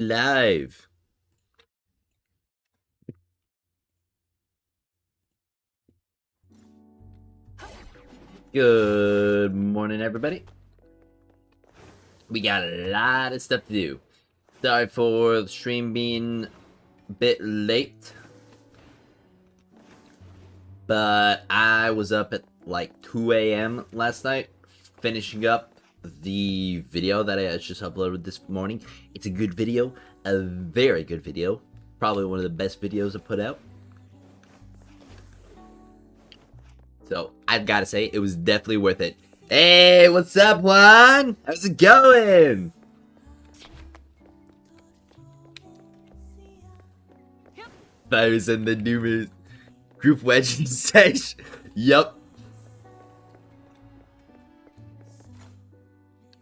Live. Good morning, everybody. We got a lot of stuff to do. Sorry for the stream being a bit late, but I was up at like 2 a.m. last night finishing up the video that I just uploaded this morning. It's a good video, a very good video, probably one of the best videos I put out. So I've got to say, it was definitely worth it. Hey, what's up, Juan? How's it going? I was in the new group wedge sesh. Yup.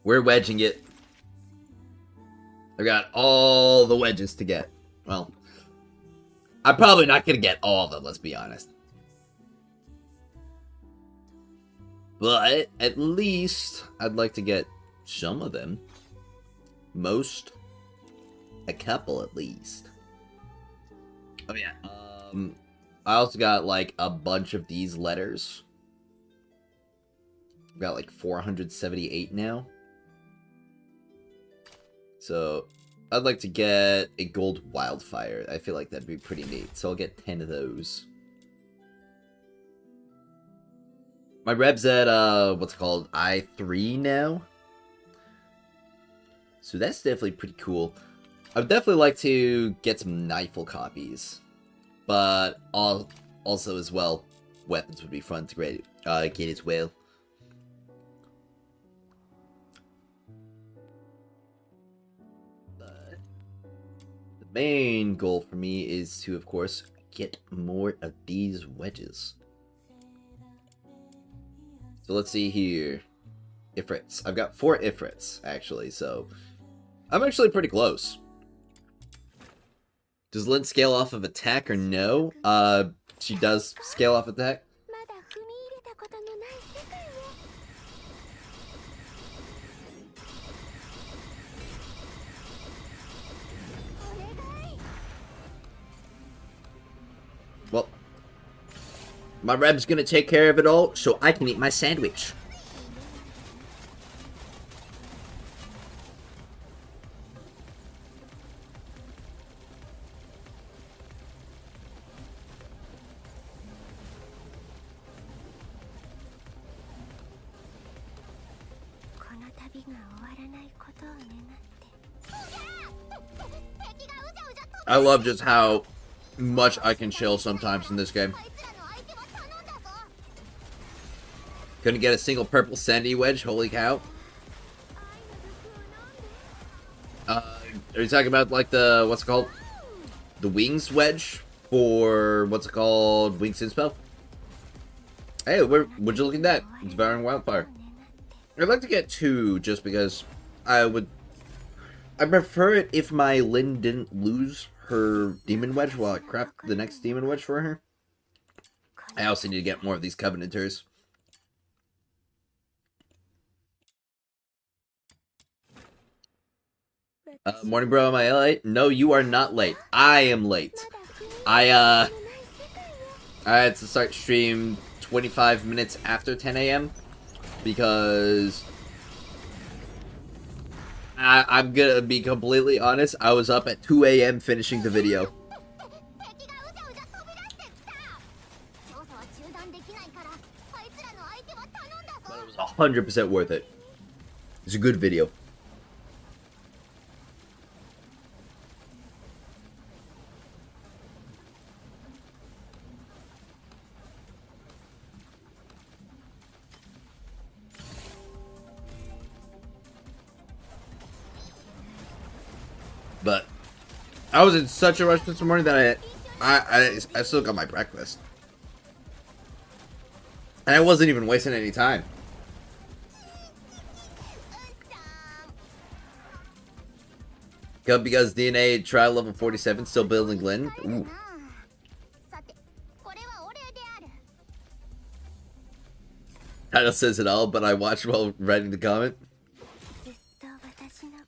We're wedging it. I got all the wedges to get. Well, I'm probably not going to get all of them, let's be honest. But at least I'd like to get some of them. Most. A couple at least. Oh yeah. I also got like a bunch of these letters. I've got like 478 now. So I'd like to get a gold wildfire. I feel like that'd be pretty neat. So I'll get 10 of those. My rev's at, what's it called? I3 now. So that's definitely pretty cool. I'd definitely like to get some Knifeful copies. But also as well, weapons would be fun to get as well. But the main goal for me is to, of course, get more of these wedges. So let's see here. Ifrits. I've got 4 Ifrits, actually, so I'm actually pretty close. Does Lynn scale off of attack or no? She does scale off attack. Well, my Reb's gonna take care of it all, so I can eat my sandwich. I love just how much I can chill sometimes in this game. Couldn't get a single purple sandy wedge, holy cow. Are you talking about like the, what's it called? The wings wedge for, what's it called? Wings Inspo? Hey, would you look at that? It's Devouring Wildfire. I'd like to get 2 just because I prefer it if my Lynn didn't lose her demon wedge while I craft the next demon wedge for her. I also need to get more of these Covenanters. Morning, bro. Am I late? No, you are not late. I am late. I had to start stream 25 minutes after 10 a.m. because I'm gonna be completely honest. I was up at 2 a.m. finishing the video. But it was 100% worth it. It's a good video. But I was in such a rush this morning that I still got my breakfast. And I wasn't even wasting any time. Because DNA trial level 47, still building Lynn. Ooh. Title says it all, but I watched while writing the comment.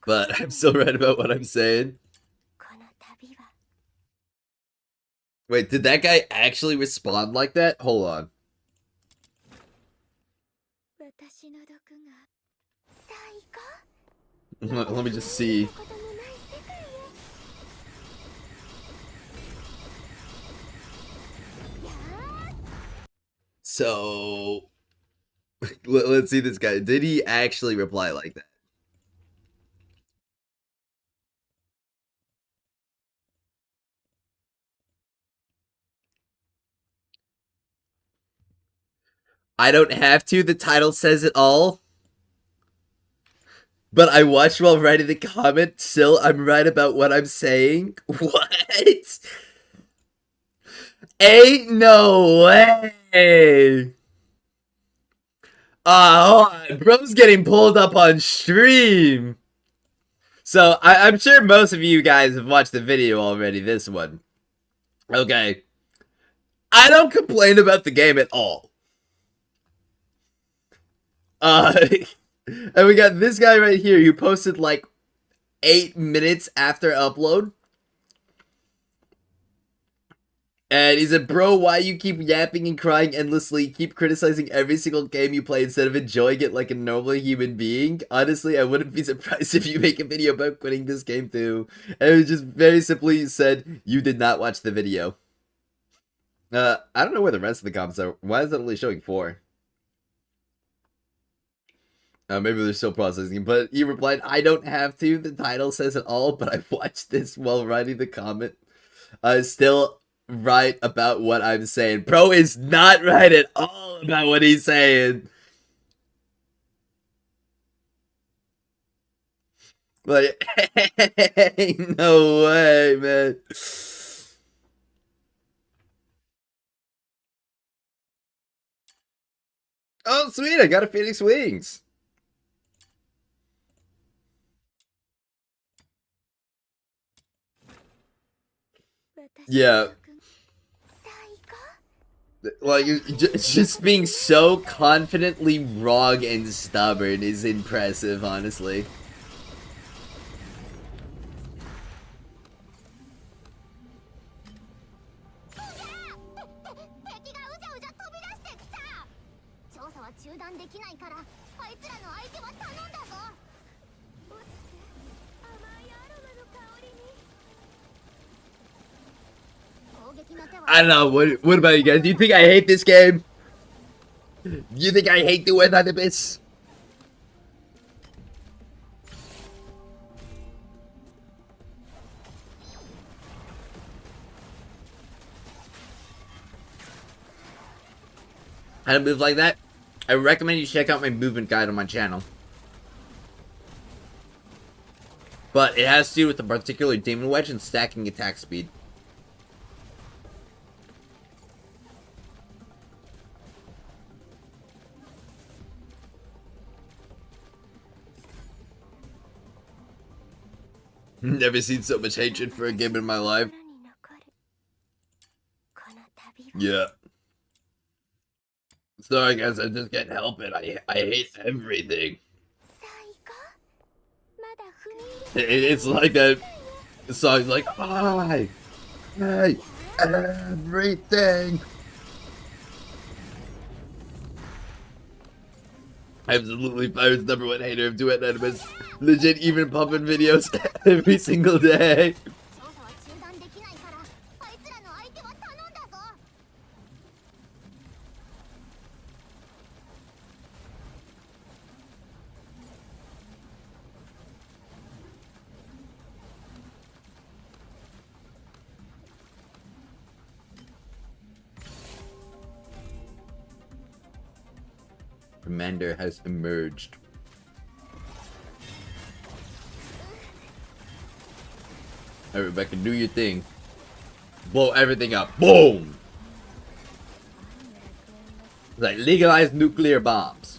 But I'm still right about what I'm saying. Wait, did that guy actually respond like that? Hold on. Let me just see. So, let's see this guy. Did he actually reply like that? I don't have to. The title says it all. But I watched while writing the comment. Still, I'm right about what I'm saying. What? Ain't no way. Hold on. Bro's getting pulled up on stream. So, I'm sure most of you guys have watched the video already, this one. Okay. I don't complain about the game at all. And we got this guy right here who posted like 8 minutes after upload. And he said, bro, why you keep yapping and crying endlessly? Keep criticizing every single game you play instead of enjoying it like a normal human being? Honestly, I wouldn't be surprised if you make a video about quitting this game too. And it was just very simply said, you did not watch the video. I don't know where the rest of the comments are. Why is it only showing 4? Maybe they're still processing, but he replied, I don't have to. The title says it all, but I watched this while writing the comment. Still right about what I'm saying. Bro is not right at all about what he's saying. Like, ain't no way, man. Oh, sweet, I got a Phoenix Wings. Yeah. Like, just being so confidently wrong and stubborn is impressive, honestly. I don't know, what about you guys? Do you think I hate this game? Do you think I hate Duet Night Abyss? How to move like that? I recommend you check out my movement guide on my channel. But it has to do with the particular Demon Wedge and stacking attack speed. Never seen so much hatred for a game in my life. Yeah. Sorry guys, I just can't help it. I hate everything. It's like that song's like, I hate everything. Absolutely Fire's #1 hater of Duet Night Abyss. Legit even pumping videos every single day. Commander has emerged. Hey Rebecca, do your thing. Blow everything up. Boom! Like, legalize nuclear bombs.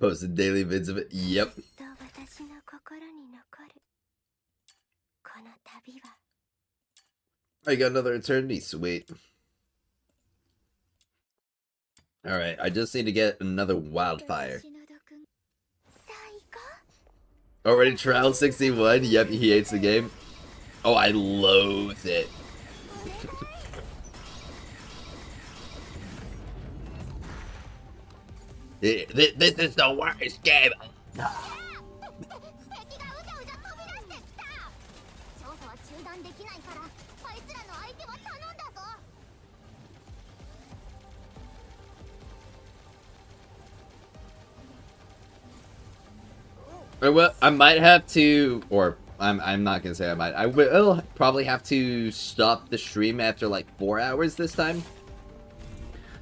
Posted daily vids of it. Yep. I got another eternity. Sweet. Alright, I just need to get another wildfire. Already trial 61? Yep, he hates the game. Oh, I loathe it. This is the worst game. Well, I might have to, or I'm not gonna say I might. I will probably have to stop the stream after like 4 hours this time,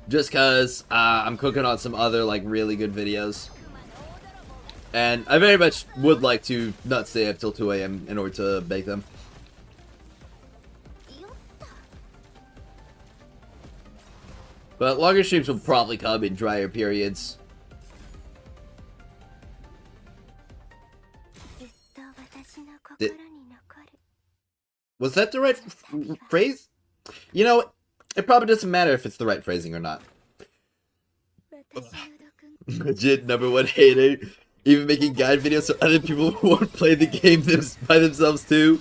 just cause I'm cooking on some other like really good videos, and I very much would like to not stay up till 2 a.m. in order to bake them. But longer streams will probably come in drier periods. Was that the right phrase? You know, it probably doesn't matter if it's the right phrasing or not. Legit #1 hater. Even making guide videos so other people won't play the game by themselves too.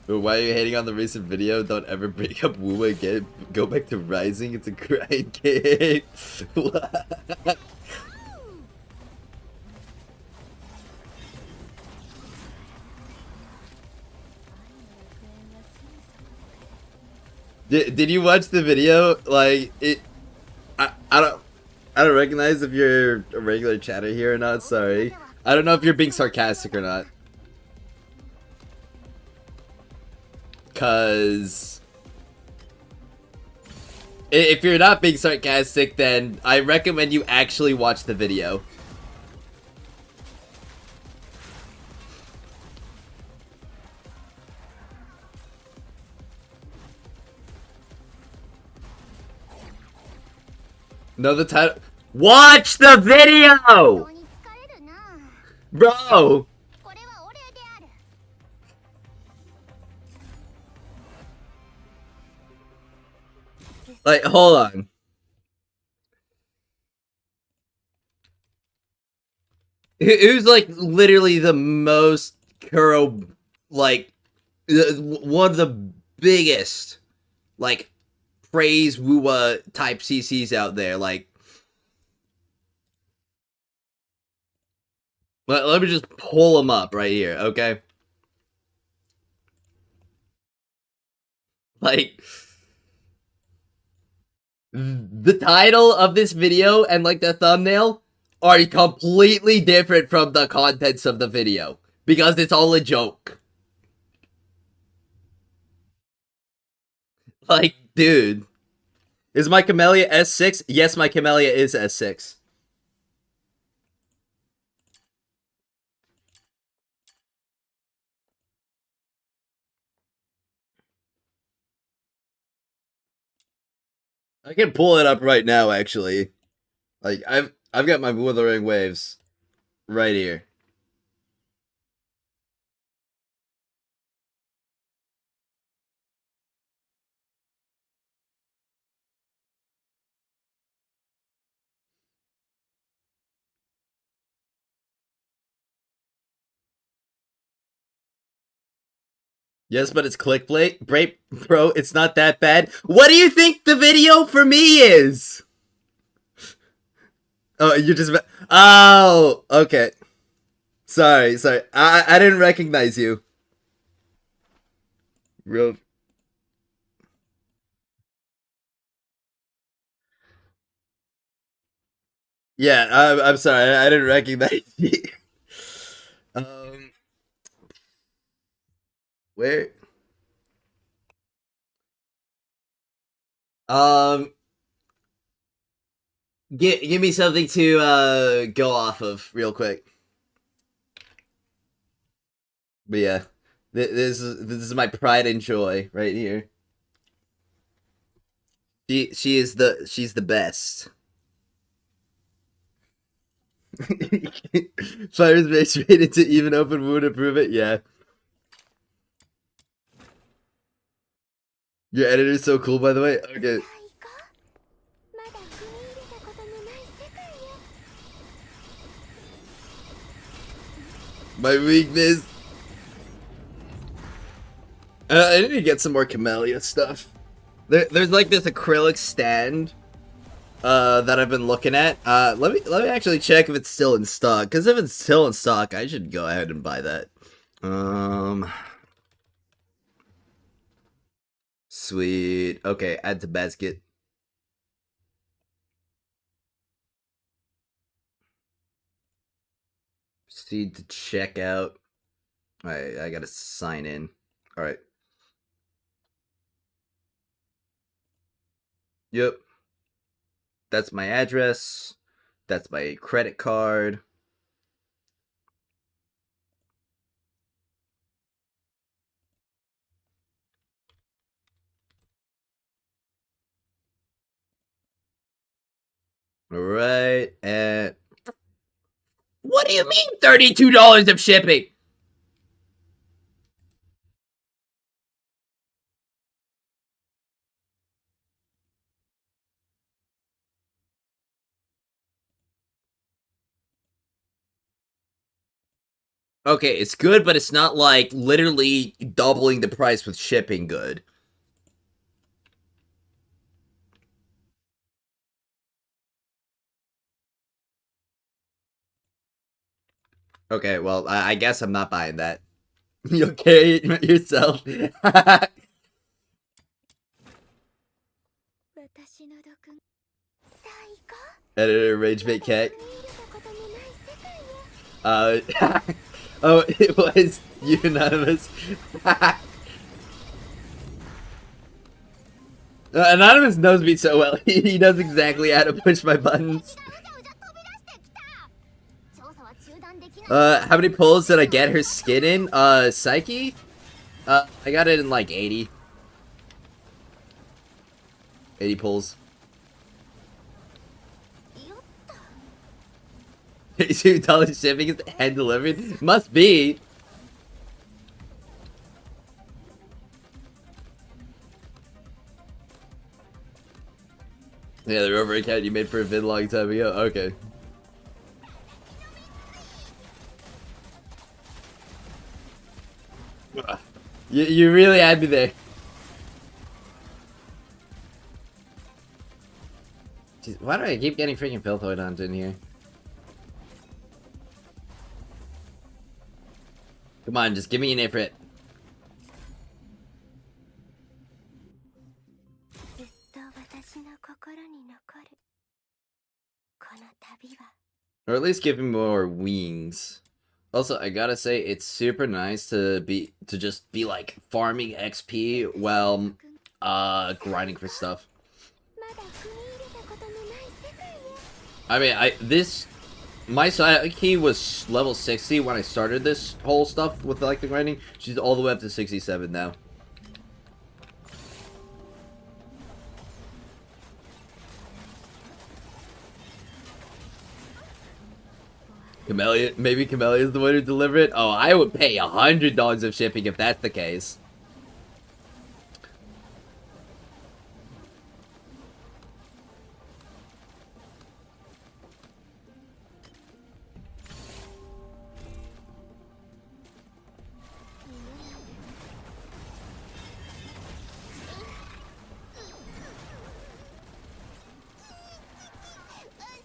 Why are you hating on the recent video? Don't ever break up Woo again. Go back to Rising. It's a grind game. Did you watch the video? Like it, I don't recognize if you're a regular chatter here or not. Sorry, I don't know if you're being sarcastic or not. Cause if you're not being sarcastic, then I recommend you actually watch the video. No, the title. Watch the video, bro. Like, hold on. Who's like literally the most Kuro, like one of the biggest, like praise Wuwa type CCs out there. Like, let me just pull them up right here, okay? Like, the title of this video and like the thumbnail are completely different from the contents of the video because it's all a joke. Like, dude, is my Camellia S6? Yes, my Camellia is S6. I can pull it up right now, actually. Like, I've got my Wuthering Waves right here. Yes, but it's clickbait. Bro, it's not that bad. What do you think the video for me is? Oh, you're just... Oh, okay. Sorry. I didn't recognize you. Real... Yeah, I'm sorry. I didn't recognize you. Where? Um, give me something to go off of real quick. But yeah, this is my pride and joy right here. She's the best. Fire's base rated to even open wound to prove it. Yeah. Your editor's so cool, by the way. Okay. My weakness. I need to get some more Camellia stuff. There's like this acrylic stand that I've been looking at. Let me actually check if it's still in stock. Because if it's still in stock, I should go ahead and buy that. Sweet. Okay, add to basket. Proceed to checkout. Alright, I gotta sign in. Alright. Yep. That's my address. That's my credit card. Alright, and... What do you mean $32 of shipping? Okay, it's good, but it's not like literally doubling the price with shipping good. Okay, well, I guess I'm not buying that. You'll carry it yourself. Editor Ragebait Cat. Oh, it was unanimous. Anonymous knows me so well. He knows exactly how to push my buttons. How many pulls did I get her skin in? Psyche? I got it in like 80. 80 pulls. $2 shipping is hand delivered? Must be. Yeah, the rubber account you made for a vid long time ago. Okay. You really had me there. Jeez, why do I keep getting freaking Pilthoid onto in here? Come on, just give me an Ifrit. Or at least give me more wings. Also, I gotta say, it's super nice to just be like farming XP while grinding for stuff. I mean, my Psyche was level 60 when I started this whole stuff with like the grinding. She's all the way up to 67 now. Camellia, maybe Camellia is the one to deliver it. Oh, I would pay $100 of shipping if that's the case.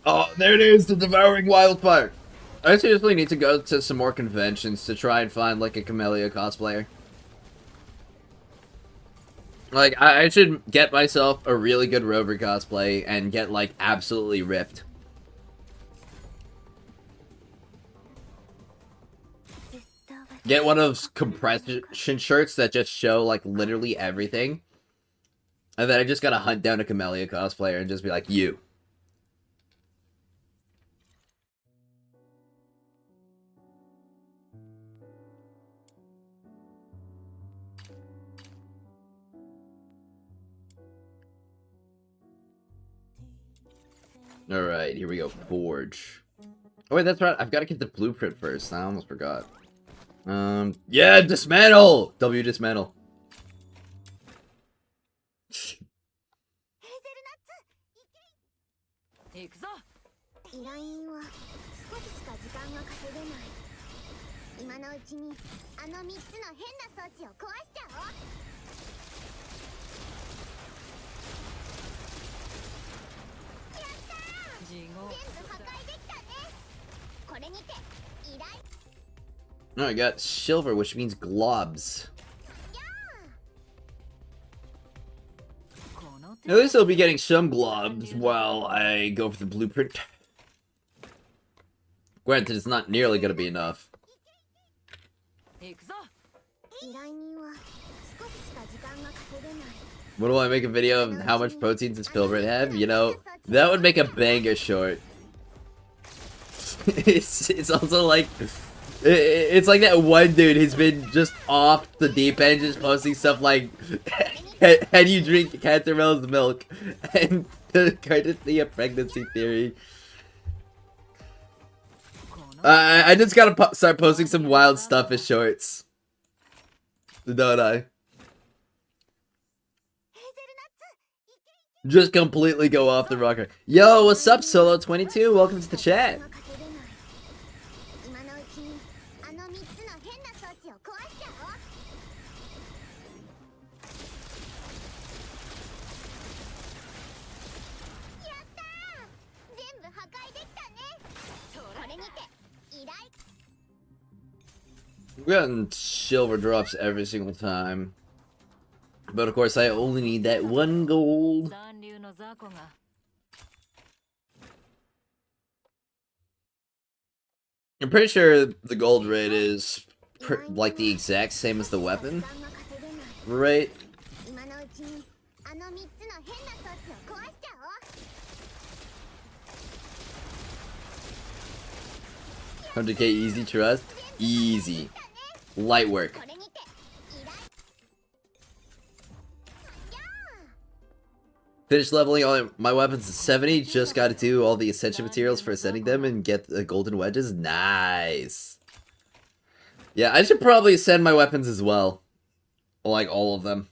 Oh, there it is, the Devouring Wildfire. I seriously need to go to some more conventions to try and find, like, a Camellia cosplayer. Like, I should get myself a really good Rover cosplay and get, like, absolutely ripped. Get one of those compression shirts that just show, like, literally everything. And then I just gotta hunt down a Camellia cosplayer and just be like, you. Alright, here we go. Forge. Oh wait, that's right. I've got to get the blueprint first. I almost forgot. Yeah, dismantle! W dismantle. Oh, I got silver, which means globs. At least I'll be getting some globs while I go for the blueprint. Granted, it's not nearly gonna be enough. What do I make a video of how much proteins does Pilbert have? You know, that would make a banger short. it's also like... It's like that one dude who's been just off the deep end, just posting stuff like, "Can you drink Cantarella's milk?" and courtesy of pregnancy theory. I just gotta start posting some wild stuff as shorts, don't I? Just completely go off the rocker. Yo, what's up, Solo22? Welcome to the chat. We're getting silver drops every single time. But of course, I only need that one gold. I'm pretty sure the gold rate is like the exact same as the weapon, right? 100k easy, trust? Easy. Light work. Finished leveling all my weapons to 70. Just gotta do all the ascension materials for ascending them and get the golden wedges. Nice. Yeah, I should probably ascend my weapons as well. Like all of them.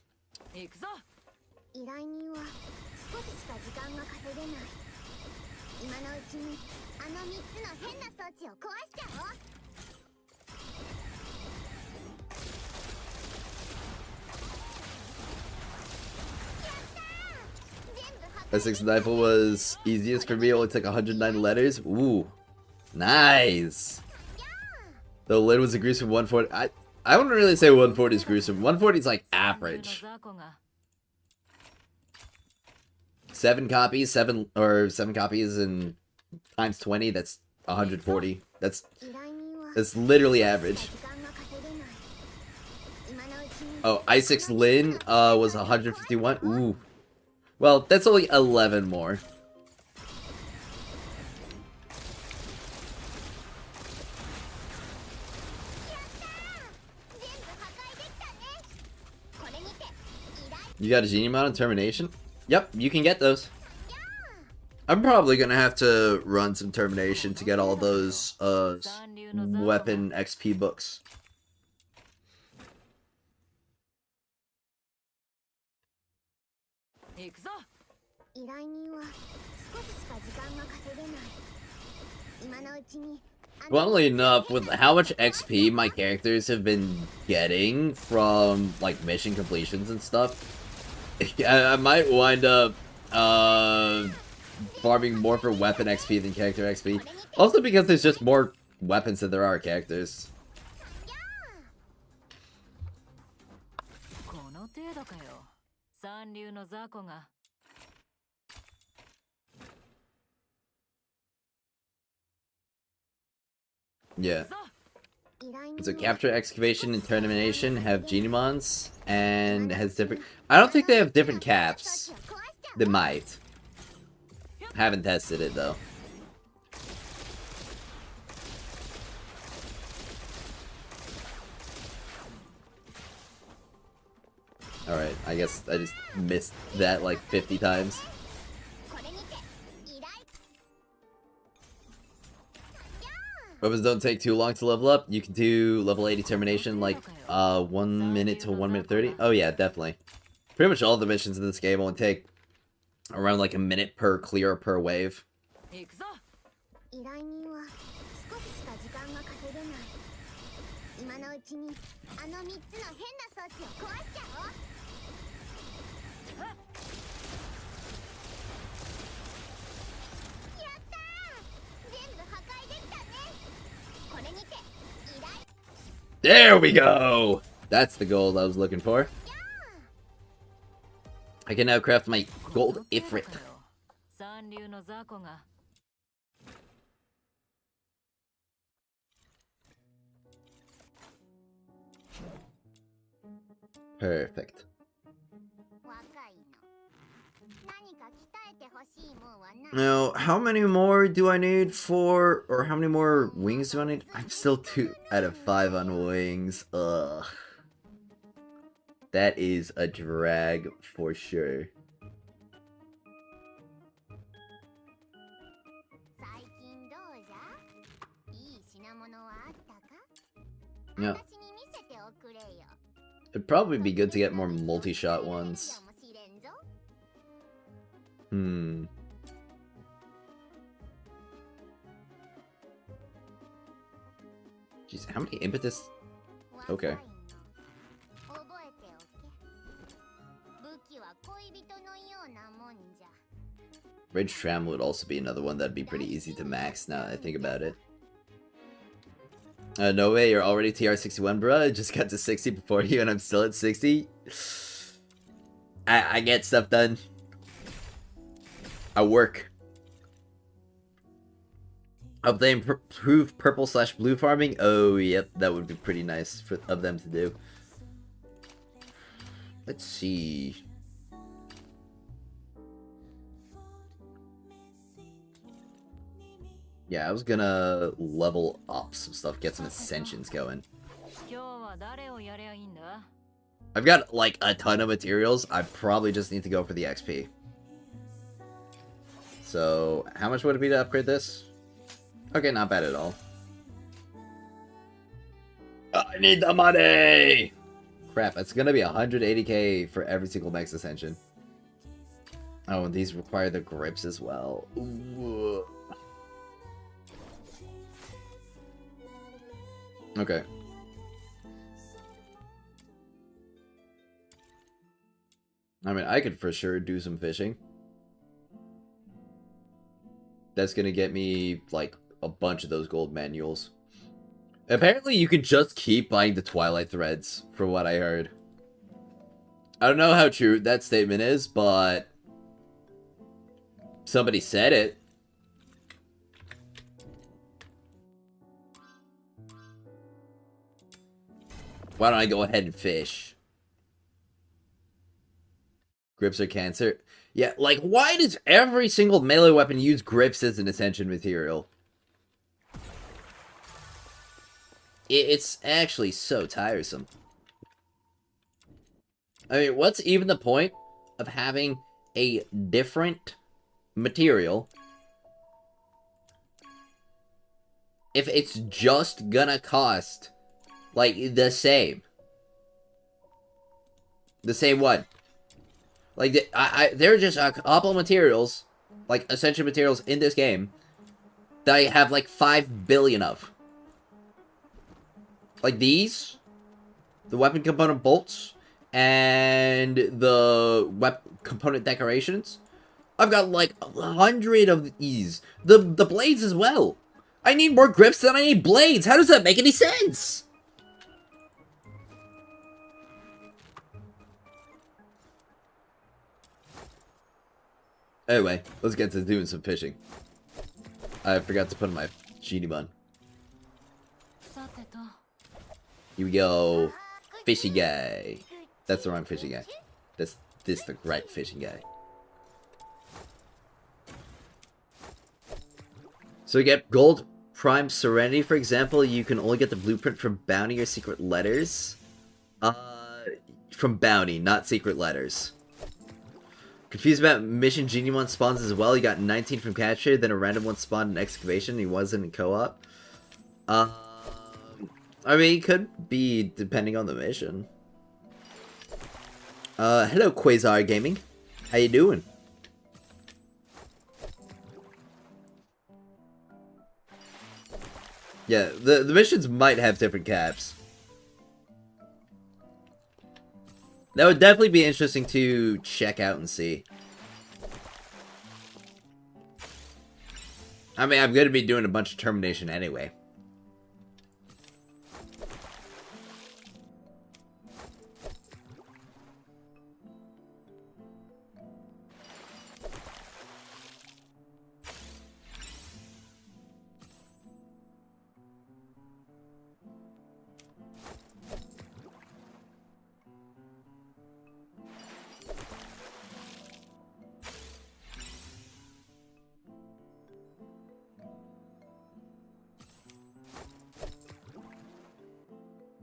S6 rifle was easiest for me, it only took 109 letters. Ooh. Nice. The lid was a gruesome 140. I wouldn't really say 140 is gruesome. 140 is like average. 7 copies, 7 copies and times 20, that's 140. That's literally average. Oh, I6 Lin was 151. Ooh. Well, that's only 11 more. You got a genie mod on termination? Yep, you can get those. I'm probably gonna have to run some termination to get all those weapon XP books. Funnily enough, with how much XP my characters have been getting from like mission completions and stuff, I might wind up farming more for weapon XP than character XP. Also because there's just more weapons than there are characters. Yeah. So capture, excavation, and termination have Genomons, and has different... I don't think they have different caps. They might. Haven't tested it, though. Alright, I guess I just missed that like 50 times. Weapons don't take too long to level up. You can do level 80 termination like 1 minute to 1 minute 30. Oh yeah, definitely. Pretty much all the missions in this game only take around like a minute per clear per wave. There we go! That's the gold I was looking for. I can now craft my gold Ifrit. Perfect. Now, how many more do I need for, or how many more wings do I need? I'm still 2 out of 5 on wings. Ugh. That is a drag for sure. Yeah. It'd probably be good to get more multi-shot ones. Jeez, how many impetus? Okay. Wedge Tram would also be another one that'd be pretty easy to max now that I think about it. No way, you're already TR61, bruh. I just got to 60 before you and I'm still at 60. I get stuff done. I work. Of they improve purple/blue farming? Oh, yep, that would be pretty nice of them to do. Let's see. Yeah, I was gonna level up some stuff, get some ascensions going. I've got like a ton of materials. I probably just need to go for the XP. So, how much would it be to upgrade this? Okay, not bad at all. I need the money! Crap, it's gonna be 180k for every single max ascension. Oh, and these require the grips as well. Ooh. Okay. I mean, I could for sure do some fishing. That's gonna get me, like, a bunch of those gold manuals. Apparently, you can just keep buying the Twilight Threads, from what I heard. I don't know how true that statement is, but somebody said it. Why don't I go ahead and fish? Grips are cancer. Yeah, like, why does every single melee weapon use grips as an ascension material? It's actually so tiresome. I mean, what's even the point of having a different material if it's just gonna cost, like, the same? The same what? Like, there are just a couple materials, like, ascension materials in this game, that I have, like, 5 billion of. Like these, the weapon component bolts, and the weapon component decorations. I've got, like, 100 of these. The blades as well. I need more grips than I need blades. How does that make any sense? Anyway, let's get to doing some fishing. I forgot to put in my genie bun. Here we go. Fishy guy. That's the wrong fishing guy. This the right fishing guy. So we get Gold Prime Serenity, for example. You can only get the blueprint from Bounty or Secret Letters. From Bounty, not Secret Letters. Confused about Mission Genie one spawns as well. You got 19 from Capture, then a random one spawned in Excavation. He wasn't in co-op. I mean, it could be depending on the mission. Hello Quasar Gaming. How you doing? Yeah, the missions might have different caps. That would definitely be interesting to check out and see. I mean, I'm going to be doing a bunch of termination anyway.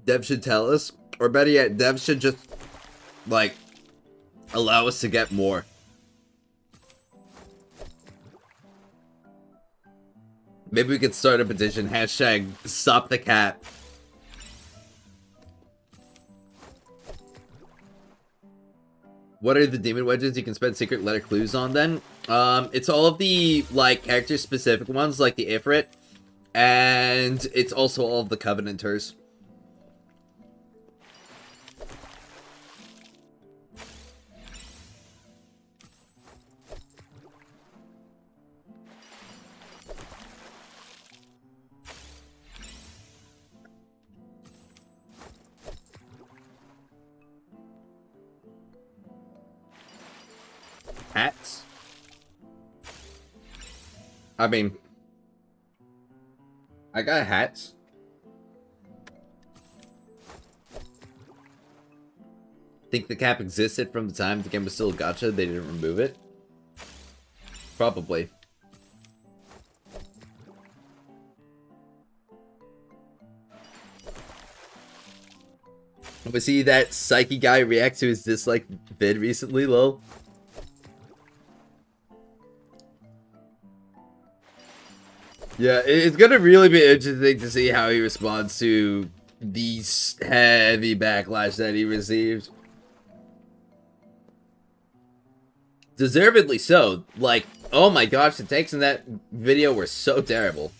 Dev should tell us, or better yet, Dev should just, like, allow us to get more. Maybe we could start a petition, hashtag stop the cat. What are the demon wedges you can spend secret letter clues on then? It's all of the, like, character-specific ones, like the Ifrit, and it's also all of the Covenanters. Hats? I mean, I got hats. Think the cap existed from the time the game was still a gacha, they didn't remove it? Probably. Was he that psyche guy react to his dislike vid recently, lol? Yeah, it's gonna really be interesting to see how he responds to the heavy backlash that he received. Deservedly so. Like, oh my gosh, the takes in that video were so terrible.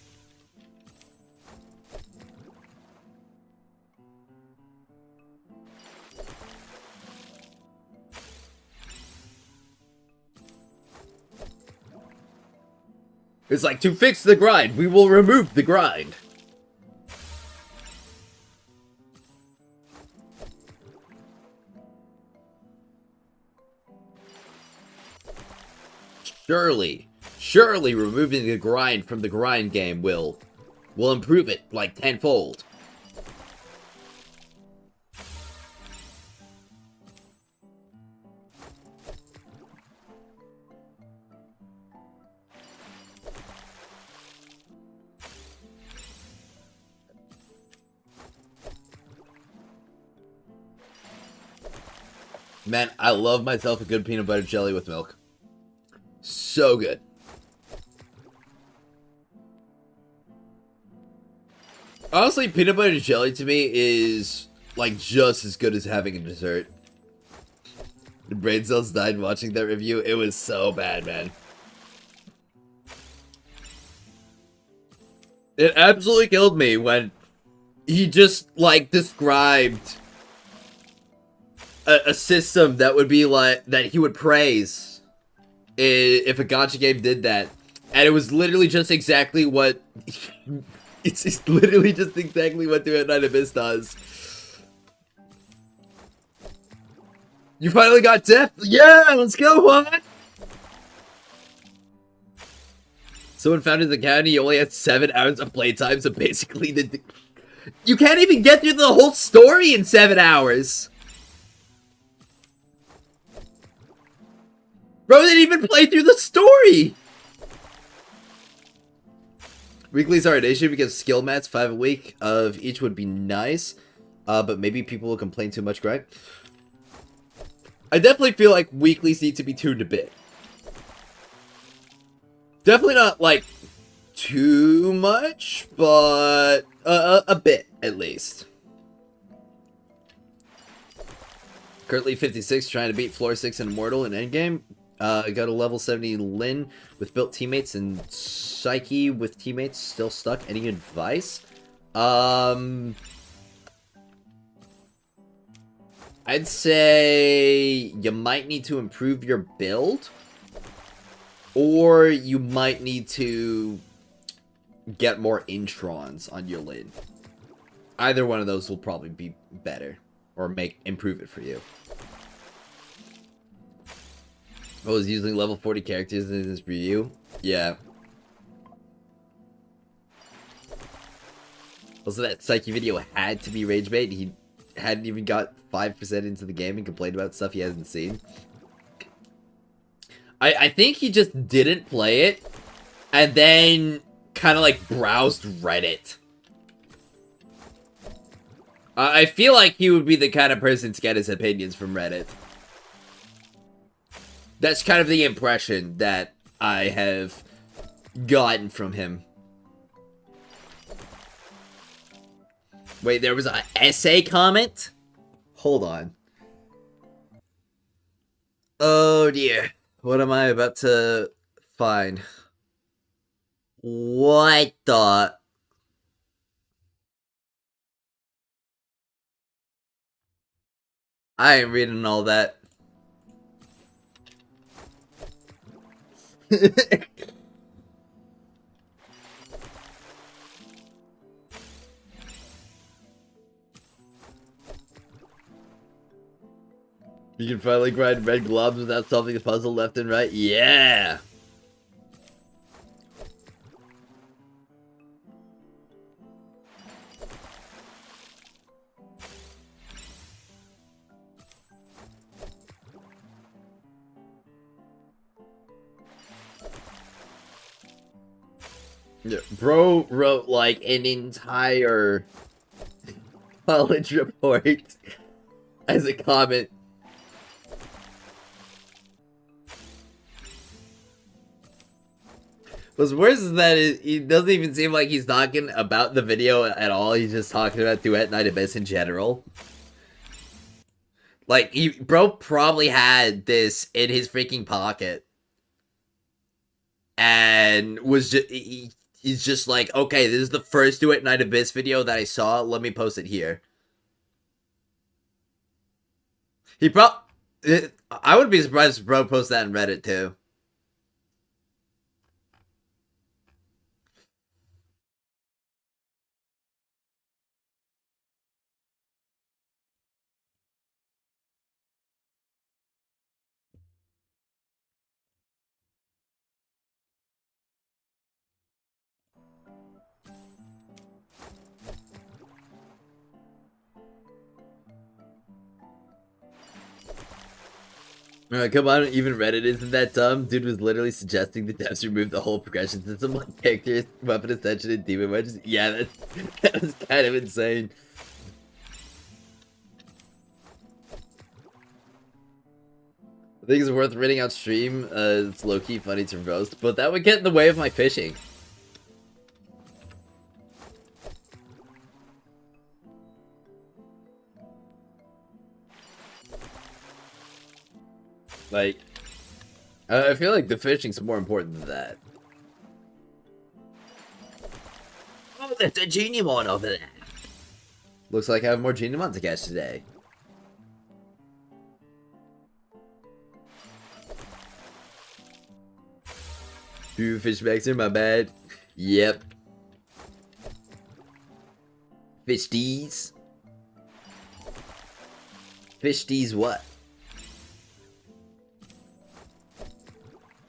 It's like, to fix the grind, we will remove the grind. Surely removing the grind from the grind game will improve it, like, tenfold. Man, I love myself a good peanut butter jelly with milk. So good. Honestly, peanut butter jelly to me is, like, just as good as having a dessert. The brain cells died watching that review. It was so bad, man. It absolutely killed me when he just, like, described a system that would be like, that he would praise if a gacha game did that. And it was literally just exactly what it's literally just exactly what Duet Night Abyss does. You finally got death? Yeah, let's go, what? Someone founded the county, you only had 7 hours of playtime, so basically you can't even get through the whole story in 7 hours. Bro didn't even play through the story! Weeklies are an issue because skill mats 5 a week of each would be nice. But maybe people will complain too much, Greg. I definitely feel like weeklies need to be tuned a bit. Definitely not, like, too much, but a bit, at least. Currently 56, trying to beat floor 6 in Immortal in endgame. Got a level 70 Lin with built teammates and Psyche with teammates still stuck. Any advice? I'd say you might need to improve your build, or you might need to get more introns on your lane. Either one of those will probably be better, or improve it for you. I was using level 40 characters in this review. Yeah. Also, that Psyche video had to be rage bait. He hadn't even got 5% into the game and complained about stuff he hasn't seen. I think he just didn't play it, and then kind of like browsed Reddit. I feel like he would be the kind of person to get his opinions from Reddit. That's kind of the impression that I have gotten from him. Wait, there was an essay comment? Hold on. Oh dear. What am I about to find? What the... I ain't reading all that. You can finally grind red globs without solving the puzzle left and right? Yeah! Yeah, bro wrote like an entire college report as a comment. What's worse is that it doesn't even seem like he's talking about the video at all. He's just talking about Duet Night Abyss in general. Like, bro probably had this in his freaking pocket. And was just... He's just like, okay, this is the first Duet Night Abyss video that I saw. Let me post it here. I would be surprised if bro posts that in Reddit too. Come on, even Reddit isn't that dumb. Dude was literally suggesting the devs remove the whole progression system, like characters, weapon ascension, and demon wedges. Yeah, that was kind of insane. I think it's worth reading out stream. It's low-key funny to roast, but that would get in the way of my fishing. Like, I feel like the fishing's more important than that. Oh, there's a Genimon over there. Looks like I have more Genimon to catch today. Two fish bags in my bed. Yep. Fish D's. Fish D's what?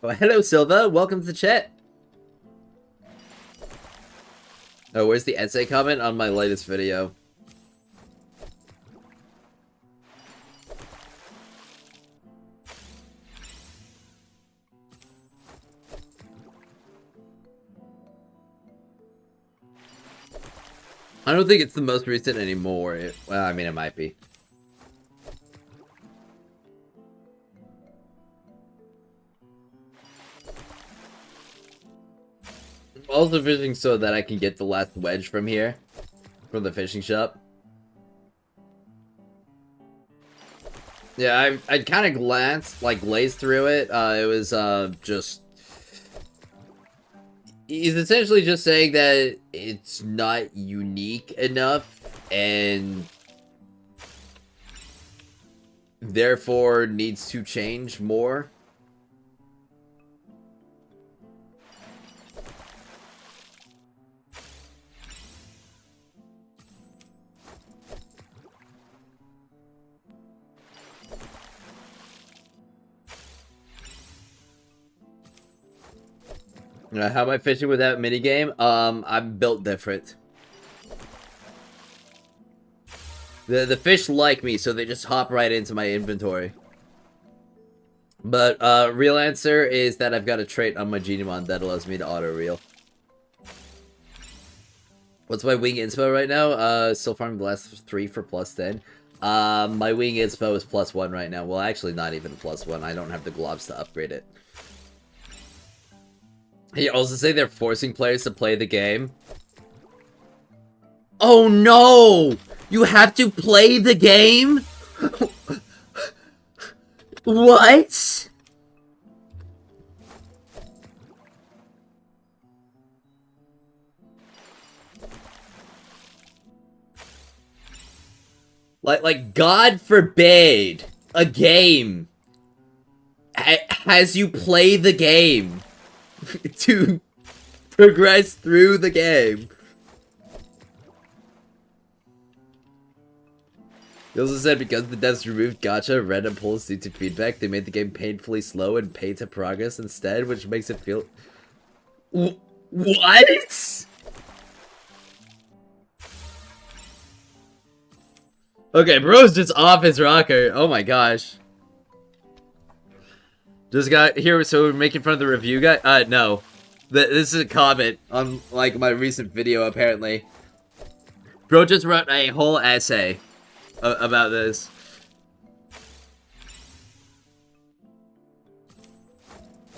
Oh, hello, Silva. Welcome to the chat. Oh, where's the essay comment on my latest video? I don't think it's the most recent anymore. Well, I mean, it might be. I'm also fishing so that I can get the last wedge from here. From the fishing shop. Yeah, I kind of glazed through it. It was, just... He's essentially just saying that it's not unique enough and therefore needs to change more. How am I fishing without minigame? I'm built different. The fish like me, so they just hop right into my inventory. But, real answer is that I've got a trait on my Genimon that allows me to auto-reel. What's my wing inspo right now? Still farming the last 3 for +10. My wing inspo is +1 right now. Well, actually not even +1. I don't have the globs to upgrade it. He also say they're forcing players to play the game. Oh no! You have to play the game? What? Like, God forbid a game has you play the game to progress through the game. He also said because the devs removed gacha random pulls due to feedback, they made the game painfully slow and pay to progress instead, which makes it feel... What? Okay, bro's just off his rocker. Oh my gosh. Just got here, so we're making fun of the review guy? No. This is a comment on, like, my recent video, apparently. Bro just wrote a whole essay about this.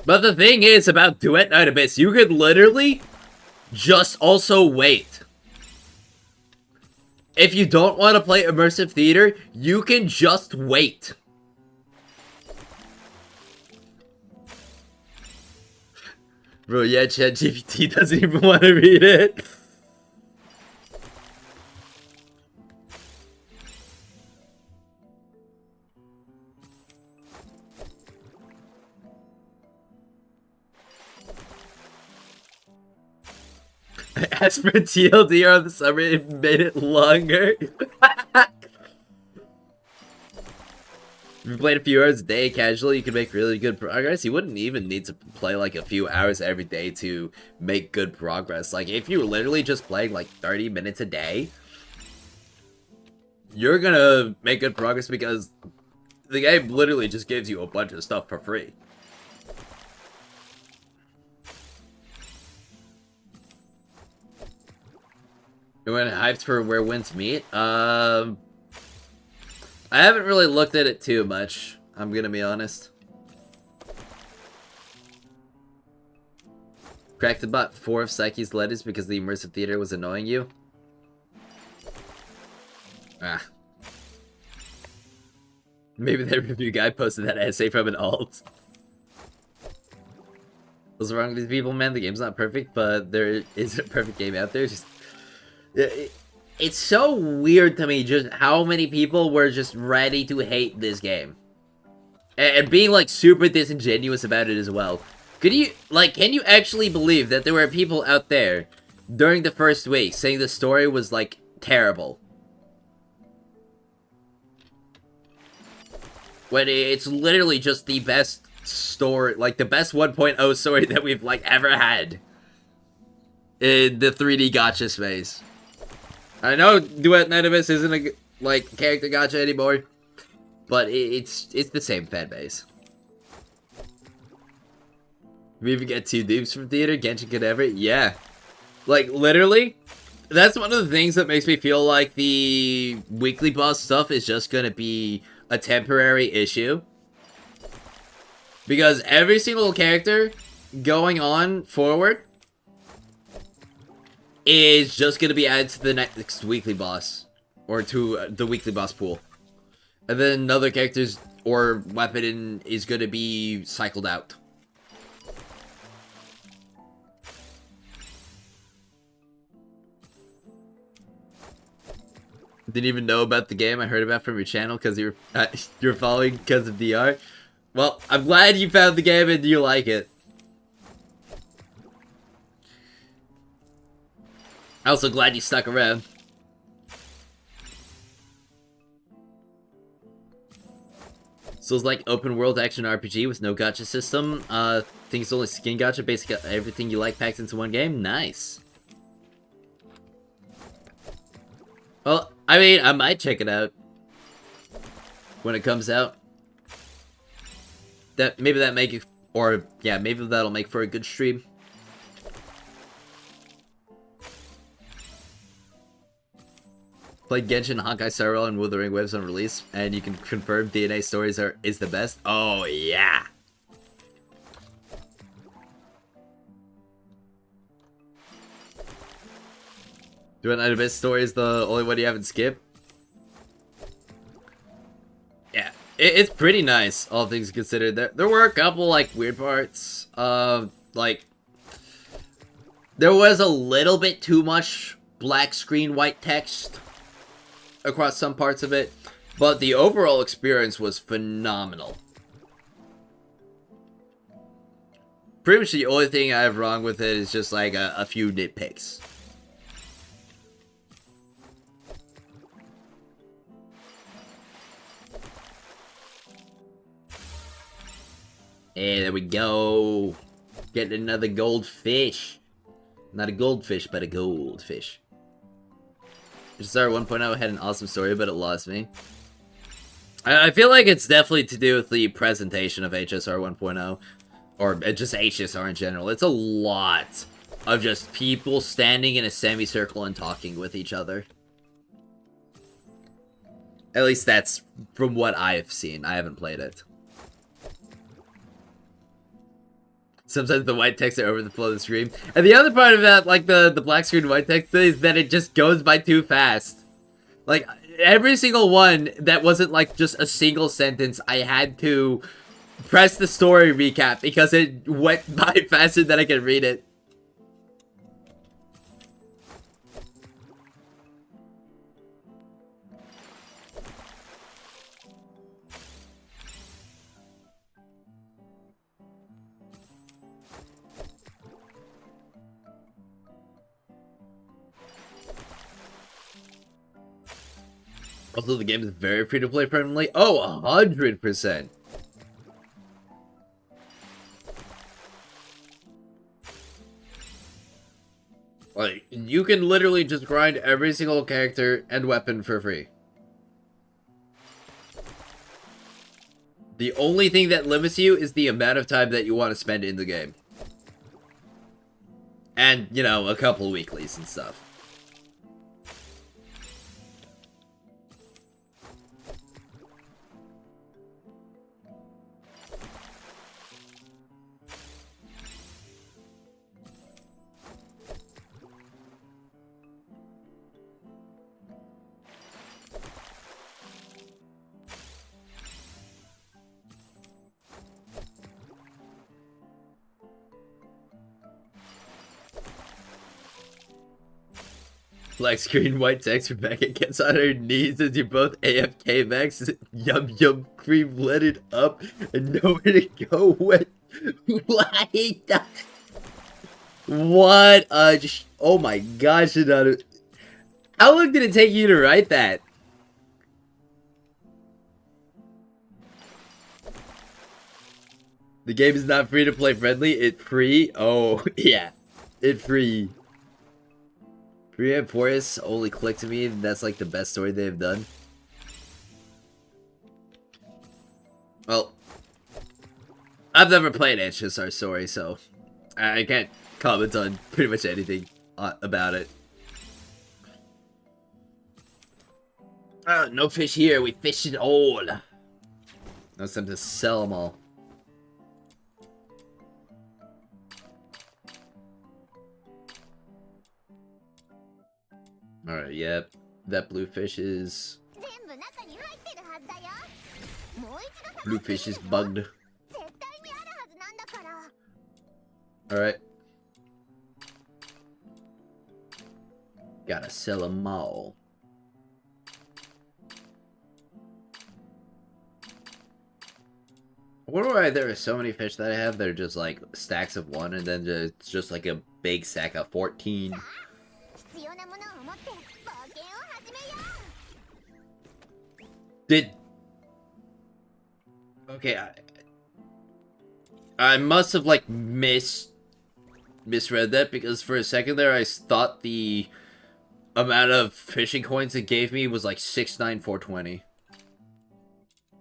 But the thing is about Duet Night Abyss, you could literally just also wait. If you don't want to play immersive theater, you can just wait. Bro, yeah, ChatGPT doesn't even want to read it. As for TLDR on the summer, it made it longer. If you played a few hours a day casually, you can make really good progress. You wouldn't even need to play like a few hours every day to make good progress. Like, if you're literally just playing like 30 minutes a day, you're gonna make good progress because the game literally just gives you a bunch of stuff for free. You went hyped for where winds meet? I haven't really looked at it too much, I'm gonna be honest. Cracked about 4 of Psyche's letters because the immersive theater was annoying you? Ah. Maybe that review guy posted that essay from an alt. What's wrong with these people, man? The game's not perfect, but there is a perfect game out there. Just... It's so weird to me just how many people were just ready to hate this game. And being, like, super disingenuous about it as well. Can you actually believe that there were people out there during the first week saying the story was, like, terrible? When it's literally just the best story, like, the best 1.0 story that we've, like, ever had. In the 3D gacha space. I know Duet Night Abyss isn't a, like, character gacha anymore, but it's the same fan base. We even get 2 dupes from theater, Genshin could ever, yeah. Like, literally, that's one of the things that makes me feel like the weekly boss stuff is just gonna be a temporary issue. Because every single character going on forward is just going to be added to the next weekly boss. Or to the weekly boss pool. And then another character's or weapon is going to be cycled out. Didn't even know about the game. I heard about from your channel because you're following because of DR. Well, I'm glad you found the game and you like it. I'm also glad you stuck around. So it's like open world action RPG with no gacha system. Think it's only skin gacha, basically everything you like packed into one game. Nice. Well, I mean, I might check it out when it comes out. Maybe that make it, or yeah, maybe that'll make for a good stream. Played Genshin, Honkai Star Rail, and Wuthering Waves on release, and you can confirm DNA Stories is the best. Oh yeah. Duet Night Abyss story is the only one you haven't skipped. Yeah, it's pretty nice, all things considered. There were a couple like weird parts. Like there was a little bit too much black screen, white text across some parts of it, but the overall experience was phenomenal. Pretty much the only thing I have wrong with it is just like a few nitpicks. Hey, there we go. Getting another goldfish. Not a goldfish, but a goldfish. HSR 1.0 had an awesome story, but it lost me. I feel like it's definitely to do with the presentation of HSR 1.0. Or just HSR in general. It's a lot of just people standing in a semicircle and talking with each other. At least that's from what I've seen. I haven't played it. Sometimes the white text are over the flow of the screen. And the other part of that, like the black screen white text, is that it just goes by too fast. Like, every single one that wasn't like just a single sentence, I had to press the story recap because it went by faster than I could read it. Also, the game is very free-to-play friendly. Oh, 100%. Like, you can literally just grind every single character and weapon for free. The only thing that limits you is the amount of time that you want to spend in the game. And, you know, a couple weeklies and stuff. Black screen, white text, Rebecca gets on her knees as you both AFK max, yum yum cream, let it up, and nowhere to go with. What oh my gosh, how long did it take you to write that? The game is not free to play friendly, it's free? Oh, yeah, it's free. Free and Porus only clicked to me, that's like the best story they've done. Well, I've never played HSR Story, so I can't comment on pretty much anything about it. No fish here, we fished it all. Now it's time to sell them all. Alright, yep. That blue fish is... Blue fish is bugged. Alright. Gotta sell them all. wonder why there are so many fish that I have that are just like stacks of one, and then it's just like a big stack of 14. Did okay? I must have like misread that, because for a second there I thought the amount of fishing coins it gave me was like 69420.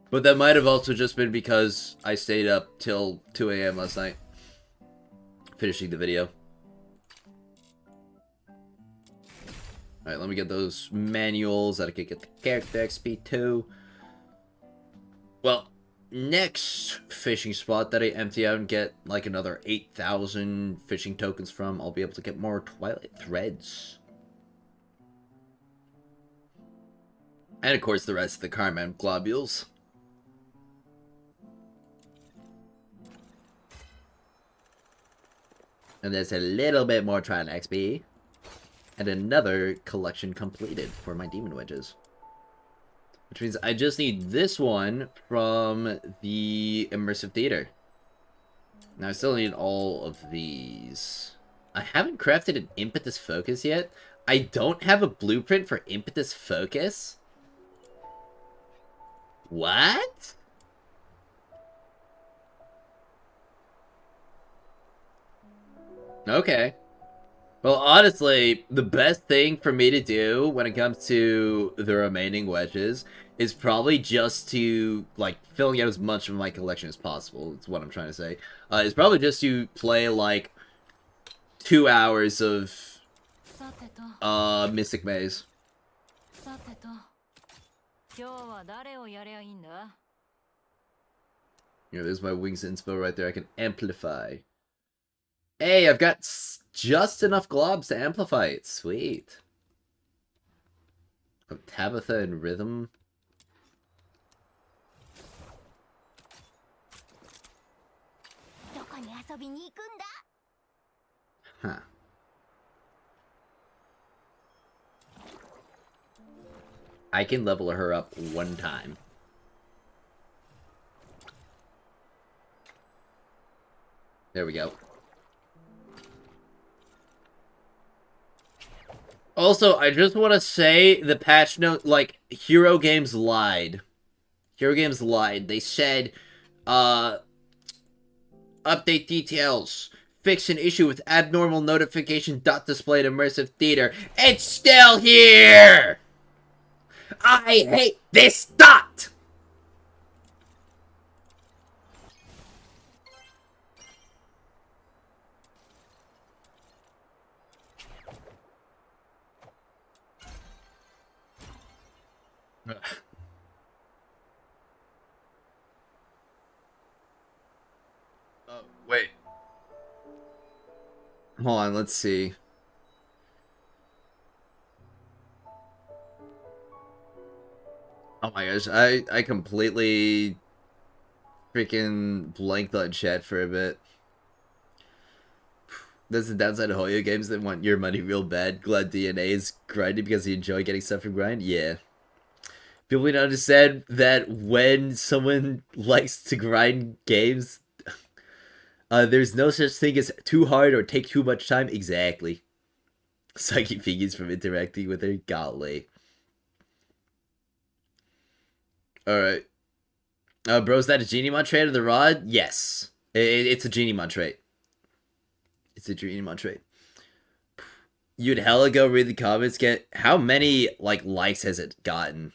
But that might have also just been because I stayed up till 2 a.m. last night finishing the video. Alright, let me get those manuals that I could get the character XP too. Well, next fishing spot that I empty out and get like another 8,000 fishing tokens from, I'll be able to get more Twilight Threads. And of course the rest of the Carmine globules. And there's a little bit more Twilight XP. And another collection completed for my Demon Wedges. Which means I just need this one from the Immersive Theater. Now I still need all of these. I haven't crafted an Impetus Focus yet. I don't have a blueprint for Impetus Focus. What? Okay. Well, honestly, the best thing for me to do when it comes to the remaining wedges is probably just to, like, filling out as much of my collection as possible. That's what I'm trying to say. It's probably just to play, like, 2 hours of, Mystic Maze. You know, there's my wings inspo right there. I can amplify. Hey, I've got just enough globs to amplify it. Sweet. Oh, Tabitha and Rhythm. Huh. I can level her up one time. There we go. Also, I just want to say the patch note, like, Hero Games lied. Hero Games lied. They said, update details. Fix an issue with abnormal notification dot display in Immersive Theater. It's still here! I hate this dot! Oh, wait. Hold on, let's see. Oh my gosh, I completely freaking blanked on chat for a bit. That's the downside of Hoyo games that want your money real bad. Glad DNA is grinding because you enjoy getting stuff from grind? Yeah. People need to understand that when someone likes to grind games, there's no such thing as too hard or take too much time. Exactly. Psychic figures from interacting with her. Golly. Alright. Bro, is that a Genimon trait of the rod? Yes. It's a Genimon trait. It's a Genimon trait. You'd hella go read the comments. How many, like, likes has it gotten?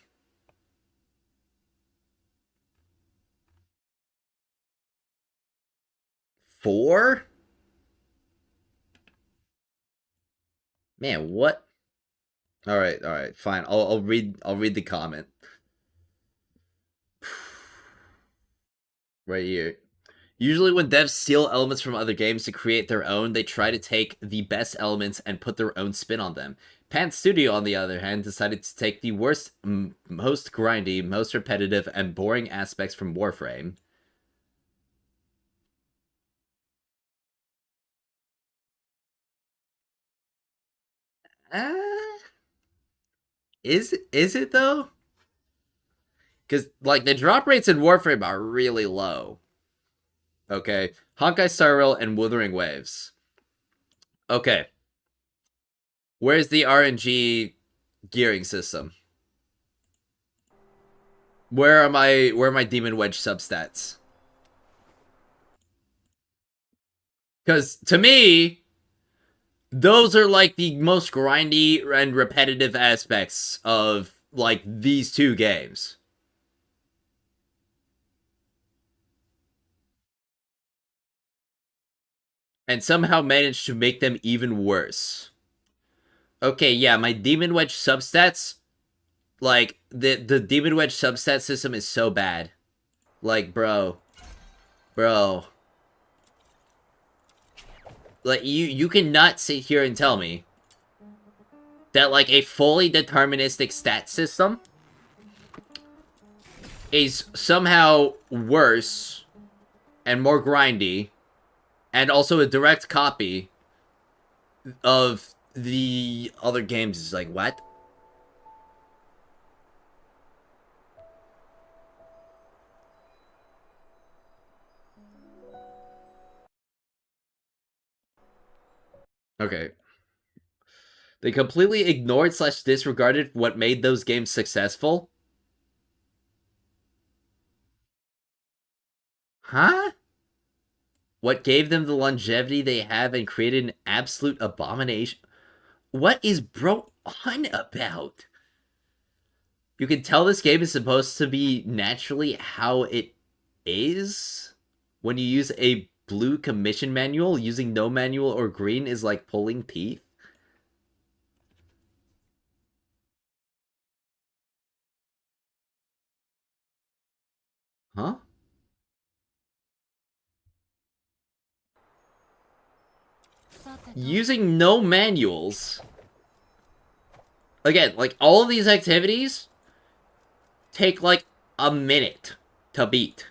Four? Man, what? Alright, fine. I'll read the comment. Right here. Usually when devs steal elements from other games to create their own, they try to take the best elements and put their own spin on them. Pan Studio, on the other hand, decided to take the worst, most grindy, most repetitive, and boring aspects from Warframe. Is it though? Because, like, the drop rates in Warframe are really low. Okay. Honkai Star Rail and Wuthering Waves. Okay. Where's the RNG gearing system? Where are my Demon Wedge substats? Because to me, those are like the most grindy and repetitive aspects of like these two games. And somehow managed to make them even worse. Okay, yeah, my Demon Wedge substats, like the Demon Wedge substat system is so bad. Like, bro, like you cannot sit here and tell me that like a fully deterministic stat system is somehow worse and more grindy and also a direct copy of the other games. Is like, what? Okay. They completely ignored slash disregarded what made those games successful. Huh? What gave them the longevity they have and created an absolute abomination? What is bro on about? You can tell this game is supposed to be naturally how it is when you use a blue commission manual. Using no manual or green is like pulling teeth. Huh? Using no manuals. Again, like all of these activities take like a minute to beat.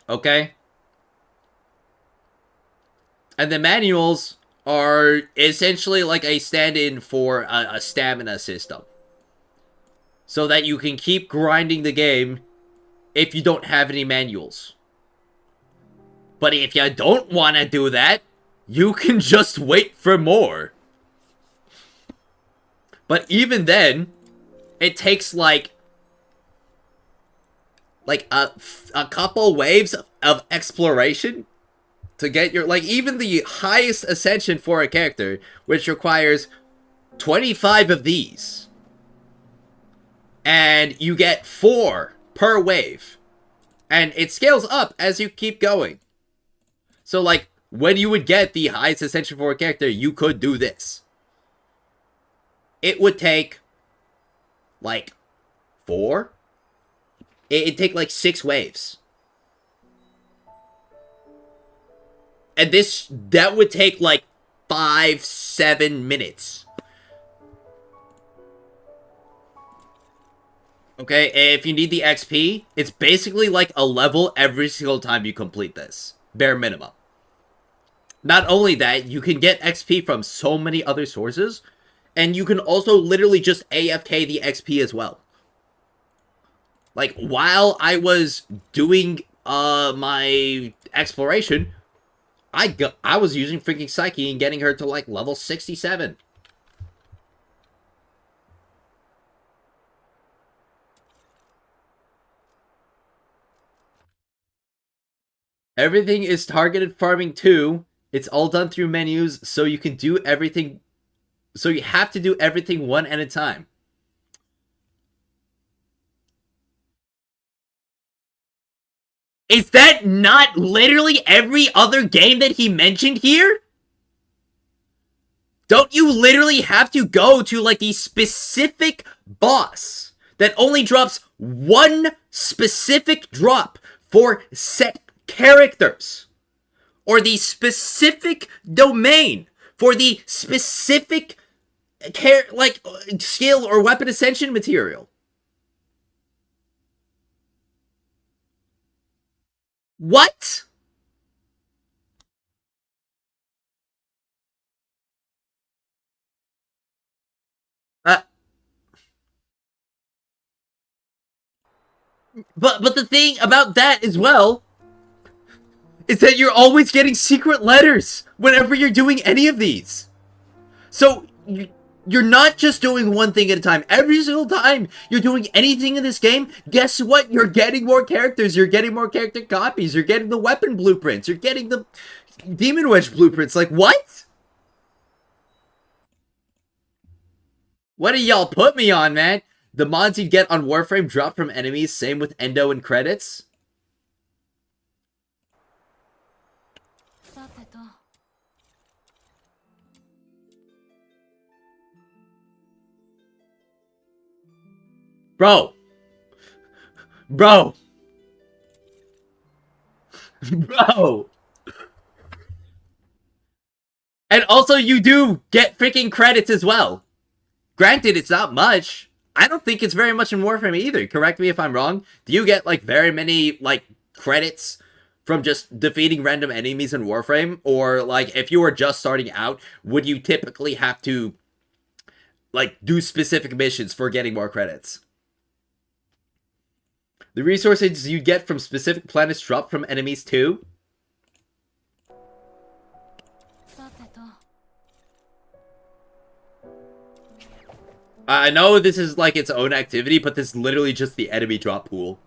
Okay? And the manuals are essentially like a stand-in for a stamina system. So that you can keep grinding the game if you don't have any manuals. But if you don't want to do that, you can just wait for more. But even then, it takes like a couple waves of exploration to get your, like, even the highest ascension for a character, which requires 25 of these, and you get 4 per wave, and it scales up as you keep going. So like when you would get the highest ascension for a character, you could do this. It would take like 4. It'd take like 6 waves. And that would take like 5-7 minutes. Okay, if you need the XP, it's basically like a level every single time you complete this. Bare minimum. Not only that, you can get XP from so many other sources, and you can also literally just AFK the XP as well. Like, while I was doing my exploration, I was using freaking Psyche and getting her to like level 67. Everything is targeted farming too. It's all done through menus, so you can do everything. So you have to do everything one at a time. Is that not literally every other game that he mentioned here? Don't you literally have to go to like the specific boss that only drops one specific drop for set characters? Or the specific domain for the specific skill or weapon ascension material? What? Uh, but the thing about that as well is that you're always getting secret letters whenever you're doing any of these. So you're not just doing one thing at a time. Every single time you're doing anything in this game, guess what? You're getting more characters. You're getting more character copies. You're getting the weapon blueprints. You're getting the Demon Wedge blueprints. Like, what? What do y'all put me on, man? The mods you get on Warframe drop from enemies. Same with Endo and credits. Bro. Bro. Bro. And also, you do get freaking credits as well. Granted, it's not much. I don't think it's very much in Warframe either. Correct me if I'm wrong. Do you get, like, very many, like, credits from just defeating random enemies in Warframe? Or, like, if you were just starting out, would you typically have to, like, do specific missions for getting more credits? The resources you get from specific planets drop from enemies too. I know this is like its own activity, but this is literally just the enemy drop pool.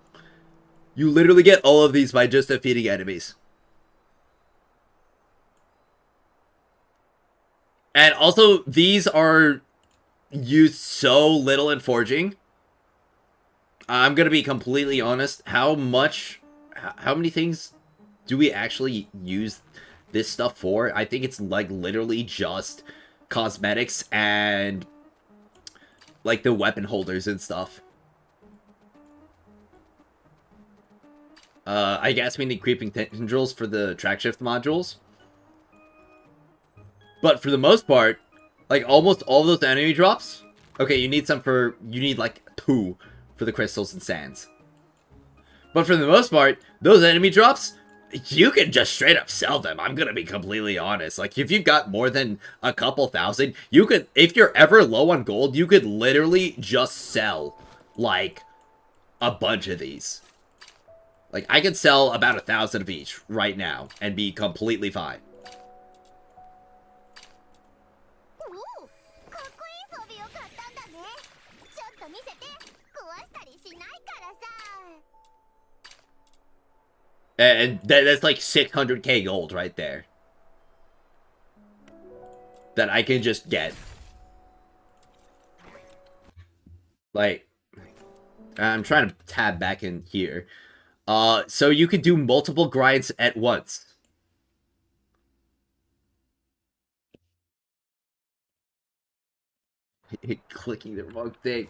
You literally get all of these by just defeating enemies. And also, these are used so little in forging. I'm gonna be completely honest. How many things do we actually use this stuff for? I think it's like literally just cosmetics and like the weapon holders and stuff. I guess we need creeping tendrils for the track shift modules. But for the most part, like almost all those enemy drops, okay, you need like 2 for the crystals and sands. But for the most part, those enemy drops, you can just straight up sell them. I'm gonna be completely honest. Like, if you've got more than a couple thousand, you could, if you're ever low on gold, you could literally just sell, like, a bunch of these. Like, I could sell about 1,000 of each right now and be completely fine. And that's like 600k gold right there. That I can just get. Like, I'm trying to tab back in here. So you could do multiple grinds at once. Clicking the wrong thing.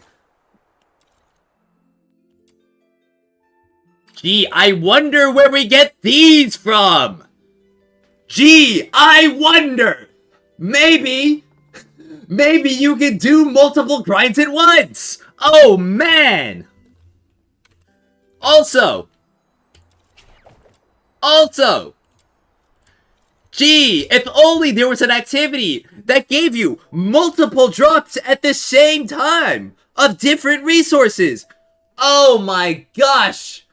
Gee, I wonder where we get these from! Gee, I wonder! Maybe you could do multiple grinds at once! Oh, man! Also, gee, if only there was an activity that gave you multiple drops at the same time of different resources. Oh my gosh!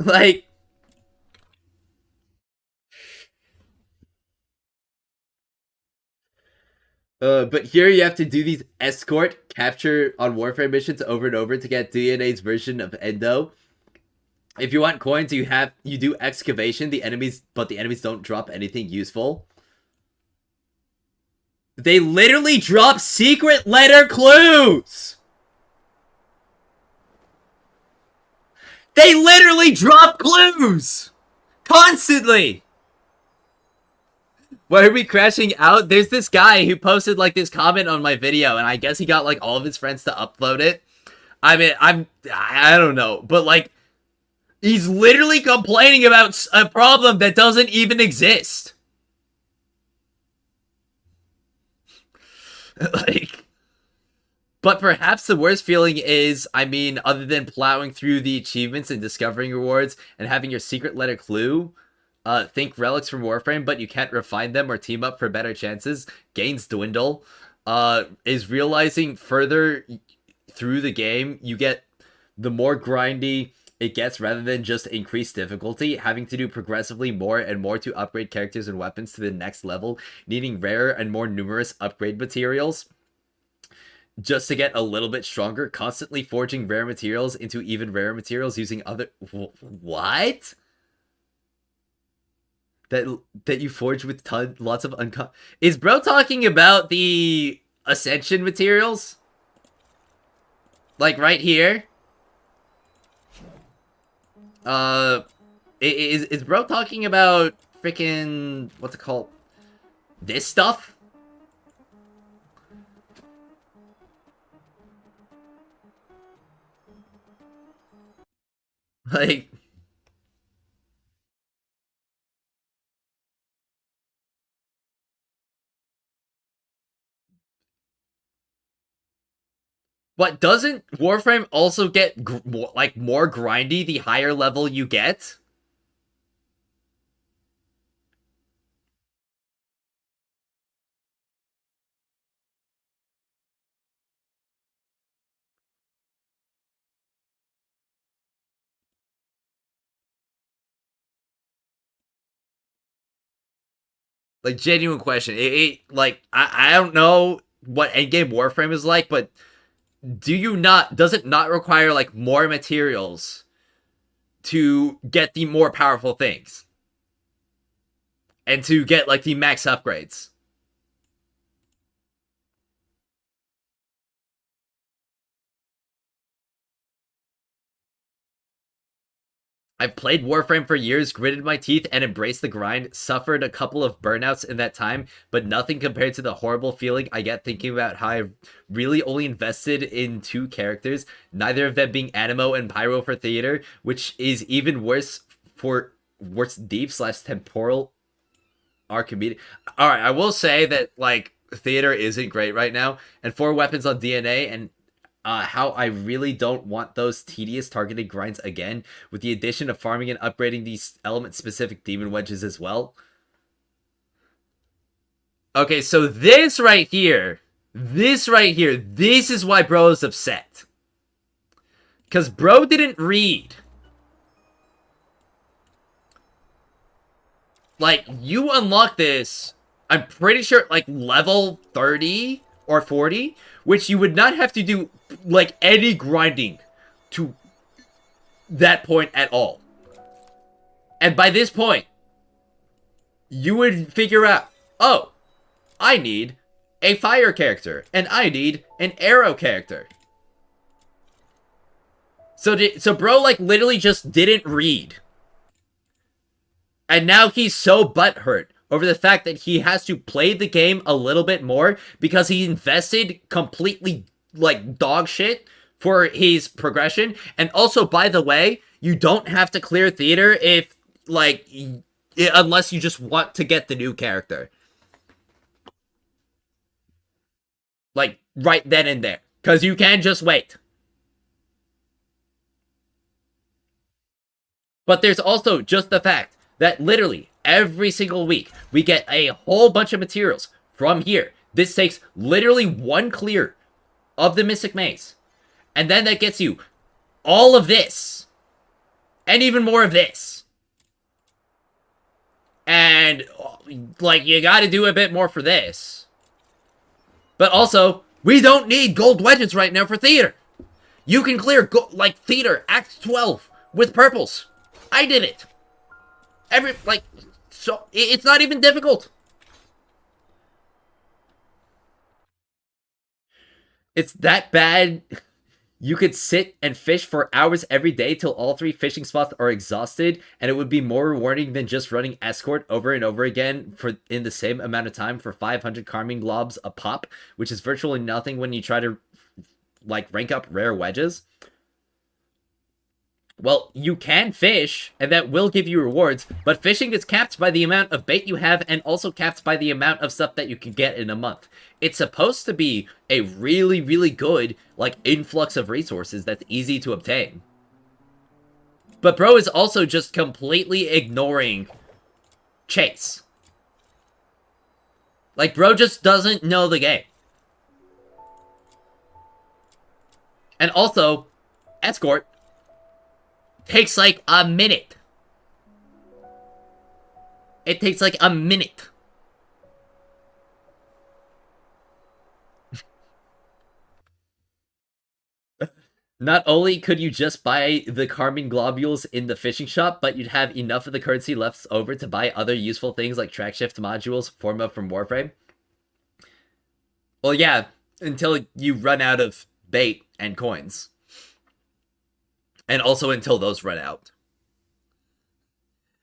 Like, but here you have to do these escort capture on Warframe missions over and over to get DNA's version of Endo. If you want coins, you do excavation. But the enemies don't drop anything useful. They literally drop secret letter clues. They literally drop clues constantly. Why are we crashing out? There's this guy who posted like this comment on my video, and I guess he got like all of his friends to upload it. I mean, I don't know, but like, he's literally complaining about a problem that doesn't even exist. Like, but perhaps the worst feeling is, I mean, other than plowing through the achievements and discovering rewards and having your secret letter clue, think relics from Warframe, but you can't refine them or team up for better chances, gains dwindle, is realizing further through the game, you get the more grindy it gets rather than just increased difficulty, having to do progressively more and more to upgrade characters and weapons to the next level, needing rarer and more numerous upgrade materials just to get a little bit stronger, constantly forging rare materials into even rarer materials using other... What? That you forge with lots of Is bro talking about the Ascension materials? Like right here? Is bro talking about freaking... What's it called? This stuff? Like... But doesn't Warframe also get more grindy the higher level you get? Like, genuine question. I don't know what endgame Warframe is like, but does it not require, like, more materials to get the more powerful things? And to get, like, the max upgrades? I've played Warframe for years, gritted my teeth, and embraced the grind, suffered a couple of burnouts in that time, but nothing compared to the horrible feeling I get thinking about how I really only invested in 2 characters, neither of them being Animo and Pyro for theater, which is even worse deep / temporal Archimedes. Alright, I will say that, like, theater isn't great right now, and 4 weapons on DNA, and how I really don't want those tedious targeted grinds again, with the addition of farming and upgrading these element-specific demon wedges as well. Okay, so this right here, this is why bro is upset. Because bro didn't read. Like, you unlock this, I'm pretty sure, like, level 30 or 40, which you would not have to do, like, any grinding to that point at all. And by this point, you would figure out, oh, I need a fire character, and I need an arrow character. So bro, like, literally just didn't read. And now he's so butthurt over the fact that he has to play the game a little bit more because he invested completely, like, dog shit for his progression. And also, by the way, you don't have to clear theater if, like, unless you just want to get the new character. Like, right then and there. Because you can just wait. But there's also just the fact that literally every single week we get a whole bunch of materials from here. This takes literally 1 clear of the Mystic Maze. And then that gets you all of this. And even more of this. And, like, you gotta do a bit more for this. But also, we don't need gold wedges right now for theater. You can clear, like, theater, Act 12 with purples. I did it. So, it's not even difficult. It's that bad. You could sit and fish for hours every day till all 3 fishing spots are exhausted, and it would be more rewarding than just running escort over and over again in the same amount of time for 500 carmine globs a pop, which is virtually nothing when you try to, like, rank up rare wedges. Well, you can fish, and that will give you rewards, but fishing is capped by the amount of bait you have and also capped by the amount of stuff that you can get in a month. It's supposed to be a really, really good, like, influx of resources that's easy to obtain. But bro is also just completely ignoring Chase. Like, bro just doesn't know the game. And also, escort takes like a minute. It takes like a minute. Not only could you just buy the carmine globules in the fishing shop, but you'd have enough of the currency left over to buy other useful things like track shift modules form up from Warframe. Well, yeah, until you run out of bait and coins. And also until those run out.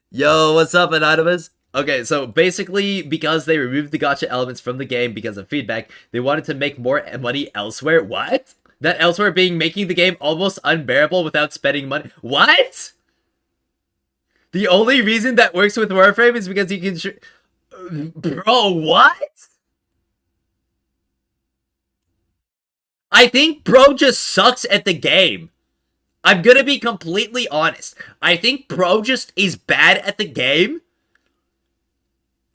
Yo, what's up, Anonymous? Okay, so basically, because they removed the gacha elements from the game because of feedback, they wanted to make more money elsewhere. What? That elsewhere being making the game almost unbearable without spending money. What? The only reason that works with Warframe is because you can... Bro, what? I think bro just sucks at the game. I'm gonna be completely honest. I think bro just is bad at the game.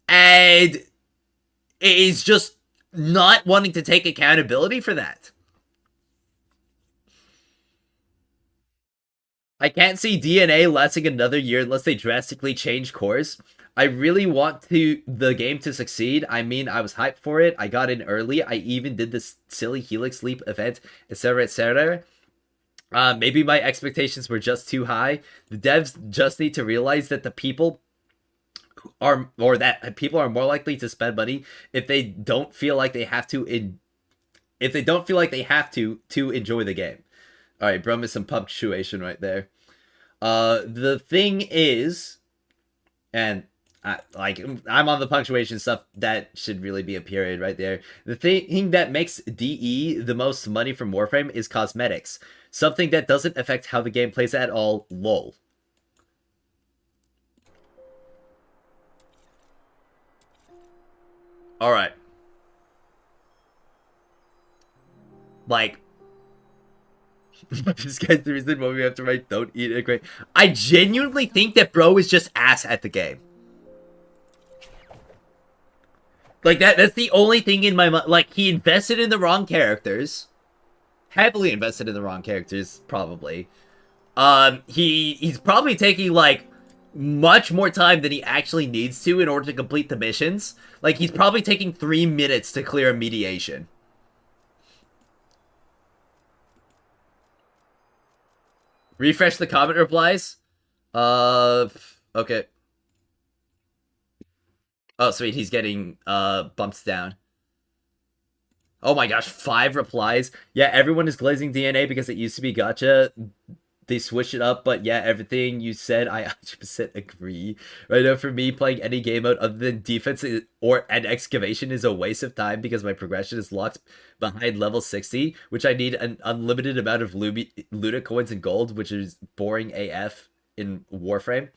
And is just not wanting to take accountability for that. I can't see DNA lasting another year unless they drastically change course. I really want the game to succeed. I mean, I was hyped for it. I got in early. I even did this silly Helix Leap event, etc., etc. Maybe my expectations were just too high. The devs just need to realize that people are more likely to spend money if they don't feel like they have to enjoy the game. All right, bro, missed some punctuation right there. The thing is, and I'm on the punctuation stuff. That should really be a period right there. The thing that makes DE the most money from Warframe is cosmetics. Something that doesn't affect how the game plays at all. Lol. Alright. Like, this guy's the reason why we have to write don't eat it great. I genuinely think that bro is just ass at the game. Like, that's the only thing in my mind. Like, he invested in the wrong characters. Heavily invested in the wrong characters, probably. He's probably taking, like, much more time than he actually needs to in order to complete the missions. Like, he's probably taking 3 minutes to clear a mediation. Refresh the comment replies. Okay. Oh, sweet, he's getting, bumps down. Oh my gosh, 5 replies. Yeah, everyone is glazing DNA because it used to be gacha. They switched it up, but yeah, everything you said, I 100% agree. Right now, for me, playing any game mode other than defense and excavation is a waste of time because my progression is locked behind level 60, which I need an unlimited amount of Luna coins and gold, which is boring AF in Warframe.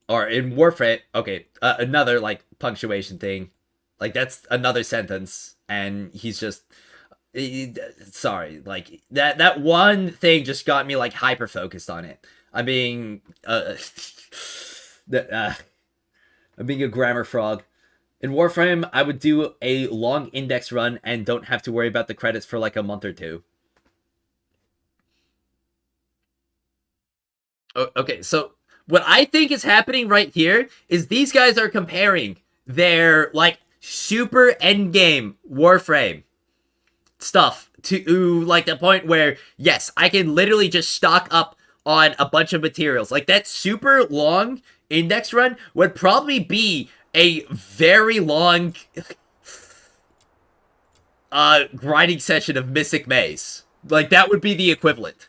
Or in Warframe, okay, another, like, punctuation thing. Like, that's another sentence, and he's just... sorry, like, that one thing just got me, like, hyper-focused on it. I'm being, I'm being a grammar frog. In Warframe, I would do a long index run and don't have to worry about the credits for, like, a month or two. Okay, so what I think is happening right here is these guys are comparing their, like, super endgame Warframe stuff to, like, the point where, yes, I can literally just stock up on a bunch of materials. Like, that super long index run would probably be a very long grinding session of Mystic Maze. Like, that would be the equivalent.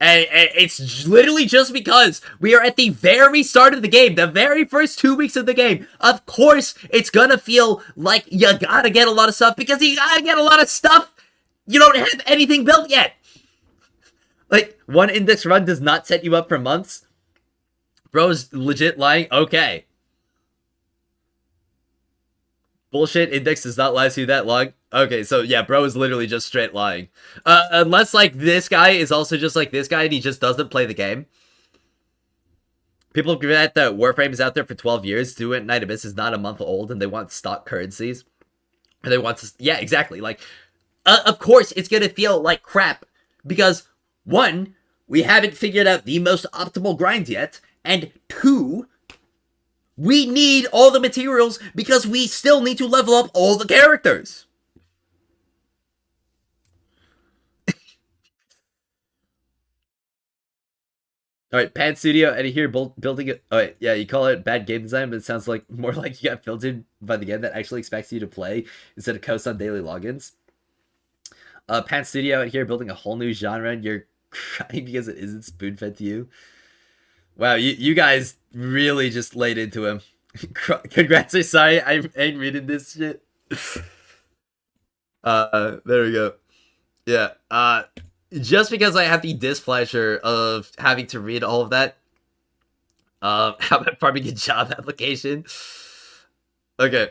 And it's literally just because we are at the very start of the game, the very first 2 weeks of the game. Of course, it's gonna feel like you gotta get a lot of stuff because you gotta get a lot of stuff. You don't have anything built yet. Like, one index run does not set you up for months. Bro's legit lying. Okay. Bullshit, index does not last you that long. Okay, so yeah, bro is literally just straight lying. Unless, like, this guy is also just like this guy and he just doesn't play the game. People forget that Warframe is out there for 12 years. Duet Night Abyss is not a month old and they want stock currencies. And they want to, yeah, exactly. Like, of course, it's gonna feel like crap because one, we haven't figured out the most optimal grind yet, and two, we need all the materials because we still need to level up all the characters. All right, Pad Studio, and here building it. Oh, wait, yeah, you call it bad game design, but it sounds like more like you got filtered by the game that actually expects you to play instead of coast on daily logins. Pad Studio out here building a whole new genre, and you're crying because it isn't spoon fed to you. Wow, you guys really just laid into him. Congrats! I'm sorry, I ain't reading this shit. There we go. Yeah. Just because I have the displeasure of having to read all of that, how about farming a job application? Okay.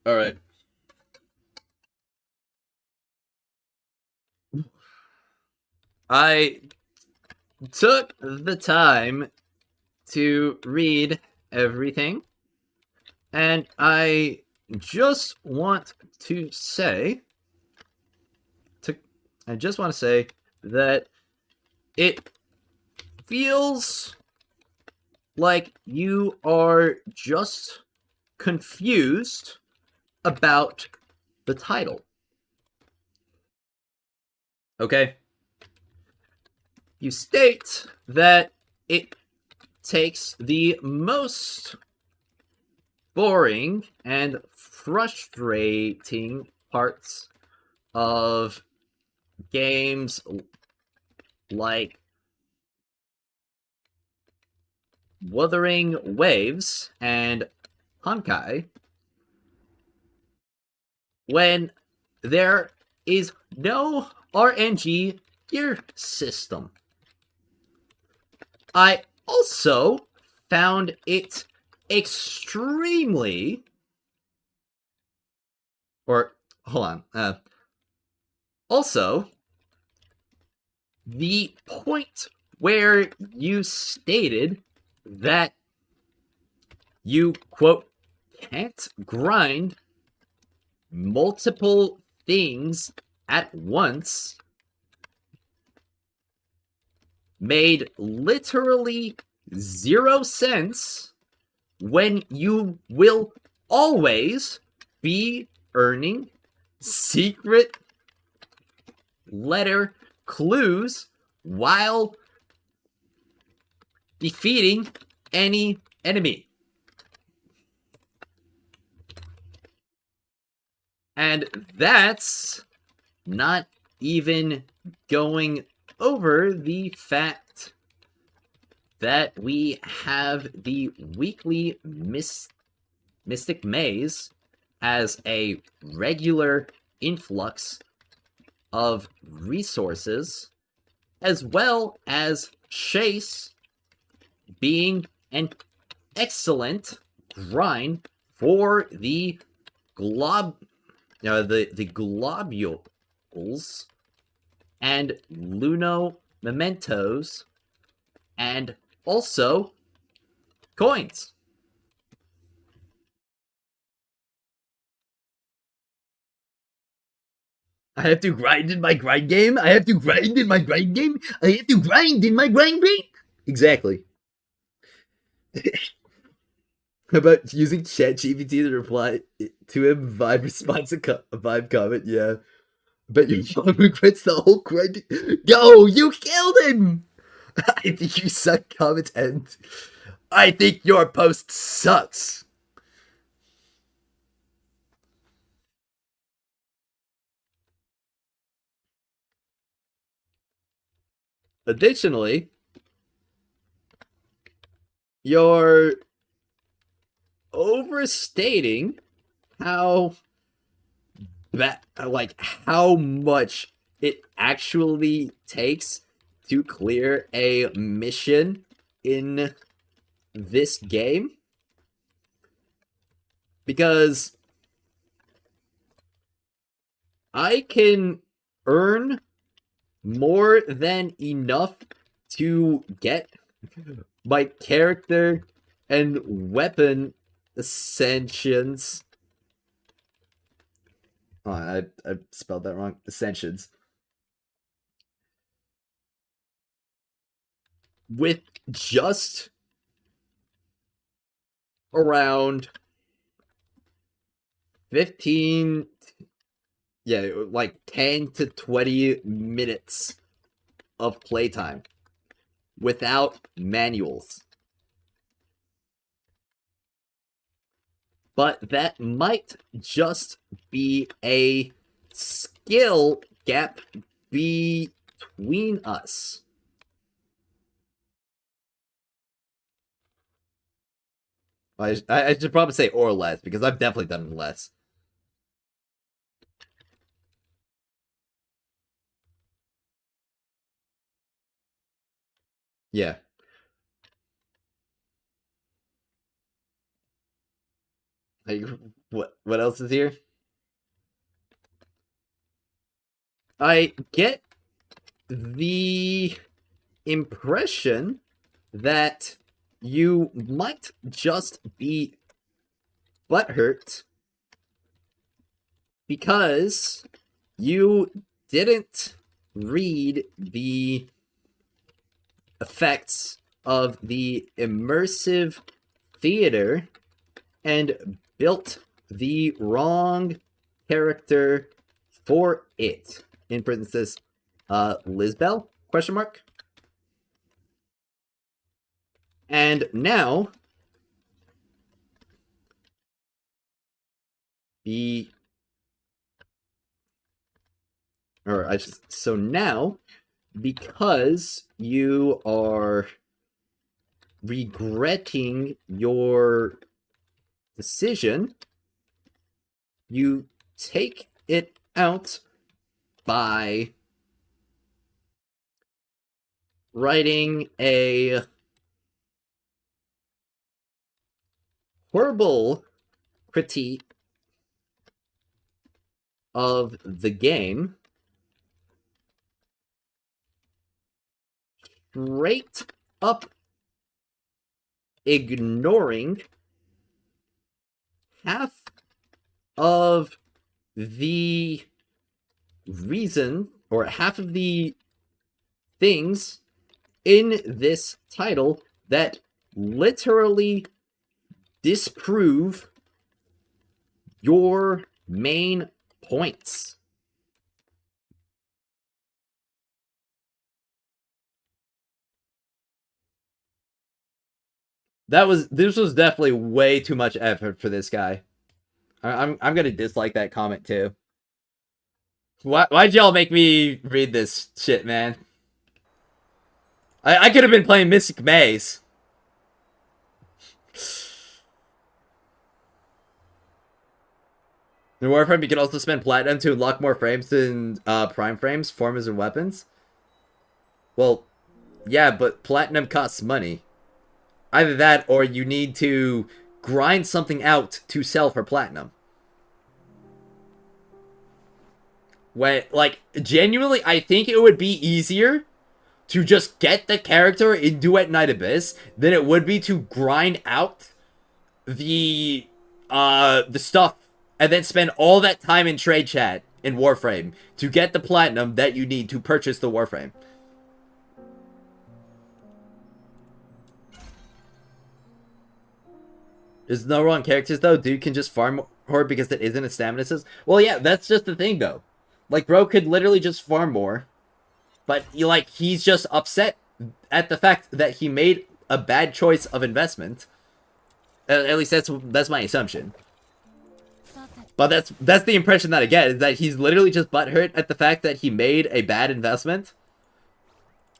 All right. I took the time to read everything, and I just want to say that it feels like you are just confused about the title. Okay? You state that it takes the most boring and frustrating parts of games like Wuthering Waves and Honkai when there is no RNG gear system. I also found it extremely, or hold on, also the point where you stated that you, quote, can't grind multiple things at once made literally 0 sense when you will always be earning secret letter clues while defeating any enemy. And that's not even going over the fact that we have the weekly Mystic Maze as a regular influx of resources, as well as Chase being an excellent grind for the the globules and Luno mementos, and also coins. I have to grind in my grind game. I have to grind in my grind game. I have to grind in my grind game. Exactly. How about using ChatGPT to reply to him vibe response a vibe comment? Yeah. But your mom regrets the whole grind. Go! You killed him! I think you suck, comment end. I think your post sucks. Additionally, you're overstating how how much it actually takes to clear a mission in this game, because I can earn more than enough to get my character and weapon ascensions Oh, I spelled that wrong. Ascensions. With just around 15, yeah, like 10 to 20 minutes of playtime without manuals. But that might just be a skill gap between us. I should probably say or less, because I've definitely done less. Yeah. Like, what else is here? I get the impression that you might just be butthurt because you didn't read the effects of the immersive theater and built the wrong character for it. In parenthesis, Lisbel? Question mark. And now the so now, because you are regretting your decision, you take it out by writing a horrible critique of the game, straight up ignoring half of the reason, or half of the things in this title that literally disprove your main points. This was definitely way too much effort for this guy. I'm gonna dislike that comment too. Why'd y'all make me read this shit, man? I could have been playing Mystic Maze. In Warframe, you can also spend platinum to unlock more frames than prime frames, forms, and weapons. Well, yeah, but platinum costs money. Either that, or you need to grind something out to sell for platinum. When, like, genuinely, I think it would be easier to just get the character in Duet Night Abyss than it would be to grind out the stuff and then spend all that time in trade chat in Warframe to get the platinum that you need to purchase the Warframe. There's no wrong characters though. Dude can just farm more because it isn't a stamina system. Well, yeah, that's just the thing though. Like, bro could literally just farm more, but he's just upset at the fact that he made a bad choice of investment. At least that's my assumption. But that's the impression that I get, is that he's literally just butthurt at the fact that he made a bad investment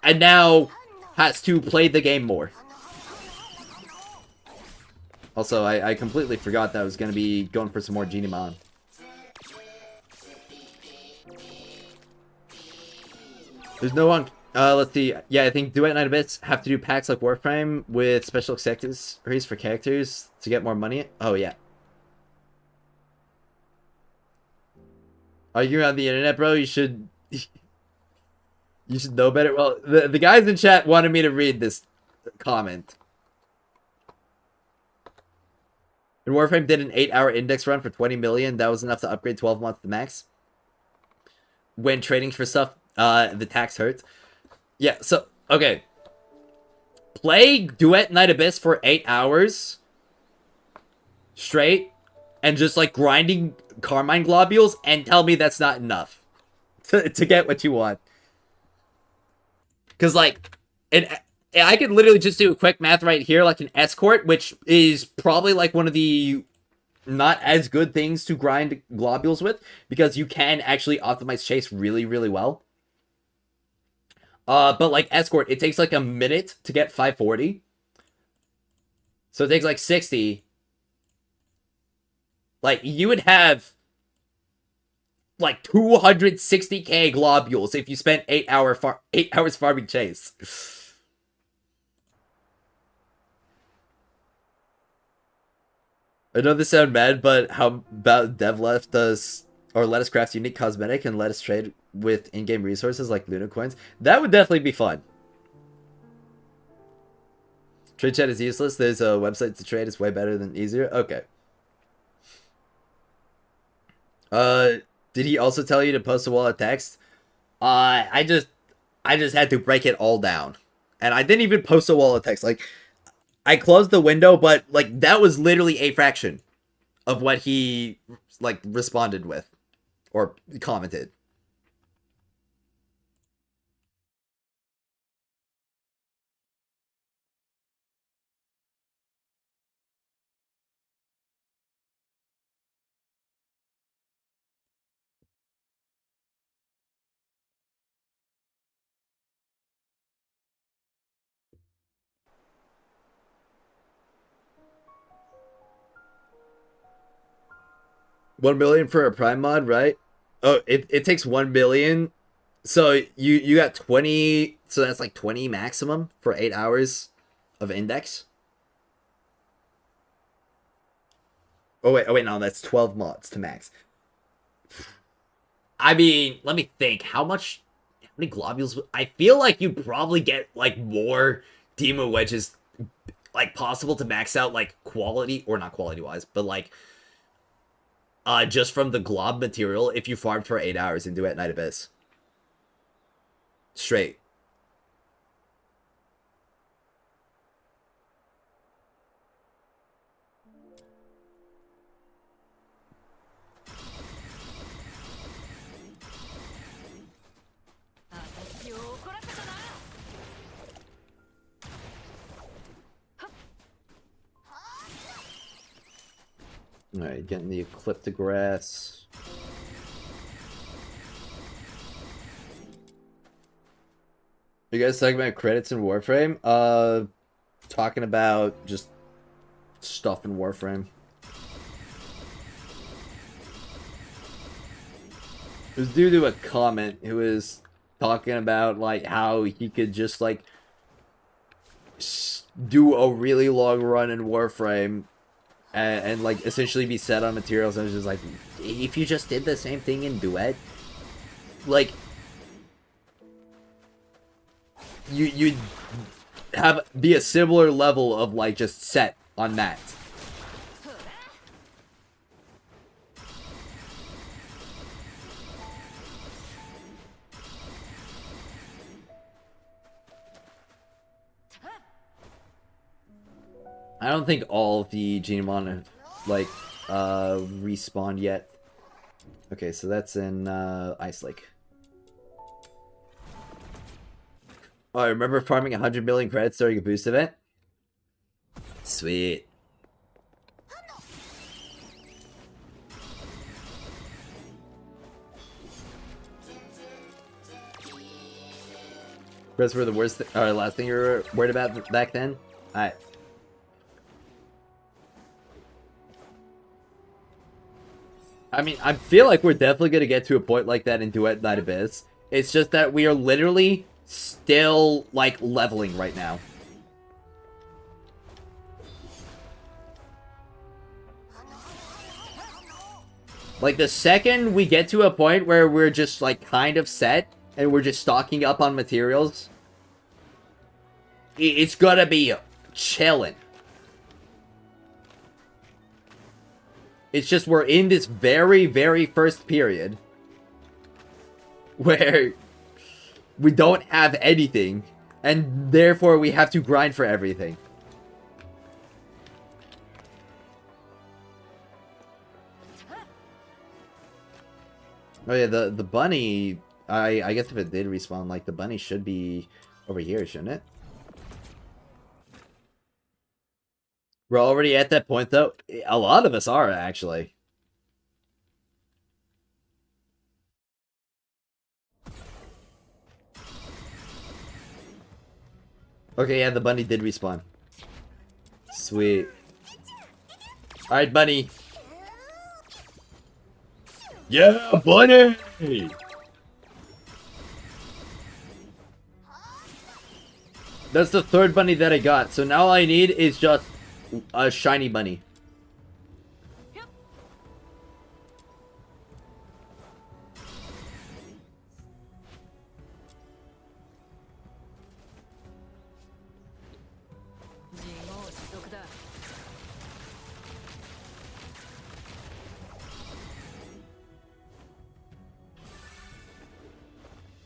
and now has to play the game more. Also, I completely forgot that I was going to be going for some more Genimon. There's no one... let's see. Yeah, I think Duet Night Abyss have to do packs like Warframe with special accessories for characters to get more money. Oh, yeah. Are you on the internet, bro? You should... You should know better. Well, the guys in chat wanted me to read this comment. And Warframe did an 8-hour index run for 20 million. That was enough to upgrade 12 months to max. When trading for stuff, the tax hurts. Yeah, so, okay. Play Duet Night Abyss for 8 hours straight and just, like, grinding Carmine globules and tell me that's not enough to get what you want. Because, like, I could literally just do a quick math right here, like an escort, which is probably, like, one of the not as good things to grind globules with, because you can actually optimize chase really, really well. But, like, escort, it takes, like, a minute to get 540. So it takes, like, 60. Like, you would have, like, 260k globules if you spent 8 hours farming chase. I know this sounds bad, but how about Dev left us, or let us craft unique cosmetic and let us trade with in-game resources like Luna coins? That would definitely be fun. Trade chat is useless. There's a website to trade. It's way better than easier. Okay. Did he also tell you to post a wall of text? I just had to break it all down. And I didn't even post a wall of text. Like, I closed the window, but, like, that was literally a fraction of what he, like, responded with. Or commented. $1 million for a Prime mod, right? Oh, it takes 1 billion. So you got 20, so that's like 20 maximum for 8 hours of index. Oh wait, no, that's 12 mods to max. I mean, let me think. How many globules? I feel like you probably get, like, more Demo Wedges, like, possible to max out, like, quality, or not quality-wise, but, like, just from the glob material if you farmed for 8 hours and Duet Night Abyss. Straight. Alright, getting the Ecliptograss. You guys talking about credits in Warframe? Talking about just stuff in Warframe. It was due to a comment who was talking about, like, how he could just, like, do a really long run in Warframe and like, essentially be set on materials. And I was just like, if you just did the same thing in Duet, like, you'd be a similar level of, like, just set on that. I don't think all of the Genomon have, like, respawned yet. Okay, so that's in Ice Lake. Oh, I remember farming 100 million credits during a boost event? Sweet. Credits were the worst last thing you were worried about back then? Alright. I mean, I feel like we're definitely going to get to a point like that in Duet Night Abyss. It's just that we are literally still, like, leveling right now. Like, the second we get to a point where we're just, like, kind of set, and we're just stocking up on materials, it's gonna be chillin'. It's just we're in this very, very first period where we don't have anything, and therefore we have to grind for everything. Oh yeah, the bunny, I guess if it did respawn, like, the bunny should be over here, shouldn't it? We're already at that point, though. A lot of us are, actually. Okay, yeah, the bunny did respawn. Sweet. Alright, bunny. Yeah, bunny! That's the third bunny that I got, so now all I need is just a shiny bunny.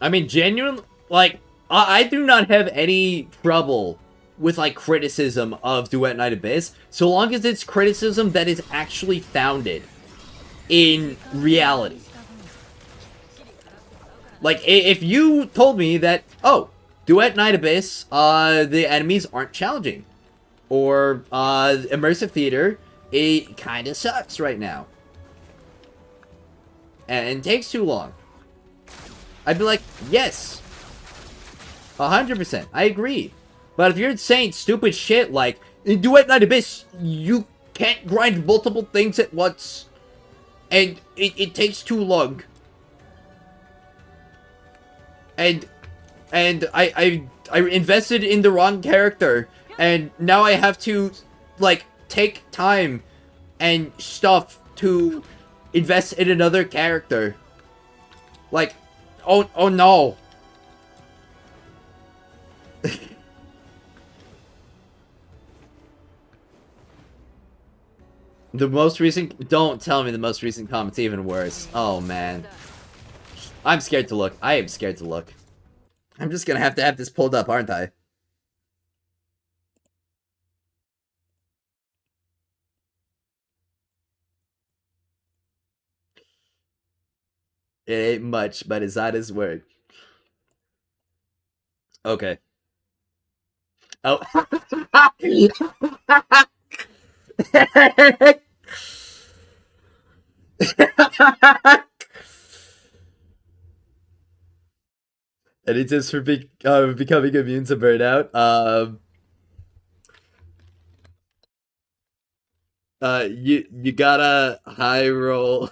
I mean, genuinely, like, I do not have any trouble with, like, criticism of Duet Night Abyss, so long as it's criticism that is actually founded in reality. Like, if you told me that, oh, Duet Night Abyss, the enemies aren't challenging, or, immersive theater, it kinda sucks right now, and takes too long, I'd be like, yes, 100%, I agree. But if you're saying stupid shit like, in Duet Night Abyss, you can't grind multiple things at once, and it takes too long, and I invested in the wrong character, and now I have to, like, take time and stuff to invest in another character. Like, oh no. The most recent... Don't tell me the most recent comment's even worse. Oh, man. I'm scared to look. I am scared to look. I'm just gonna have to have this pulled up, aren't I? It ain't much, but it's not his word. Okay. Oh. Any tips for becoming immune to burnout? You gotta high roll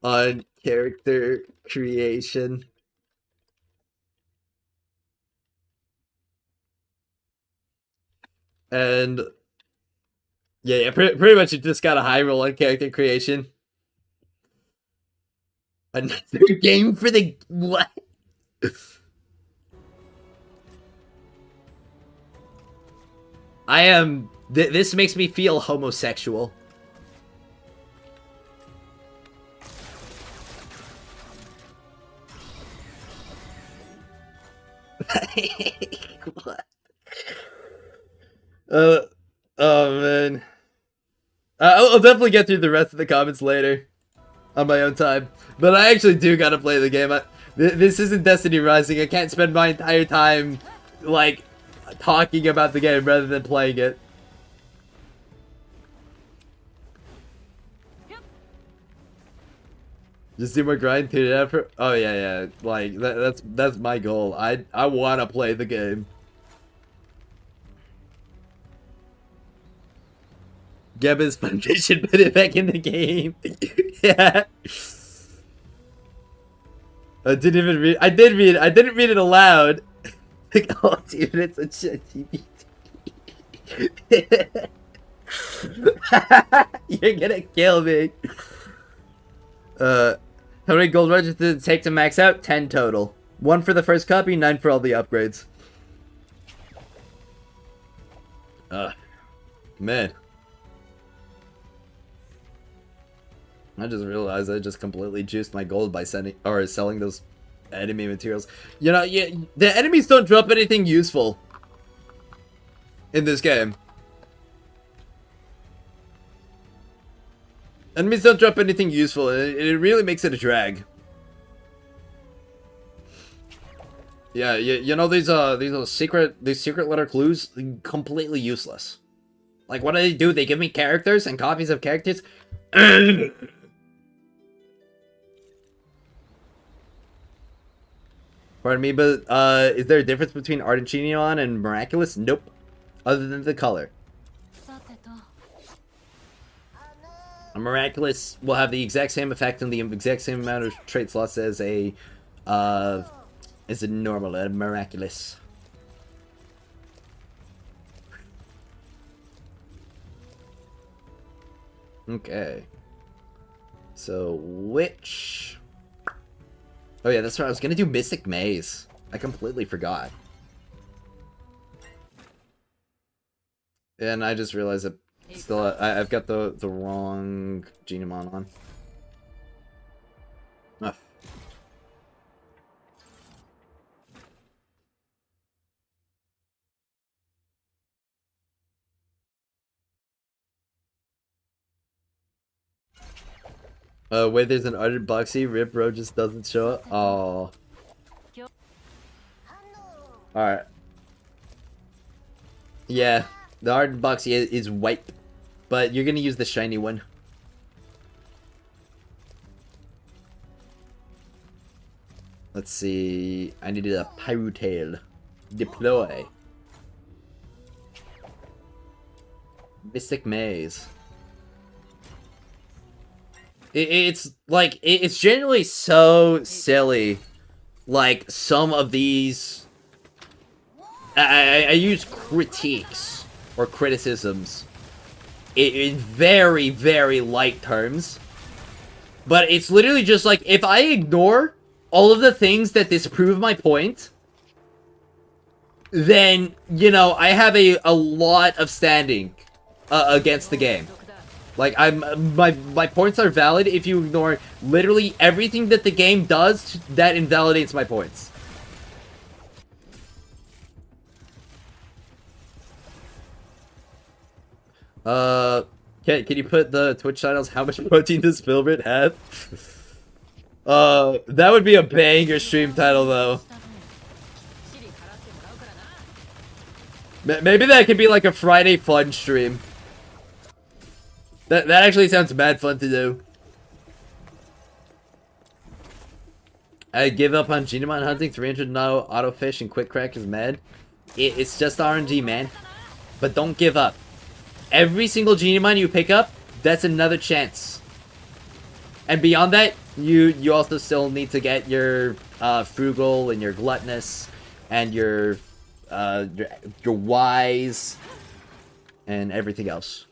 on character creation. And yeah, pretty much you just got a high roll on character creation. Another game for the what? I am. This makes me feel homosexual. What? Oh man. I'll definitely get through the rest of the comments later on my own time. But I actually do gotta play the game. This isn't Destiny Rising. I can't spend my entire time, like, talking about the game rather than playing it. Just do more grind, tune it out for. Oh yeah. Like that's my goal. I wanna play the game. Gebba's foundation, put it back in the game. Yeah. I didn't even read. I did read. I didn't read it aloud. Like, oh, dude, it's a ChatGPT. You're gonna kill me. How many gold wedges did it take to max out? 10 total. 1 for the first copy, 9 for all the upgrades. Man. I just realized I just completely juiced my gold by sending or selling those enemy materials. You know, yeah, the enemies don't drop anything useful in this game. Enemies don't drop anything useful, and it really makes it a drag. Yeah, you know these secret letter clues, completely useless. Like, what do? They give me characters and copies of characters. Pardon me, but is there a difference between Argentinian and Miraculous? Nope. Other than the color. A Miraculous will have the exact same effect and the exact same amount of trait slots as a normal, a Miraculous. Okay. So, which... Oh yeah, that's right, I was gonna do Mystic Maze. I completely forgot. And I just realized that still, I've got the wrong Genomon on. Ugh. Wait, there's an Ardent Boxy, Rip Bro just doesn't show up. Oh. Alright. Yeah, the Ardent Boxy is white, but you're gonna use the shiny one. Let's see. I needed a Pyrotail. Deploy. Mystic Maze. It's like, it's generally so silly. Like, some of these... I use critiques or criticisms in very, very light terms. But it's literally just like, if I ignore all of the things that disprove my point, then, you know, I have a lot of standing against the game. Like, my points are valid if you ignore literally everything that the game does that invalidates my points. Can you put the Twitch titles, how much protein does Filbert have? That would be a banger stream title, though. Maybe that could be like a Friday fun stream. That actually sounds mad fun to do. I give up on Genomon hunting. 300 no auto fish and quick crack is mad. It's just RNG, man. But don't give up. Every single Genomon you pick up, that's another chance. And beyond that, you also still need to get your frugal and your gluttonous and your wise and everything else.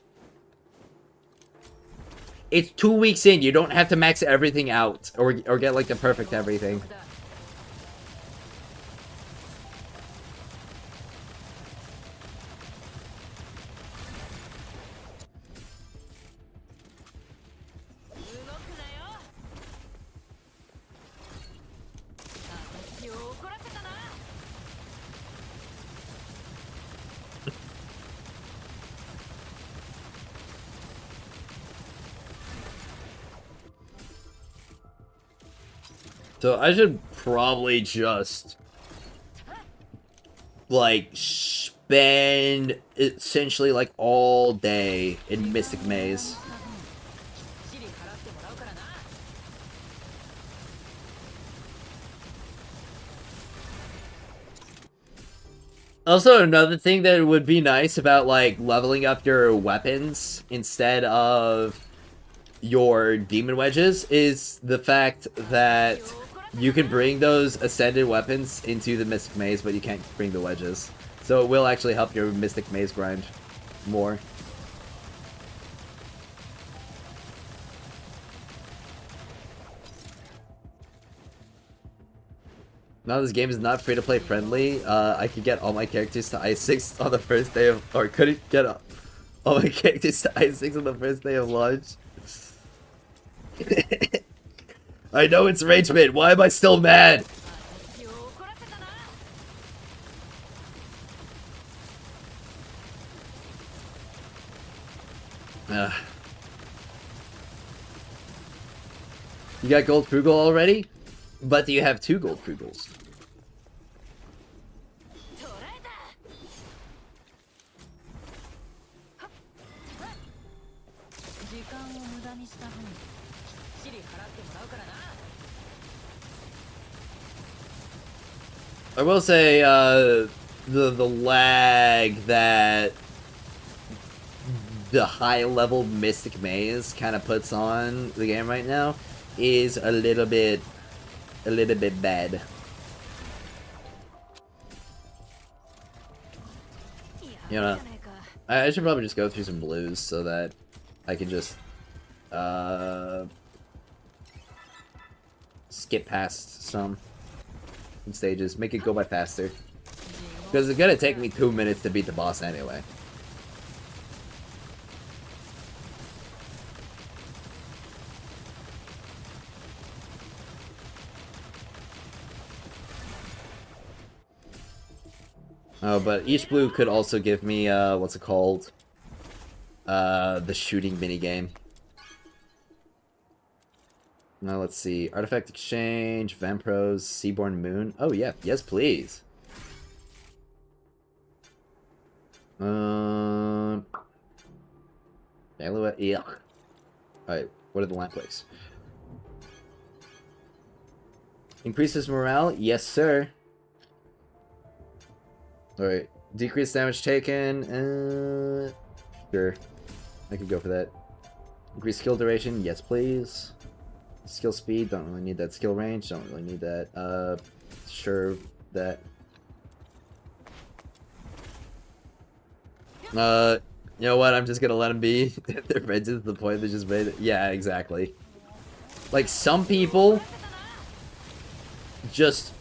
It's 2 weeks in. You don't have to max everything out or get like the perfect everything. So I should probably just like spend essentially like all day in Mystic Maze. Also, another thing that would be nice about like leveling up your weapons instead of your demon wedges is the fact that you can bring those ascended weapons into the Mystic Maze, but you can't bring the wedges. So it will actually help your Mystic Maze grind more. Now this game is not free-to-play friendly. I could get all my characters to I6 on the first day of... Or couldn't get all my characters to I6 on the first day of launch. I know it's rage bait. Why am I still mad? You got gold Krugel already? But do you have 2 gold Krugels? I will say, the lag that the high-level Mystic Maze kind of puts on the game right now is a little bit bad. You know, I should probably just go through some blues so that I can just, skip past some stages, make it go by faster. Because it's gonna take me 2 minutes to beat the boss anyway. Oh, but each blue could also give me, what's it called? The shooting minigame. Now let's see. Artifact Exchange, Vampros, Seaborn Moon. Oh yeah, yes please. Alright, what are the lamp plays? Increases morale? Yes, sir. Alright. Decrease damage taken. Sure. I could go for that. Increase skill duration? Yes, please. Skill speed? Don't really need that. Skill range? Don't really need that. Sure. That. You know what? I'm just gonna let them be. They're friends to the point they just made it. Yeah, exactly. Like, some people just...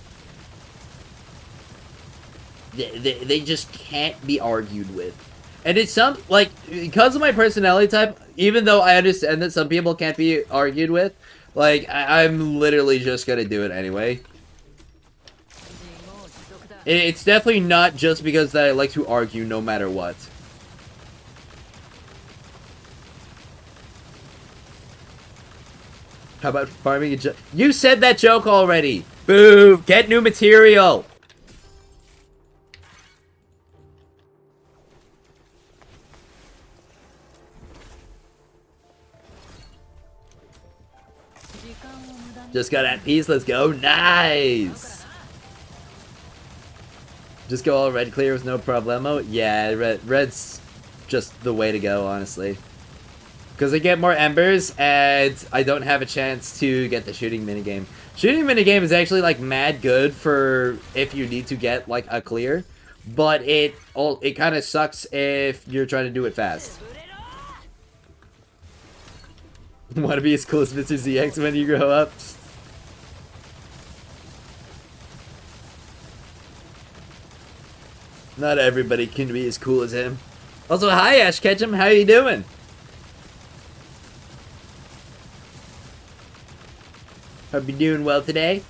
They just can't be argued with. And it's some, like, because of my personality type, even though I understand that some people can't be argued with, like, I'm literally just gonna do it anyway. It's definitely not just because that I like to argue no matter what. How about farming a joke? You said that joke already! Boo! Get new material! Just got that piece, let's go. Nice! Just go all red clear with no problemo? Yeah, red's just the way to go, honestly. Because I get more embers, and I don't have a chance to get the shooting minigame. Shooting minigame is actually, like, mad good for if you need to get, like, a clear. But it kind of sucks if you're trying to do it fast. Want to be as cool as Mr. ZX when you grow up? Not everybody can be as cool as him. Also, hi Ash Ketchum, how you doing? Hope you're doing well today.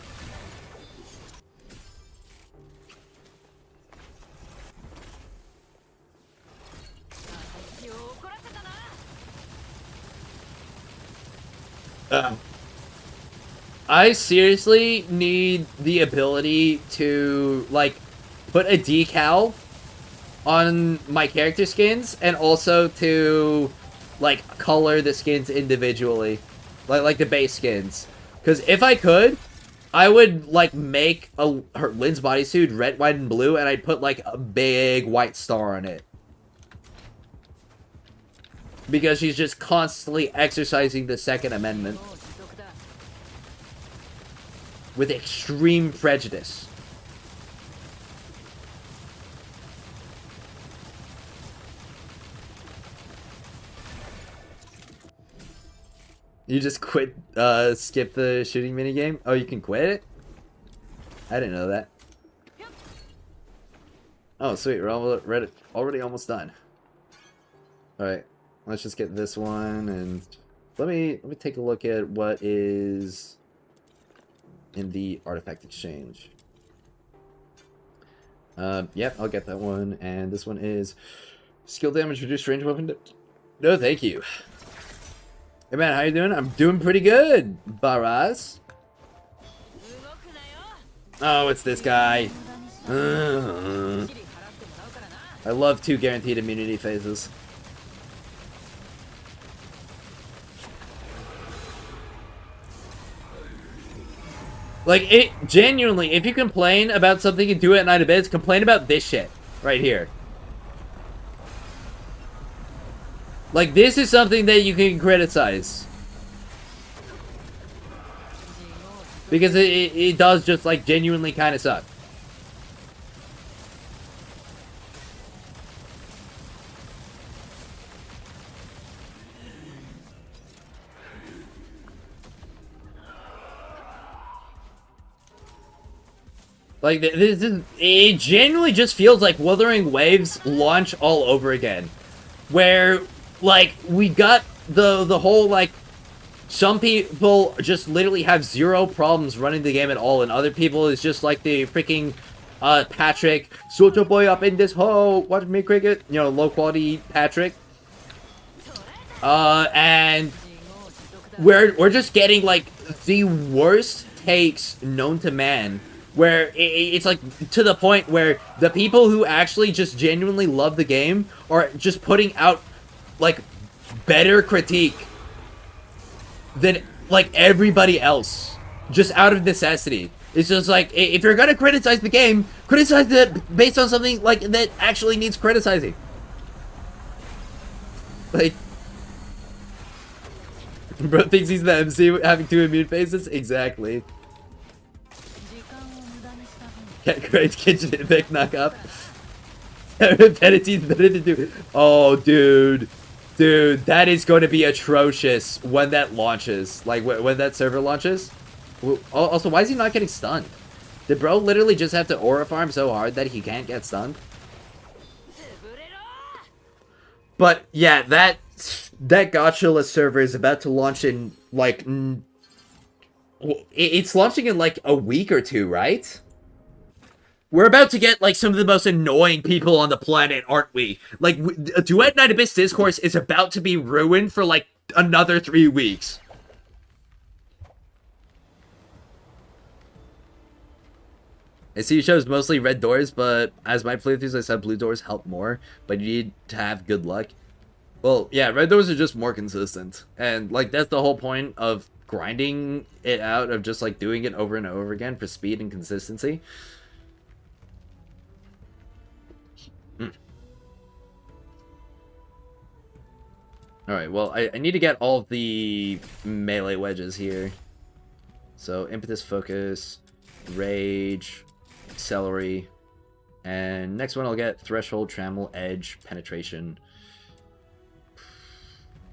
I seriously need the ability to, like, put a decal on my character skins and also to, like, color the skins individually. Like the base skins. Because if I could, I would, like, make her Lynn's bodysuit red, white, and blue, and I'd put, like, a big white star on it. Because she's just constantly exercising the Second Amendment. With extreme prejudice. You just quit, skip the shooting minigame? Oh, you can quit it? I didn't know that. Oh, sweet, we're already almost done. Alright, let's just get this one, and let me take a look at what is in the artifact exchange. Yep, I'll get that one. And this one is skill damage, reduced range weapon. No, thank you. Hey man, how you doing? I'm doing pretty good, Baraz. Oh, it's this guy. I love 2 guaranteed immunity phases. Like, it genuinely, if you complain about something in Duet Night Abyss, complain about this shit right here. Like, this is something that you can criticize. Because it does just, like, genuinely kind of suck. Like, this is, it genuinely just feels like Wuthering Waves launch all over again. Where, like, we got the whole, like, some people just literally have 0 problems running the game at all, and other people is just like the freaking, Patrick, sort your boy up in this hole, watch me cricket, you know, low quality Patrick. And we're just getting, like, the worst takes known to man. Where it's like to the point where the people who actually just genuinely love the game are just putting out like better critique than like everybody else just out of necessity. It's just like, if you're gonna criticize the game, criticize it based on something like that actually needs criticizing. Like, bro thinks he's the MC having 2 immune phases? Exactly. Great kitchen epic knock up. Penalties better to do. Oh, dude, that is going to be atrocious when that launches. Like when that server launches. Also, why is he not getting stunned? Did bro literally just have to aura farm so hard that he can't get stunned? But yeah, that gacha server is about to launch in like it's launching in like a week or 2, right? We're about to get, like, some of the most annoying people on the planet, aren't we? Like, Duet Night Abyss Discourse is about to be ruined for, like, another 3 weeks. I see you chose mostly red doors, but as my playthroughs, I said blue doors help more, but you need to have good luck. Well, yeah, red doors are just more consistent. And, like, that's the whole point of grinding it out, of just, like, doing it over and over again for speed and consistency. Alright, well, I need to get all of the melee wedges here. So, impetus, focus, rage, celery, and next one I'll get threshold, trammel, edge, penetration,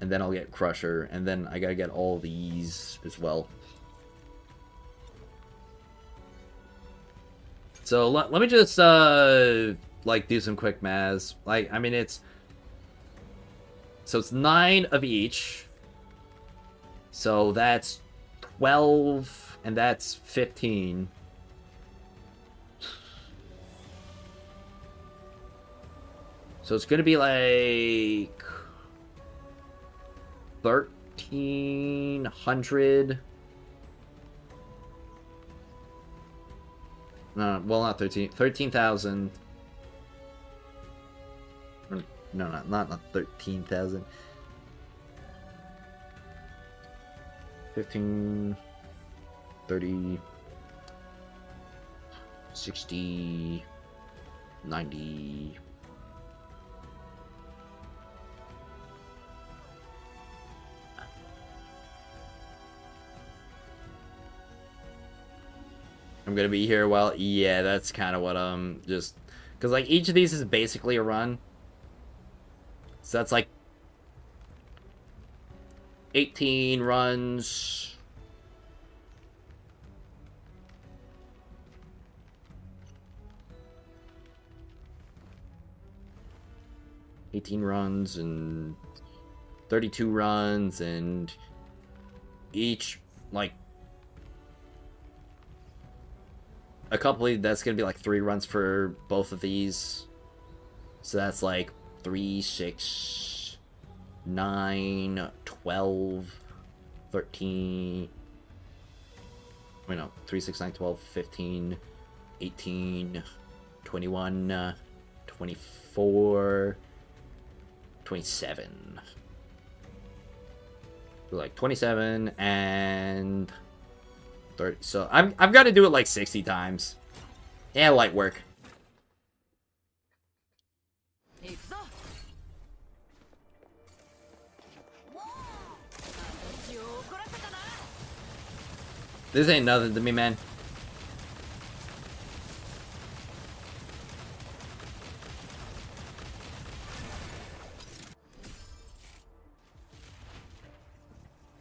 and then I'll get crusher, and then I gotta get all these as well. So, let me just, like, do some quick maths. Like, I mean, it's... So it's 9 of each. So that's 12, and that's 15. So it's gonna be like 1,300. No, well, not 13. 13,000. No, not 13,000. 15, 30, 60, 90. I'm gonna be here a while. Yeah, that's kind of what just because like each of these is basically a run. So that's like 18 runs. And 32 runs and each, like, a couple of, that's gonna be like 3 runs for both of these. So that's like 3, 6, 9, 12, 13. Wait, no. 3, 6, 9, 12, 15, 18, 21, 24, 27. Like 27 and 30. So I've got to do it like 60 times. Yeah, light work. This ain't nothing to me, man.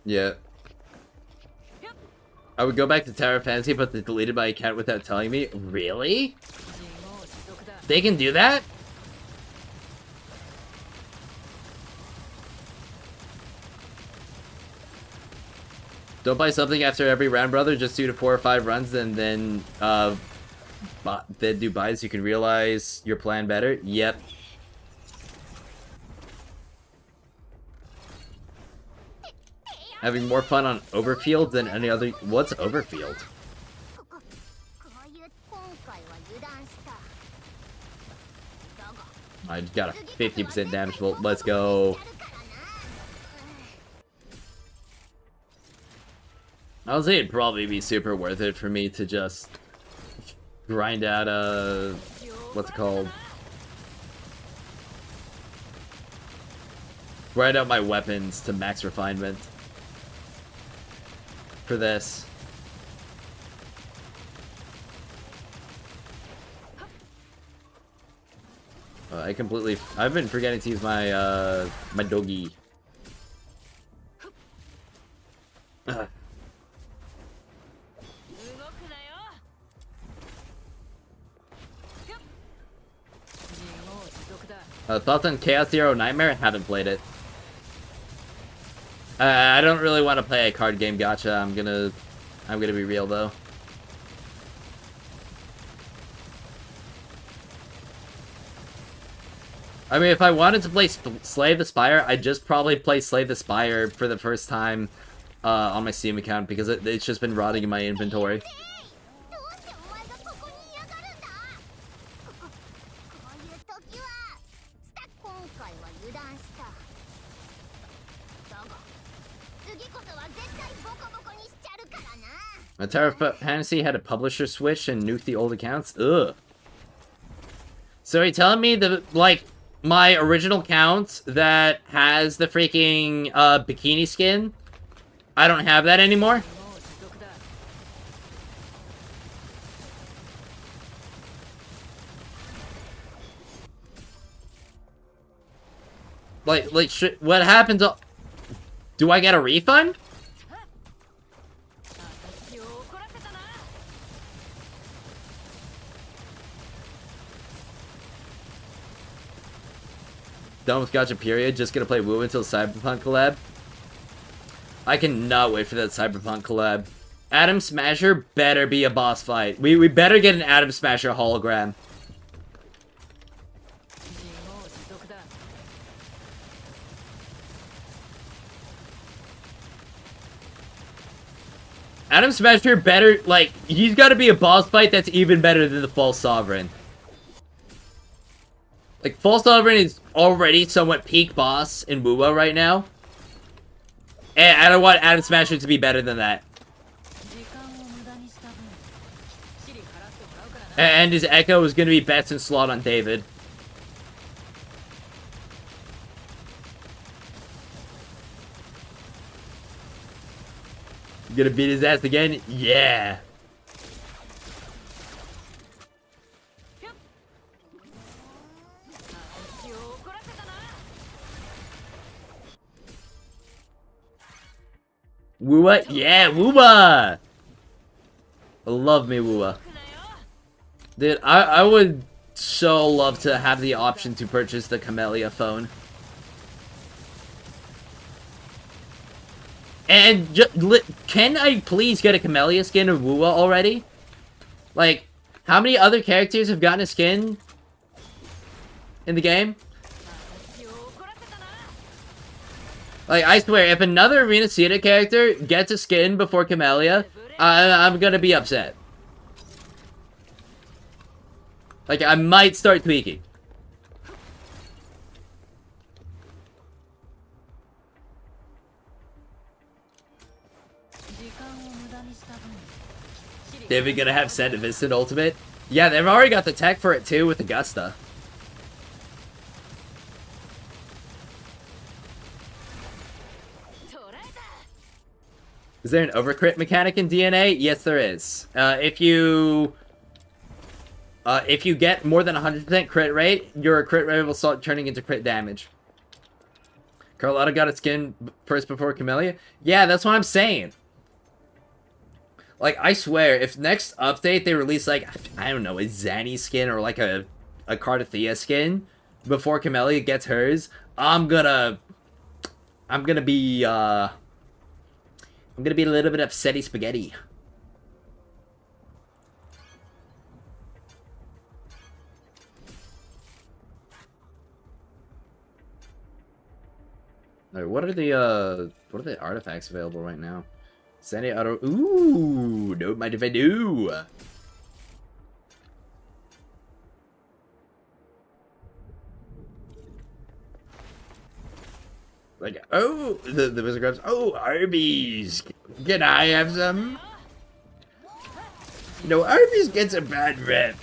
Yeah. I would go back to Tower Fantasy, but they deleted my account without telling me. Really? They can do that? Don't buy something after every round, brother. Just do to 4 or 5 runs, and then do buys. You can realize your plan better. Yep. Having more fun on Overfield than any other. What's Overfield? I got a 50% damage bolt. Let's go. I would say it'd probably be super worth it for me to just grind out a, what's it called? Grind out my weapons to max refinement for this. I've been forgetting to use my, my doggy. Thoughts on Chaos Zero Nightmare? Haven't played it. I don't really want to play a card game gacha. I'm gonna be real though. I mean, if I wanted to play Slay the Spire, I'd just probably play Slay the Spire for the first time on my Steam account because it's just been rotting in my inventory. Tower Fantasy had a publisher switch and nuked the old accounts? Ugh. So are you telling me that, like, my original account that has the freaking bikini skin, I don't have that anymore? Like, what happens? Do I get a refund? Done with gacha period, just gonna play Woo until Cyberpunk collab. I cannot wait for that Cyberpunk collab. Atom Smasher better be a boss fight. We better get an Atom Smasher hologram. Atom Smasher better, like, he's gotta be a boss fight that's even better than the False Sovereign. Like, False Sovereign is already somewhat peak boss in WoWa right now. And I don't want Atom Smasher to be better than that. And his Echo is going to be best in slot on David. Gonna beat his ass again? Yeah! Woowa? Yeah, Woowa! I love me Woowa. Dude, I would so love to have the option to purchase the Camellia phone. And can I please get a Camellia skin of Wuwa already? Like, how many other characters have gotten a skin in the game? Like, I swear, if another Arena Cena character gets a skin before Camellia, I'm gonna be upset. Like, I might start tweaking. They're gonna have Send Instant Ultimate? Yeah, they've already got the tech for it too with Augusta. Is there an overcrit mechanic in DNA? Yes, there is. If you get more than 100% crit rate, your crit rate will start turning into crit damage. Carlotta got a skin first before Camellia? Yeah, that's what I'm saying. Like, I swear, if next update they release, like, I don't know, a Zanny skin or, like, a Cardathea skin before Camellia gets hers, I'm gonna be a little bit upsetty spaghetti. Alright, what are the artifacts available right now? Sandy Auto. Ooh, don't mind if I do. Like, oh, the wizard grabs. Oh, Arby's. Can I have some? You know, Arby's gets a bad rep.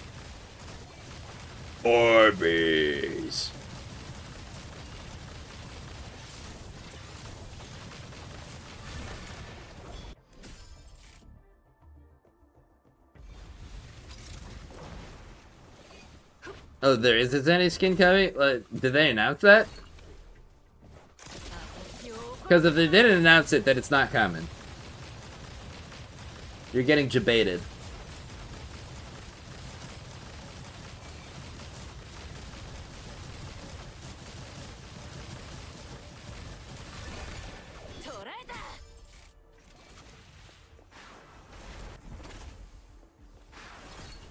Arby's. Oh, there is any skin coming? Like, did they announce that? Because if they didn't announce it, then it's not coming. You're getting debated.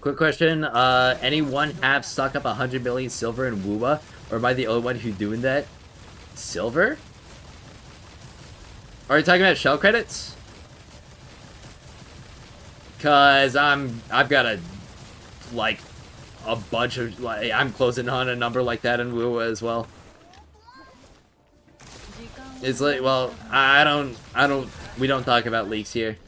Quick question, anyone have stuck up 100 million silver in Wuwa? Or am I the only one who's doing that? Silver? Are you talking about shell credits? Cause I've got a bunch of, like, I'm closing on a number like that in Wuwa as well. It's like, well, we don't talk about leaks here.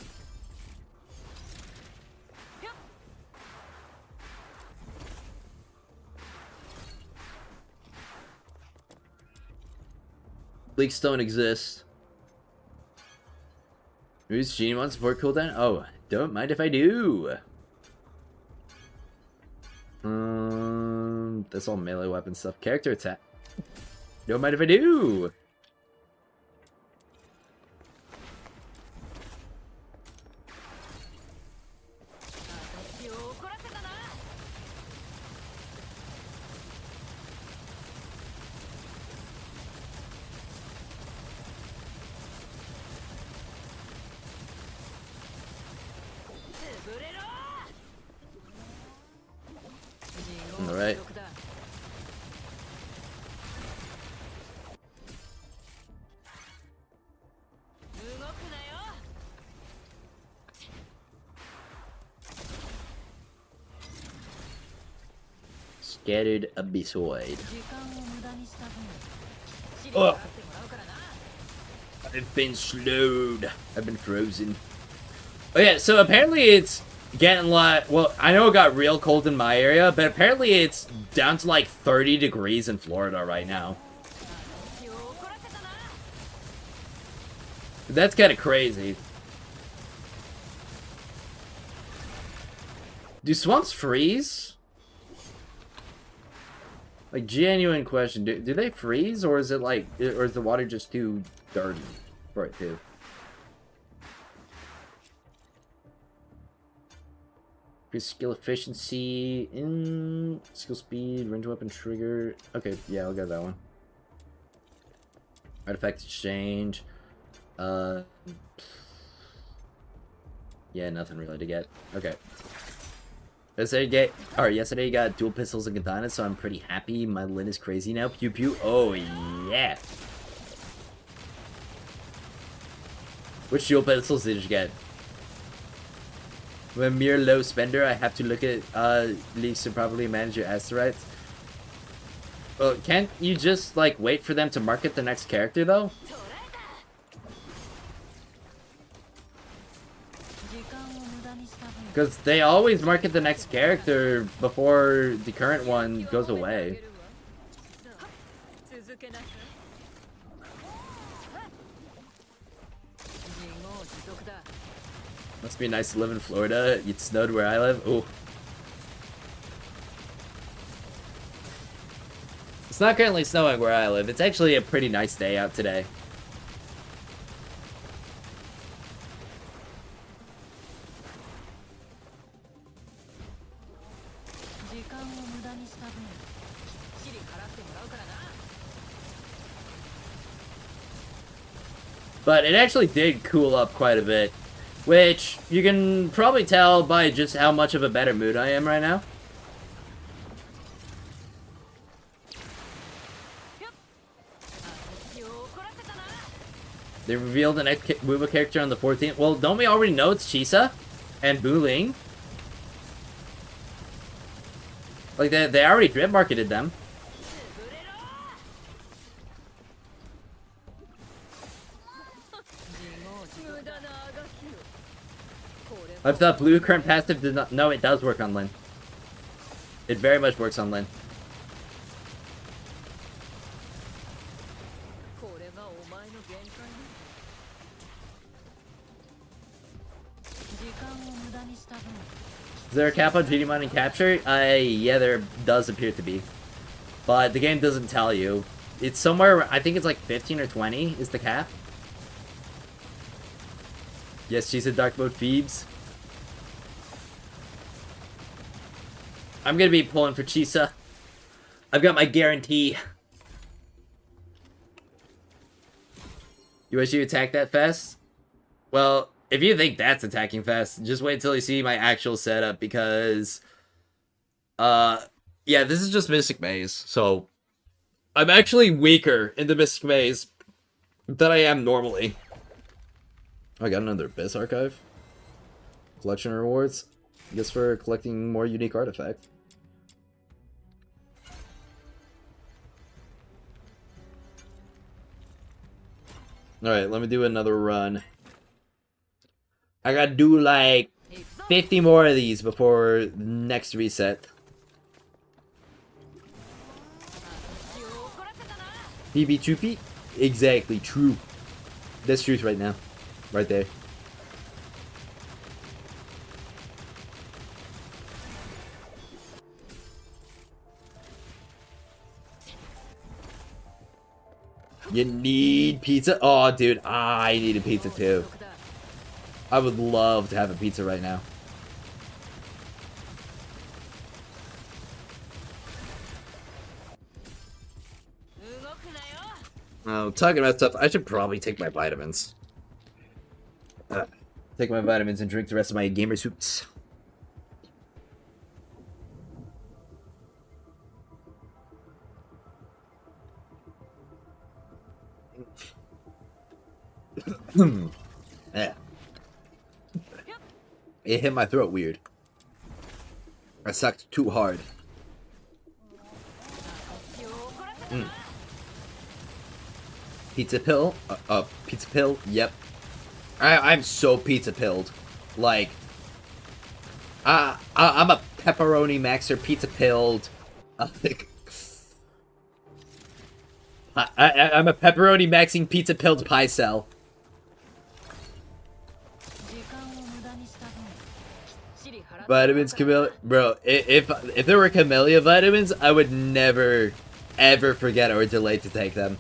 Leaks don't exist. Who's Genie 1 support cooldown? Oh, don't mind if I do. That's all melee weapon stuff. Character attack. Don't mind if I do. Alright. Scattered abyssoid. Oh. I've been slowed. I've been frozen. Oh yeah, so apparently it's getting like, well, I know it got real cold in my area, but apparently it's down to like 30 degrees in Florida right now. That's kind of crazy. Do swamps freeze? Like, genuine question. Do they freeze, or is it like, or is the water just too dirty for it to? Increase skill efficiency, in skill speed, range weapon trigger. Okay, yeah, I'll get that one. Artifact exchange. Uh, yeah, nothing really to get. Okay. Yesterday you got dual pistols and katanas, so I'm pretty happy. My Lin is crazy now. Pew pew. Oh yeah. Which dual pistols did you get? I'm a mere low spender. I have to look at leaks to properly manage your asteroids. Well, can't you just like wait for them to market the next character though? Because they always market the next character before the current one goes away. Must be nice to live in Florida. It snowed where I live. Ooh. It's not currently snowing where I live. It's actually a pretty nice day out today. But it actually did cool up quite a bit, which you can probably tell by just how much of a better mood I am right now. They revealed the next Wuba character on the 14th. Well, don't we already know it's Chisa and Buling? Like, they already drip marketed them. I thought blue current passive did not. No, it does work on Lin. It very much works on Lin. Is there a cap on GD mining capture? Yeah, there does appear to be. But the game doesn't tell you. It's somewhere, I think it's like 15 or 20 is the cap. Yes, she said dark mode Phoebes. I'm gonna be pulling for Chisa. I've got my guarantee. You wish you attacked that fast? Well, if you think that's attacking fast, just wait till you see my actual setup, because yeah, this is just Mystic Maze, so I'm actually weaker in the Mystic Maze than I am normally. I got another Abyss archive. Collection rewards. I guess for collecting more unique artifacts. Alright, let me do another run. I gotta do like 50 more of these before the next reset. PB Choopy? Exactly, true. That's truth right now. Right there. You need pizza? Oh, dude, I need a pizza too. I would love to have a pizza right now. Oh, talking about stuff, I should probably take my vitamins. Take my vitamins and drink the rest of my gamer soups. Yeah. It hit my throat weird. I sucked too hard. Pizza pill? Pizza pill? Yep. I'm so pizza pilled. Like, I'm a pepperoni maxer, pizza pilled. I'm a pepperoni maxing pizza pilled pie cell. Vitamins, Camellia, bro. If there were Camellia vitamins, I would never, ever forget or delay to take them.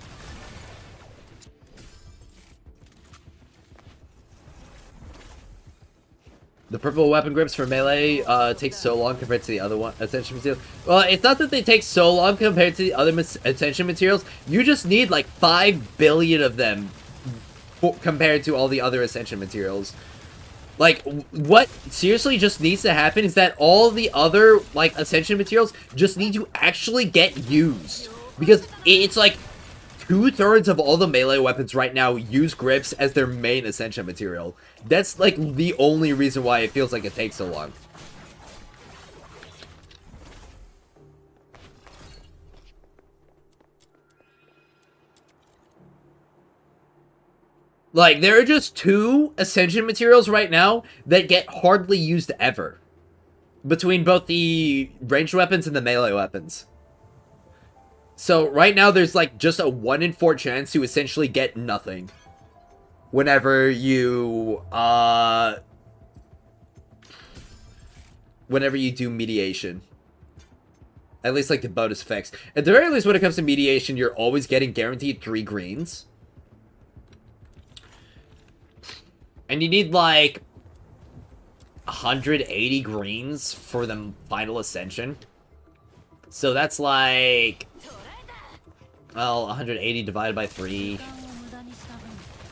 The purple weapon grips for melee takes so long compared to the other one attention material. Well, it's not that they take so long compared to the other attention materials. You just need like 5 billion of them compared to all the other Ascension materials. Like, what seriously just needs to happen is that all the other, like, Ascension materials just need to actually get used. Because it's like 2/3 of all the melee weapons right now use grips as their main Ascension material. That's, like, the only reason why it feels like it takes so long. Like, there are just 2 Ascension materials right now that get hardly used ever. Between both the ranged weapons and the melee weapons. So, right now, there's, like, just a 1 in 4 chance to essentially get nothing. Whenever you, whenever you do mediation. At least, like, the bonus effects. At the very least, when it comes to mediation, you're always getting guaranteed 3 greens. And you need, like, 180 greens for the final Ascension. So that's like, well, 180 divided by 3.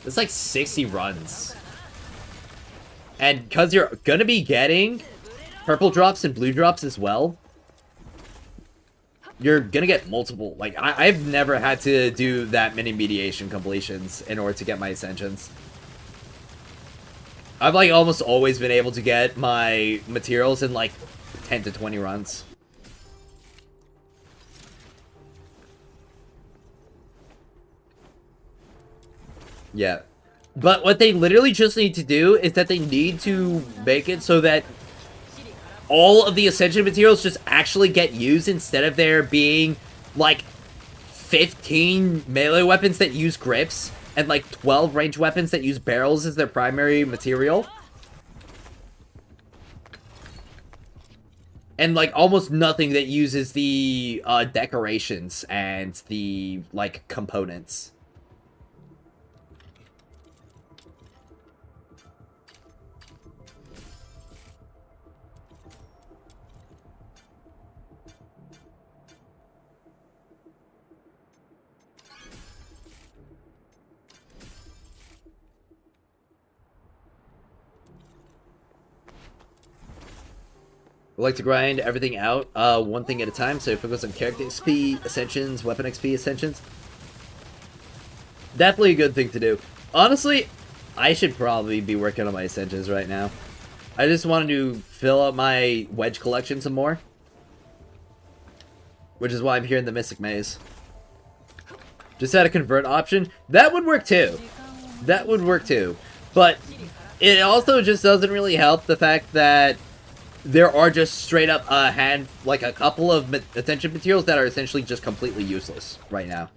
That's like 60 runs. And because you're gonna be getting purple drops and blue drops as well, you're gonna get multiple. Like, I've never had to do that many mediation completions in order to get my Ascensions. I've, like, almost always been able to get my materials in, like, 10 to 20 runs. Yeah. But what they literally just need to do is that they need to make it so that all of the Ascension materials just actually get used instead of there being, like, 15 melee weapons that use grips and, like, 12 ranged weapons that use barrels as their primary material. And, like, almost nothing that uses the decorations and the, like, components. I like to grind everything out one thing at a time, so focus on character XP, Ascensions, weapon XP, Ascensions. Definitely a good thing to do. Honestly, I should probably be working on my Ascensions right now. I just wanted to fill up my Wedge collection some more. Which is why I'm here in the Mystic Maze. Just had a convert option. That would work too. That would work too. But it also just doesn't really help the fact that there are just straight up like a couple of Ascension materials that are essentially just completely useless right now.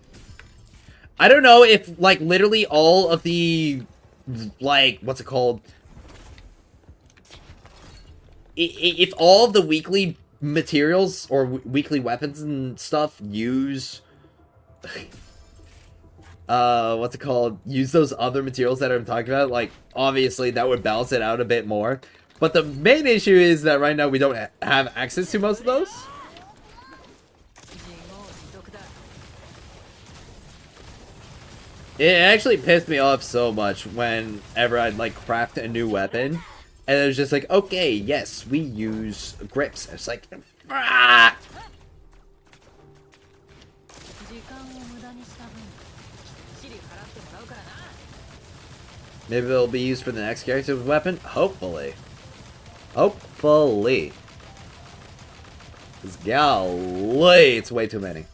I don't know if, like, literally all of the, like, what's it called? If all of the weekly materials or weekly weapons and stuff use, what's it called? Use those other materials that I'm talking about, like, obviously that would balance it out a bit more. But the main issue is that right now we don't have access to most of those. It actually pissed me off so much whenever I'd, like, craft a new weapon. And it was just like, okay, yes, we use grips. It's like, ah! Maybe they'll be used for the next character's weapon? Hopefully. Hopefully. Because golly, it's way too many.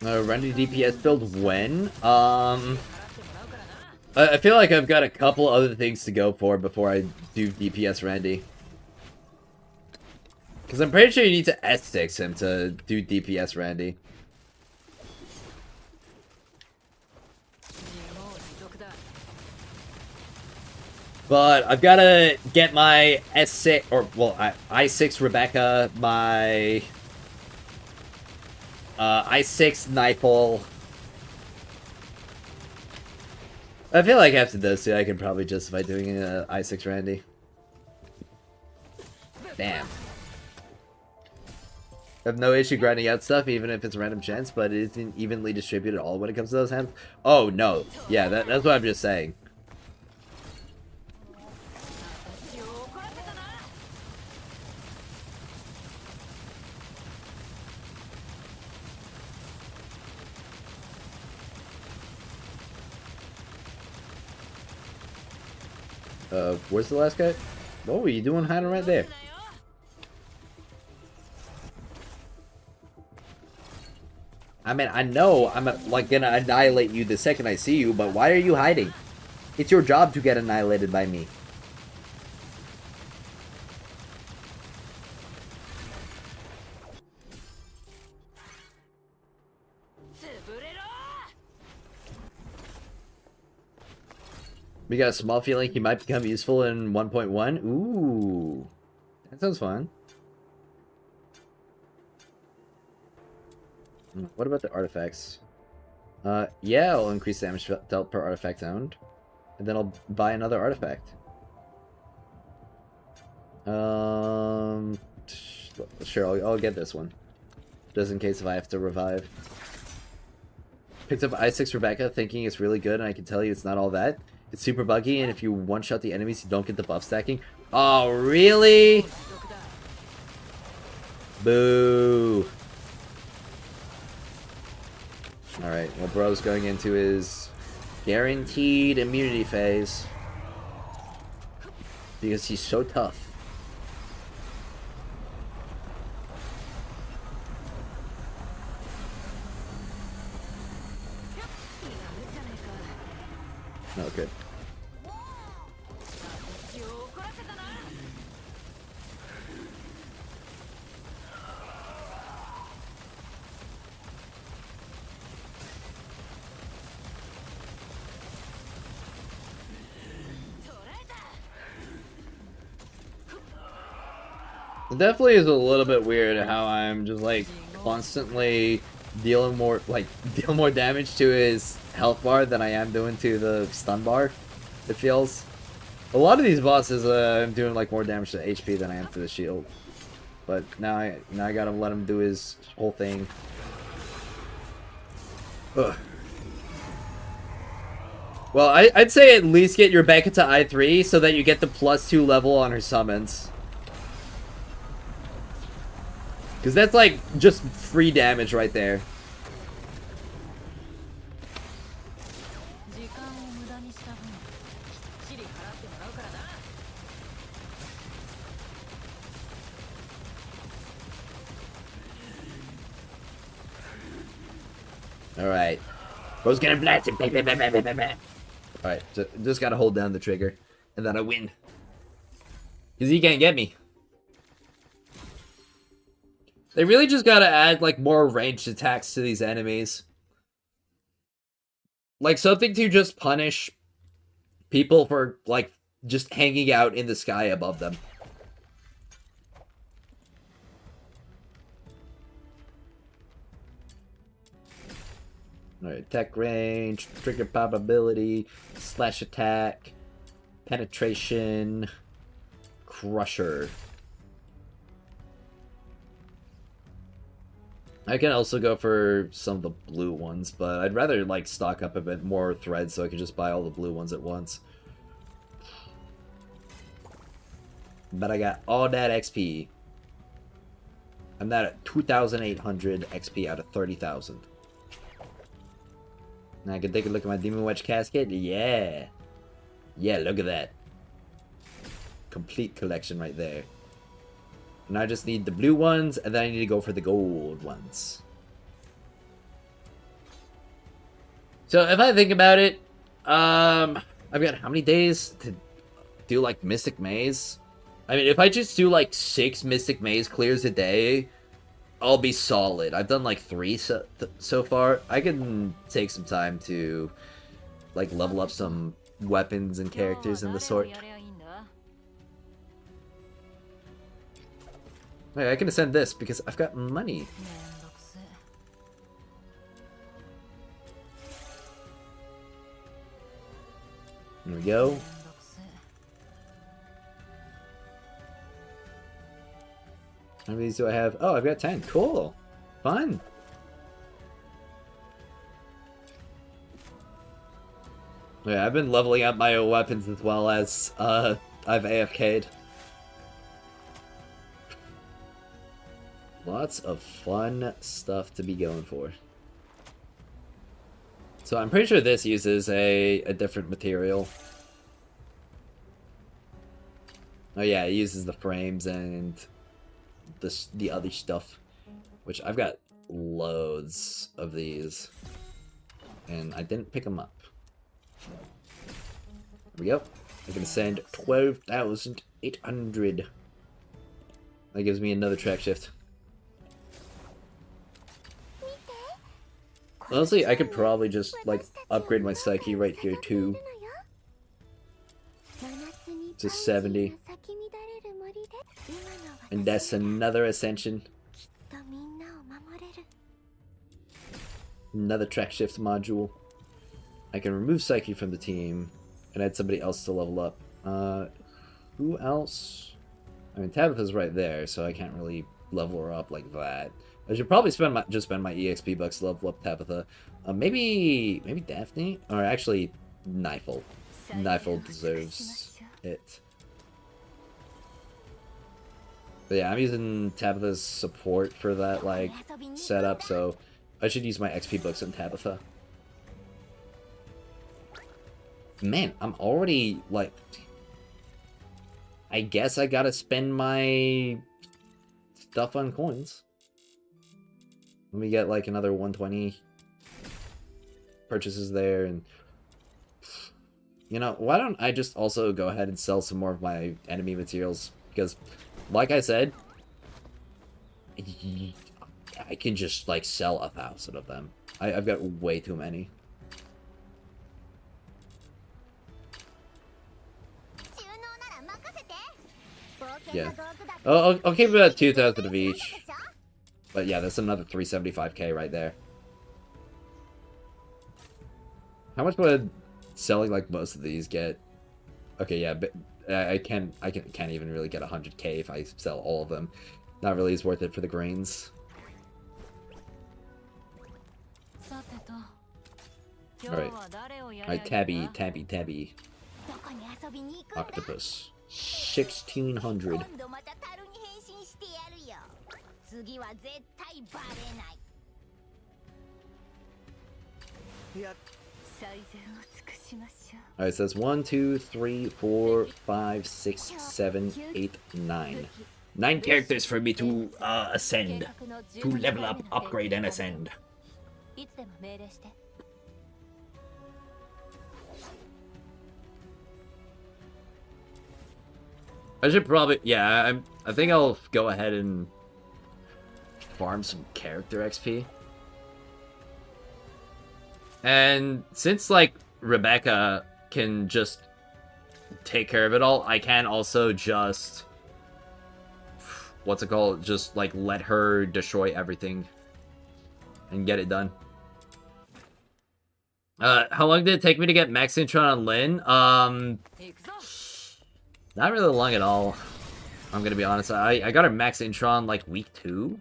Render DPS build when? I feel like I've got a couple other things to go for before I do DPS Randy. Because I'm pretty sure you need to S6 him to do DPS Randy. But I've got to get my S6, or, well, I6 Rebecca, my I6 Nightfall, I feel like after those two, I could probably justify doing an I6 Randy. Damn. I have no issue grinding out stuff, even if it's a random chance, but it isn't evenly distributed at all when it comes to those hands. Oh, no. Yeah, that's what I'm just saying. Where's the last guy? Oh, you doing hiding right there? I mean, I know I'm like gonna annihilate you the second I see you, but why are you hiding? It's your job to get annihilated by me. We got a small feeling he might become useful in 1.1. Ooh, that sounds fun. What about the artifacts? Yeah, I'll increase damage dealt per artifact owned. And then I'll buy another artifact. Sure, I'll get this one. Just in case if I have to revive. Picked up I6 Rebecca, thinking it's really good, and I can tell you it's not all that. It's super buggy, and if you one-shot the enemies, you don't get the buff stacking. Oh, really? Boo. Alright, well, bro's going into his guaranteed immunity phase. Because he's so tough. Oh, good. It definitely is a little bit weird how I'm just like constantly dealing more damage to his health bar than I am doing to the stun bar. It feels. A lot of these bosses, I'm doing like more damage to HP than I am to the shield. But now I gotta let him do his whole thing. Ugh. Well, I'd say at least get your Rebecca to I3 so that you get the +2 level on her summons. Because that's like just free damage right there. Alright. Bro's gonna blast it. Alright, just gotta hold down the trigger. And then I win. Because he can't get me. They really just gotta add, like, more ranged attacks to these enemies. Like, something to just punish people for, like, just hanging out in the sky above them. Alright, attack range, trigger probability, slash attack, penetration, crusher. I can also go for some of the blue ones, but I'd rather, like, stock up a bit more threads so I could just buy all the blue ones at once. But I got all that XP. I'm not at 2,800 XP out of 30,000. Now I can take a look at my Demon Wedge casket. Yeah. Yeah, look at that. Complete collection right there. And I just need the blue ones, and then I need to go for the gold ones. So if I think about it, I've got how many days to do like Mystic Maze? I mean, if I just do like 6 Mystic Maze clears a day, I'll be solid. I've done like 3 so far. I can take some time to like level up some weapons and characters and the sort. Wait, I can ascend this because I've got money. There we go. How many of these do I have? Oh, I've got 10. Cool. Fun. Yeah, I've been leveling up my weapons as well as I've AFK'd. Lots of fun stuff to be going for. So I'm pretty sure this uses a different material. Oh yeah, it uses the frames and the other stuff, which I've got loads of these, and I didn't pick them up. There we go. I can send 12,800. That gives me another track shift. Honestly, I could probably just, like, upgrade my psyche right here, too. To 70. And that's another ascension. Another track shift module. I can remove psyche from the team and add somebody else to level up. Who else? I mean, Tabitha's right there, so I can't really level her up like that. I should probably spend my EXP bucks to level up Tabitha. Maybe Daphne? Or actually, Nifel. Nifel deserves it. But yeah, I'm using Tabitha's support for that, like, setup, so I should use my XP books on Tabitha. Man, I'm already, like... I guess I gotta spend my stuff on coins. Let me get, like, another 120 purchases there, and... You know, why don't I just also go ahead and sell some more of my enemy materials? Because... Like I said, I can just, like, sell 1,000 of them. I've got way too many. Yeah. I'll keep it at 2,000 of each. But yeah, that's another 375k right there. How much would selling, like, most of these get? Okay, yeah, but... I can't even really get 100k if I sell all of them. Not really is worth it for the grains. Alright. Alright, Tabby. Octopus. 1,600. Alright, so that's 1, 2, 3, 4, 5, 6, 7, 8, 9. 9 characters for me to ascend. To level up, upgrade, and ascend. I should probably... Yeah, I think I'll go ahead and farm some character XP. And since, like, Rebecca can just take care of it all, I can also just... What's it called? Just, like, let her destroy everything. And get it done. How long did it take me to get Max Intron on Lyn? Not really long at all. I'm gonna be honest. I got her Max Intron, like, week 2.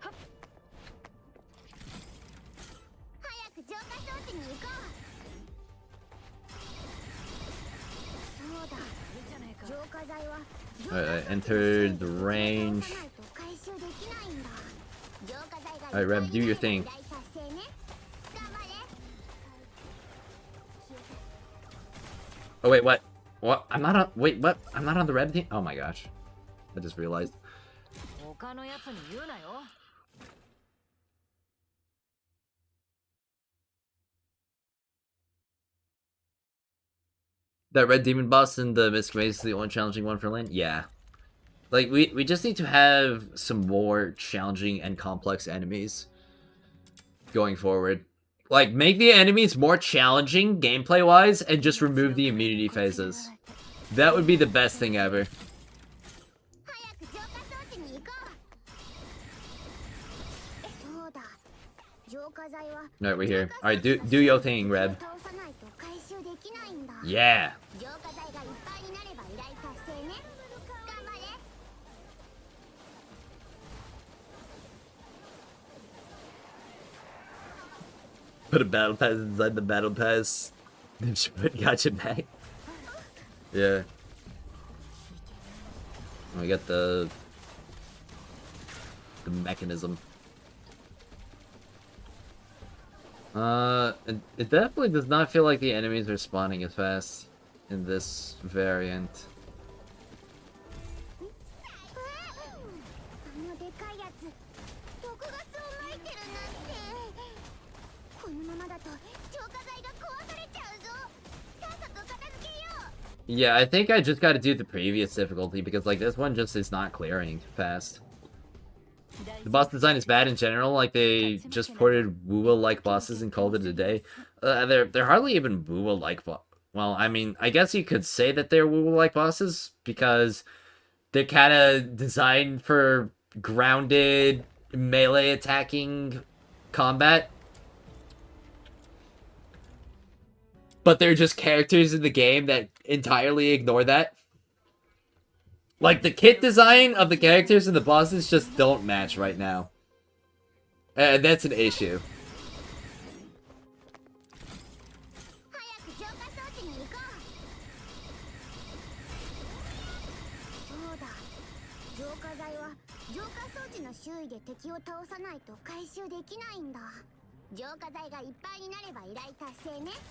Alright, I entered the range. Alright, Reb, do your thing. Oh, wait, what? What? I'm not on... Wait, what? I'm not on the Reb team? Oh my gosh. I just realized. That red demon boss in the Mystic Maze is the only challenging one for Lyn? Yeah. Like, we just need to have some more challenging and complex enemies going forward. Like, make the enemies more challenging gameplay-wise and just remove the immunity phases. That would be the best thing ever. Alright, we're here. Alright, do your thing, Reb. Yeah. Put a battle pass inside the battle pass. Then she put gacha back. Yeah. I got the mechanism. It definitely does not feel like the enemies are spawning as fast in this variant. Yeah, I think I just gotta do the previous difficulty because, like, this one just is not clearing fast. The boss design is bad in general, like, they just ported Wuwa-like bosses and called it a day. They're hardly even Wuwa-like well, I mean, I guess you could say that they're Wuwa-like bosses because they're kind of designed for grounded, melee attacking combat. But they're just characters in the game that entirely ignore that. Like, the kit design of the characters and the bosses just don't match right now. And that's an issue.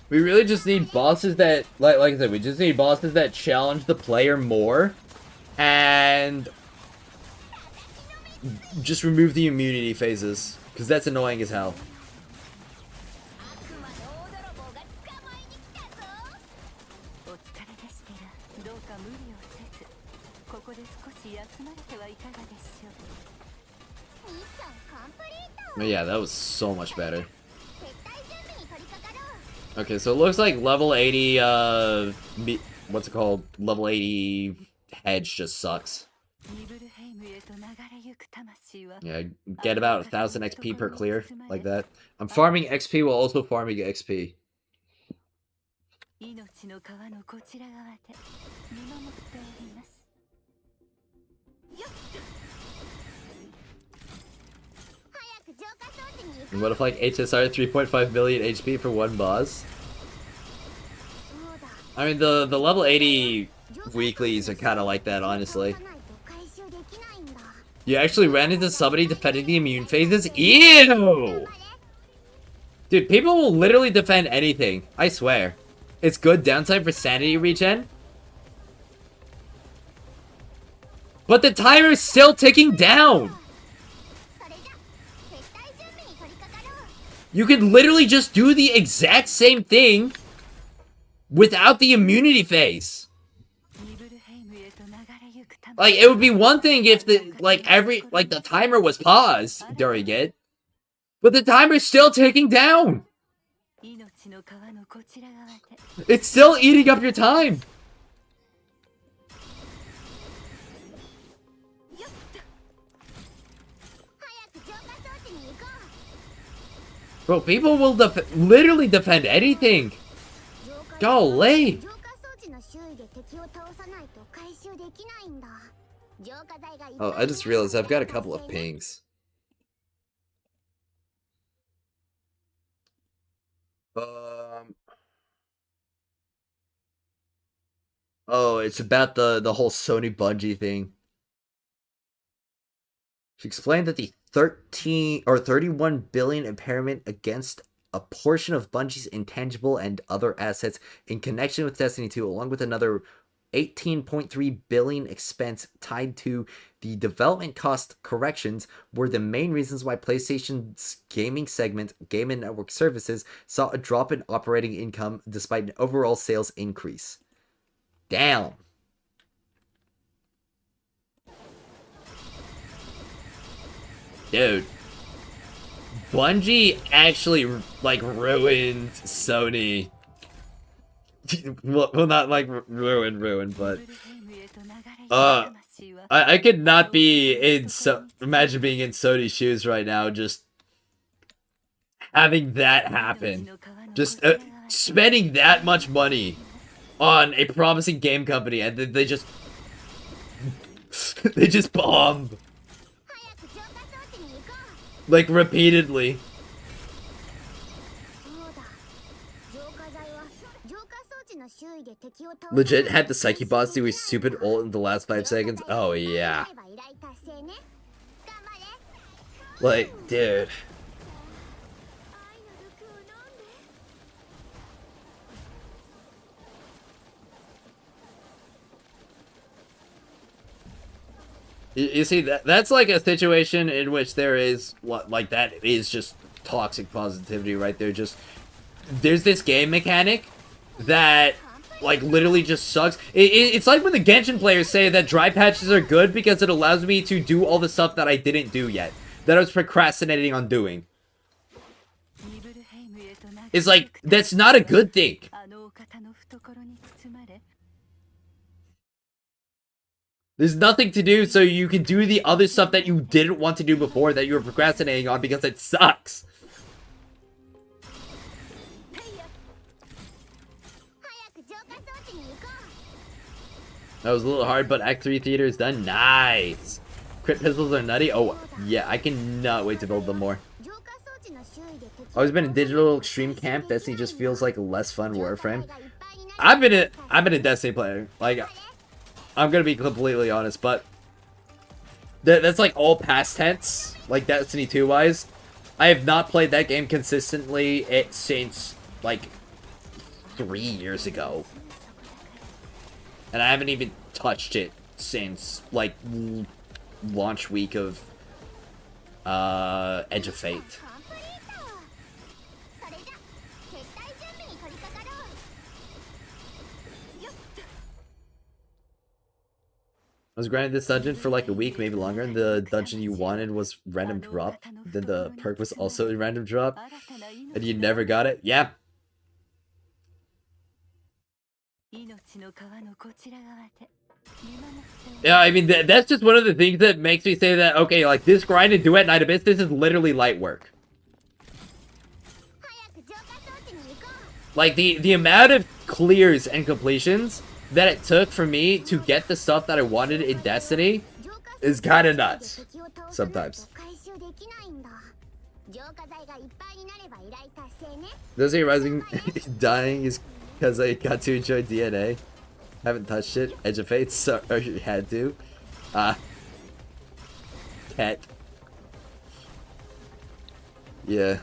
We really just need bosses that, like I said, we just need bosses that challenge the player more. And just remove the immunity phases, because that's annoying as hell. But yeah, that was so much better. Okay, so it looks like level 80, what's it called? Level 80 Hedge just sucks. Yeah, get about 1,000 XP per clear, like that. I'm farming XP while also farming XP. And what if, like, HSR 3.5 million HP for one boss? I mean, the level 80 weeklies are kind of like that, honestly. You actually ran into somebody defending the immune phases? Ew! Dude, people will literally defend anything. I swear. It's good downside for sanity regen. But the timer's still ticking down! You could literally just do the exact same thing without the immunity phase. Like, it would be one thing if the, the timer was paused during it. But the timer's still ticking down. It's still eating up your time. Bro, people will literally defend anything. Golly. Oh, I just realized I've got a couple of pings. Oh, it's about the whole Sony Bungie thing. She explained that the 31 billion impairment against a portion of Bungie's intangible and other assets in connection with Destiny 2, along with another 18.3 billion expense tied to the development cost corrections, were the main reasons why PlayStation's gaming segment, Game and Network Services, saw a drop in operating income despite an overall sales increase. Damn. Dude. Bungie actually, like, ruined Sony. Well, not, like, ruin, but... I could not be in imagine being in Sony's shoes right now, just having that happen. Just spending that much money on a promising game company, and then they just... they just bomb. Like, repeatedly. Legit had the Psyche boss do his stupid ult in the last 5 seconds. Oh yeah. Like, dude. You see, that's like a situation in which there is, like, that is just toxic positivity right there. Just, there's this game mechanic that, like, literally just sucks. It's like when the Genshin players say that dry patches are good because it allows me to do all the stuff that I didn't do yet, that I was procrastinating on doing. It's like, that's not a good thing. There's nothing to do, so you can do the other stuff that you didn't want to do before that you were procrastinating on because it sucks. That was a little hard, but Act 3 theater is done. Nice! Crit pistols are nutty. Oh, yeah, I cannot wait to build them more. Always been a digital extreme camp. Destiny just feels like a less fun Warframe. I've been a Destiny player. Like, I'm gonna be completely honest, but that's like all past tense, like Destiny 2 wise. I have not played that game consistently since like 3 years ago, and I haven't even touched it since like launch week of Edge of Fate. I was granted this dungeon for like a week, maybe longer, and the dungeon you wanted was random drop. Then the perk was also a random drop, and you never got it? Yeah. Yeah, I mean, that's just one of the things that makes me say that, okay, like, this grind in Duet Night Abyss, this is literally light work. Like, the amount of clears and completions that it took for me to get the stuff that I wanted in Destiny is kind of nuts sometimes. Those are rising dying is because I got to enjoy DNA. Haven't touched it. Edge of Fate, sorry, had to. Cat. Yeah.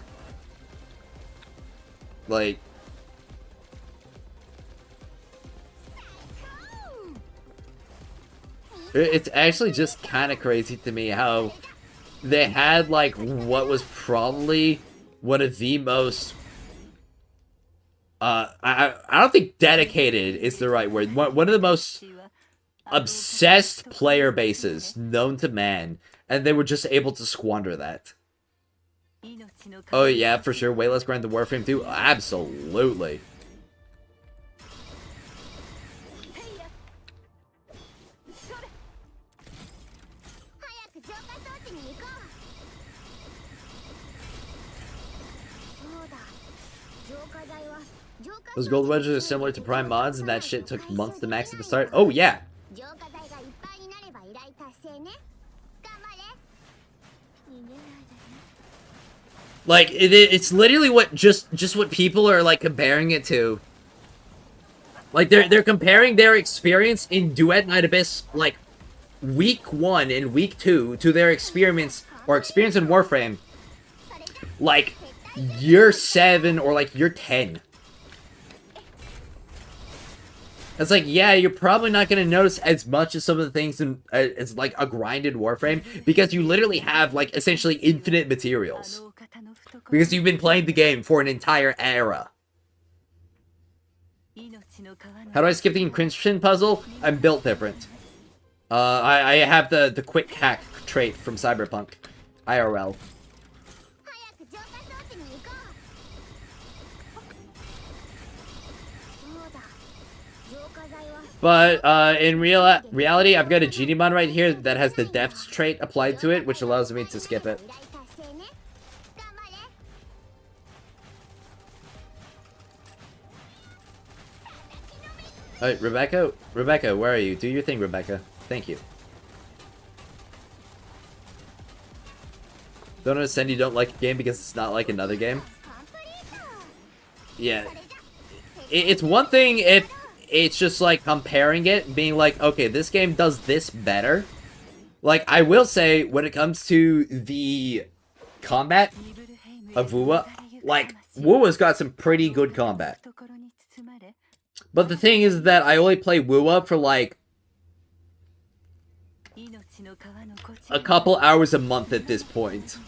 Like, it's actually just kind of crazy to me how they had, like, what was probably one of the most, I don't think dedicated is the right word. One of the most obsessed player bases known to man, and they were just able to squander that. Oh yeah, for sure. Way less grind than Warframe 2. Absolutely. Those gold wedges are similar to Prime mods, and that shit took months to max at the start. Oh yeah. Like, it's literally what just what people are like comparing it to. Like, they're comparing their experience in Duet Night Abyss, like, week 1 and week 2 to their experience in Warframe, like, year 7 or like year 10. It's like, yeah, you're probably not going to notice as much as some of the things in, as like a grinded Warframe, because you literally have like essentially infinite materials. Because you've been playing the game for an entire era. How do I skip the encryption puzzle? I'm built different. I have the quick hack trait from Cyberpunk. IRL. But in reality, I've got a genie mod right here that has the depth trait applied to it, which allows me to skip it. Alright, Rebecca, where are you? Do your thing, Rebecca. Thank you. Don't understand you don't like a game because it's not like another game. Yeah. it's one thing if it's just like comparing it, being like, okay, this game does this better. Like, I will say, when it comes to the combat of Wuwa, like, Wuwa's got some pretty good combat. But the thing is that I only play Wuwa for, like, a couple hours a month at this point.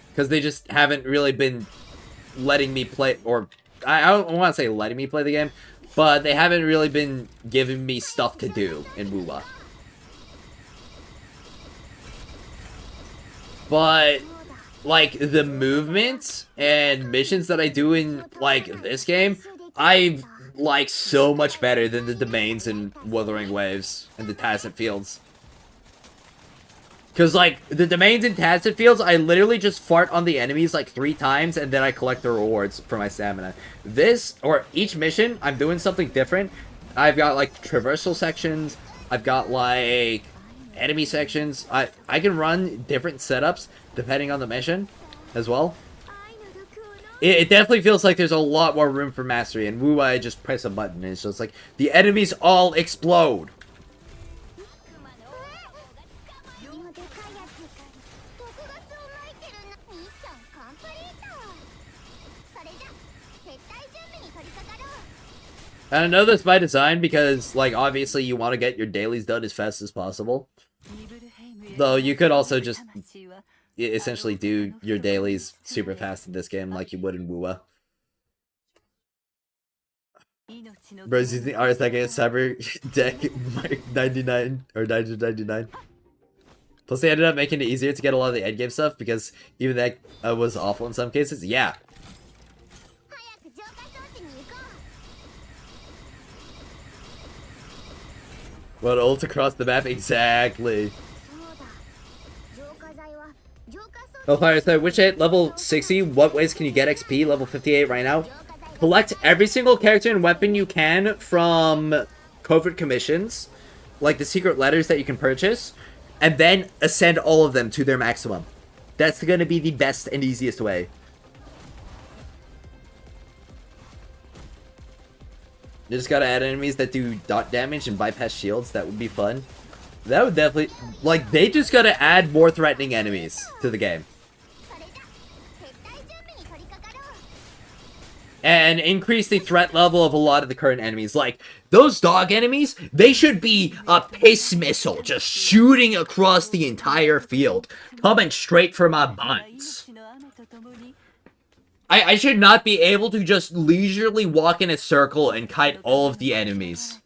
Because they just haven't really been letting me play, or, I don't want to say letting me play the game, but they haven't really been giving me stuff to do in Wuwa. But, like, the movements and missions that I do in, like, this game, I like so much better than the domains in Wuthering Waves and the Tacit Fields. Because, like, the domains in Tacit Fields, I literally just fart on the enemies, like, 3 times, and then I collect the rewards for my stamina. This, or each mission, I'm doing something different. I've got, like, traversal sections. I've got, like, enemy sections. I can run different setups depending on the mission as well. It definitely feels like there's a lot more room for mastery. And Wuwa, I just press a button and it's just like, the enemies all explode. And I know this by design because, like, obviously you want to get your dailies done as fast as possible. Though you could also just essentially do your dailies super fast in this game like you would in Wuwa. Bros using RSX against Cyber Deck 99 or 999. Plus they ended up making it easier to get a lot of the endgame stuff because even that was awful in some cases. Yeah. What, ult across the map? Exactly. Oh, Fire said, which at level 60, what ways can you get XP? Level 58 right now. Collect every single character and weapon you can from covert commissions, like the secret letters that you can purchase, and then ascend all of them to their maximum. That's going to be the best and easiest way. You just gotta add enemies that do dot damage and bypass shields. That would be fun. That would definitely... Like, they just gotta add more threatening enemies to the game. And increase the threat level of a lot of the current enemies. Like, those dog enemies, they should be a piss missile just shooting across the entire field. Coming straight for my buns. I should not be able to just leisurely walk in a circle and kite all of the enemies.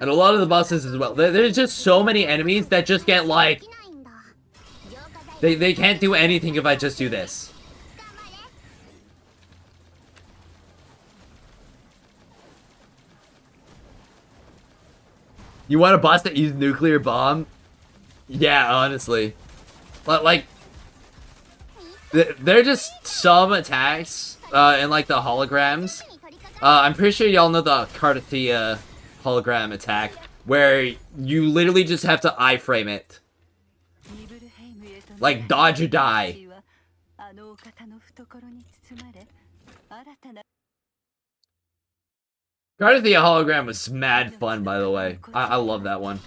And a lot of the bosses as well. There's just so many enemies that just get like... They can't do anything if I just do this. You want a boss that uses nuclear bomb? Yeah, honestly. But, like, they're just some attacks, and, like, the holograms. I'm pretty sure y'all know the Carthia hologram attack, where you literally just have to iframe it. Like, dodge or die. Carthia hologram was mad fun, by the way. I love that one.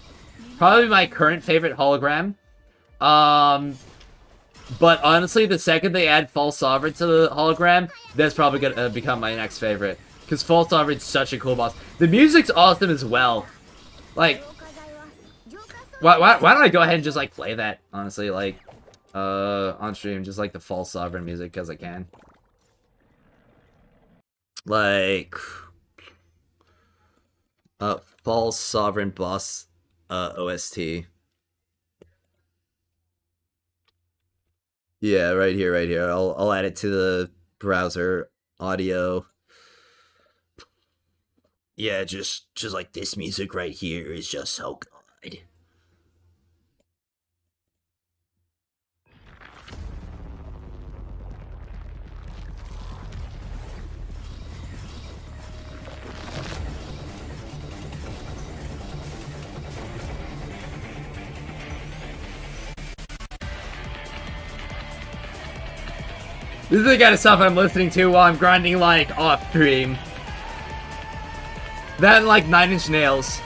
Probably my current favorite hologram. But honestly, the second they add False Sovereign to the hologram, that's probably gonna become my next favorite. Because False Sovereign's such a cool boss. The music's awesome as well. Like, why don't I go ahead and just, like, play that, honestly, like, on stream, just, like, the False Sovereign music, because I can. Like... False Sovereign boss, OST. Yeah, right here. I'll add it to the browser audio. Yeah, just like this music right here is just so good. This is the kind of stuff I'm listening to while I'm grinding, like, off stream. That and, like, 9 Inch Nails.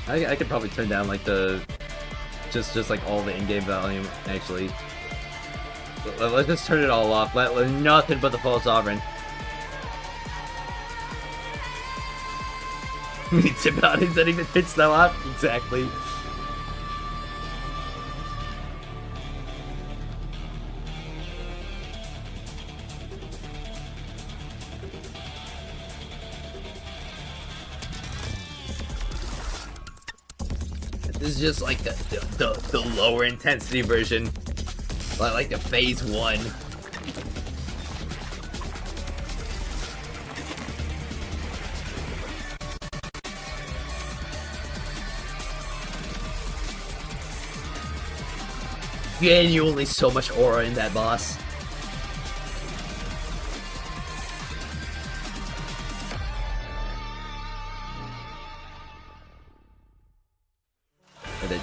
I could probably turn down, like, the... Just like, all the in-game volume, actually. Let's just turn it all off. Let nothing but the full sovereign. Tip out that even fits that up. Exactly. This is just like the lower intensity version. Like the phase 1. Genuinely so much aura in that boss. And then...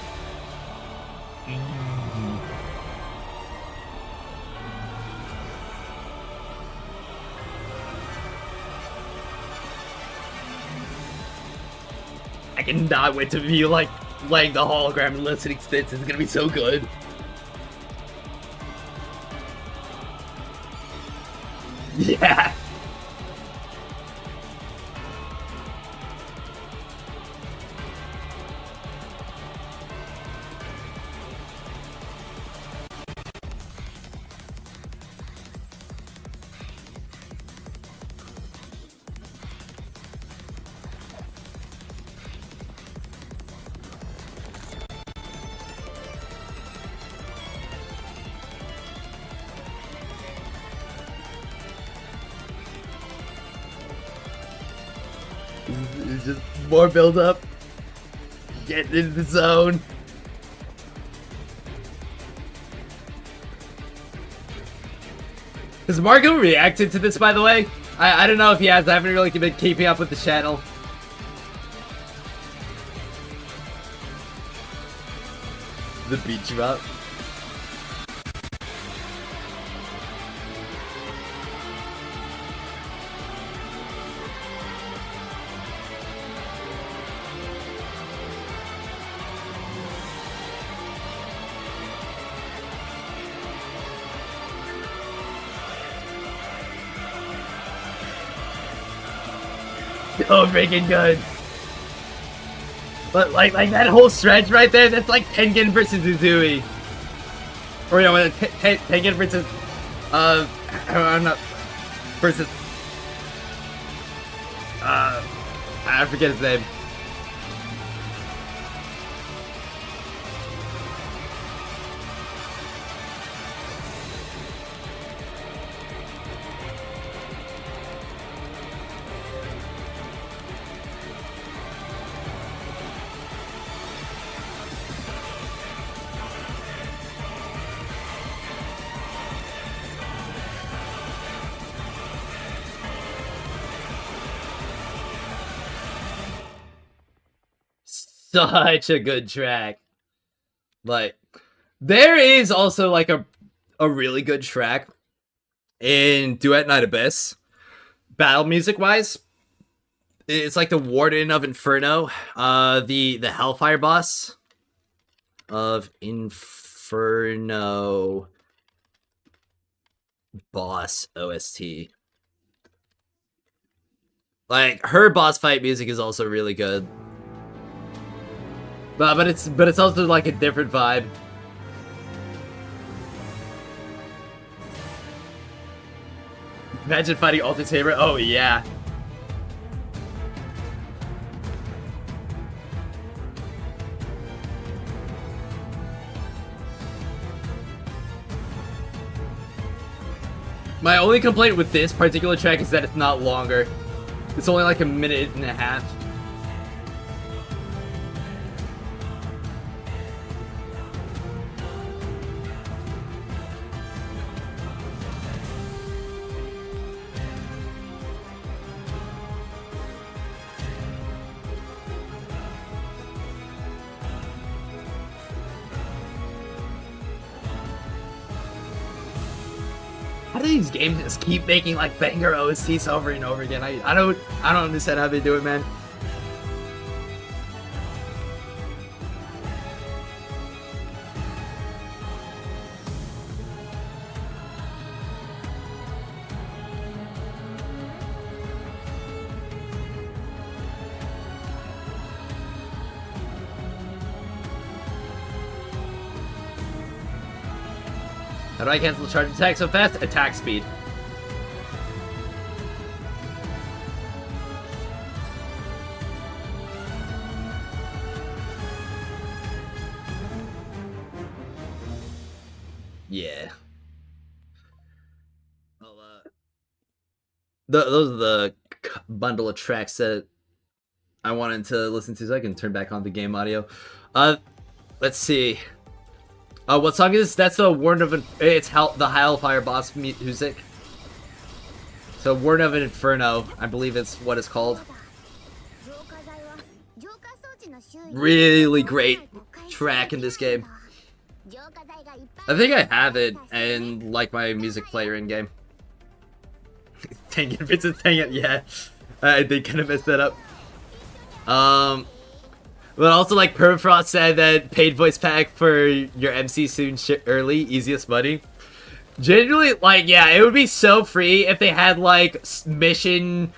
I cannot wait to be like playing the hologram and listening to this. It's gonna be so good. Yeah. It's just more build up. Get into the zone. Has Marco reacted to this, by the way? I don't know if he has. I haven't really been keeping up with the channel. The beat drop. So freaking good. But like that whole stretch right there, that's like Tengen versus Uzui. Or you know, Tengen versus I'm not versus I forget his name. Such a good track. Like, there is also like a really good track in Duet Night Abyss, battle music wise. It's like the Warden of Inferno, the Hellfire boss of Inferno boss OST. Like, her boss fight music is also really good. But it's also like a different vibe. Imagine fighting Alter Saber. Oh yeah. My only complaint with this particular track is that it's not longer. It's only like a minute and a half. how do these games just keep making like banger OSTs over and over again? I don't understand how they do it, man. How do I cancel the charge attack so fast? Attack speed. Yeah. Well, those are the bundle of tracks that I wanted to listen to so I can turn back on the game audio. Let's see. What song is this? That's the Warden of it's the Hellfire boss music. So Warden of Inferno, I believe it's what it's called. Really great track in this game. I think I have it in like my music player in game. Dang it, Vincent, dang it, yeah. I did kind of mess that up. But also, like, Permafrost said that paid voice pack for your MC soon early, easiest money. Generally, like, yeah, it would be so free if they had, like, mission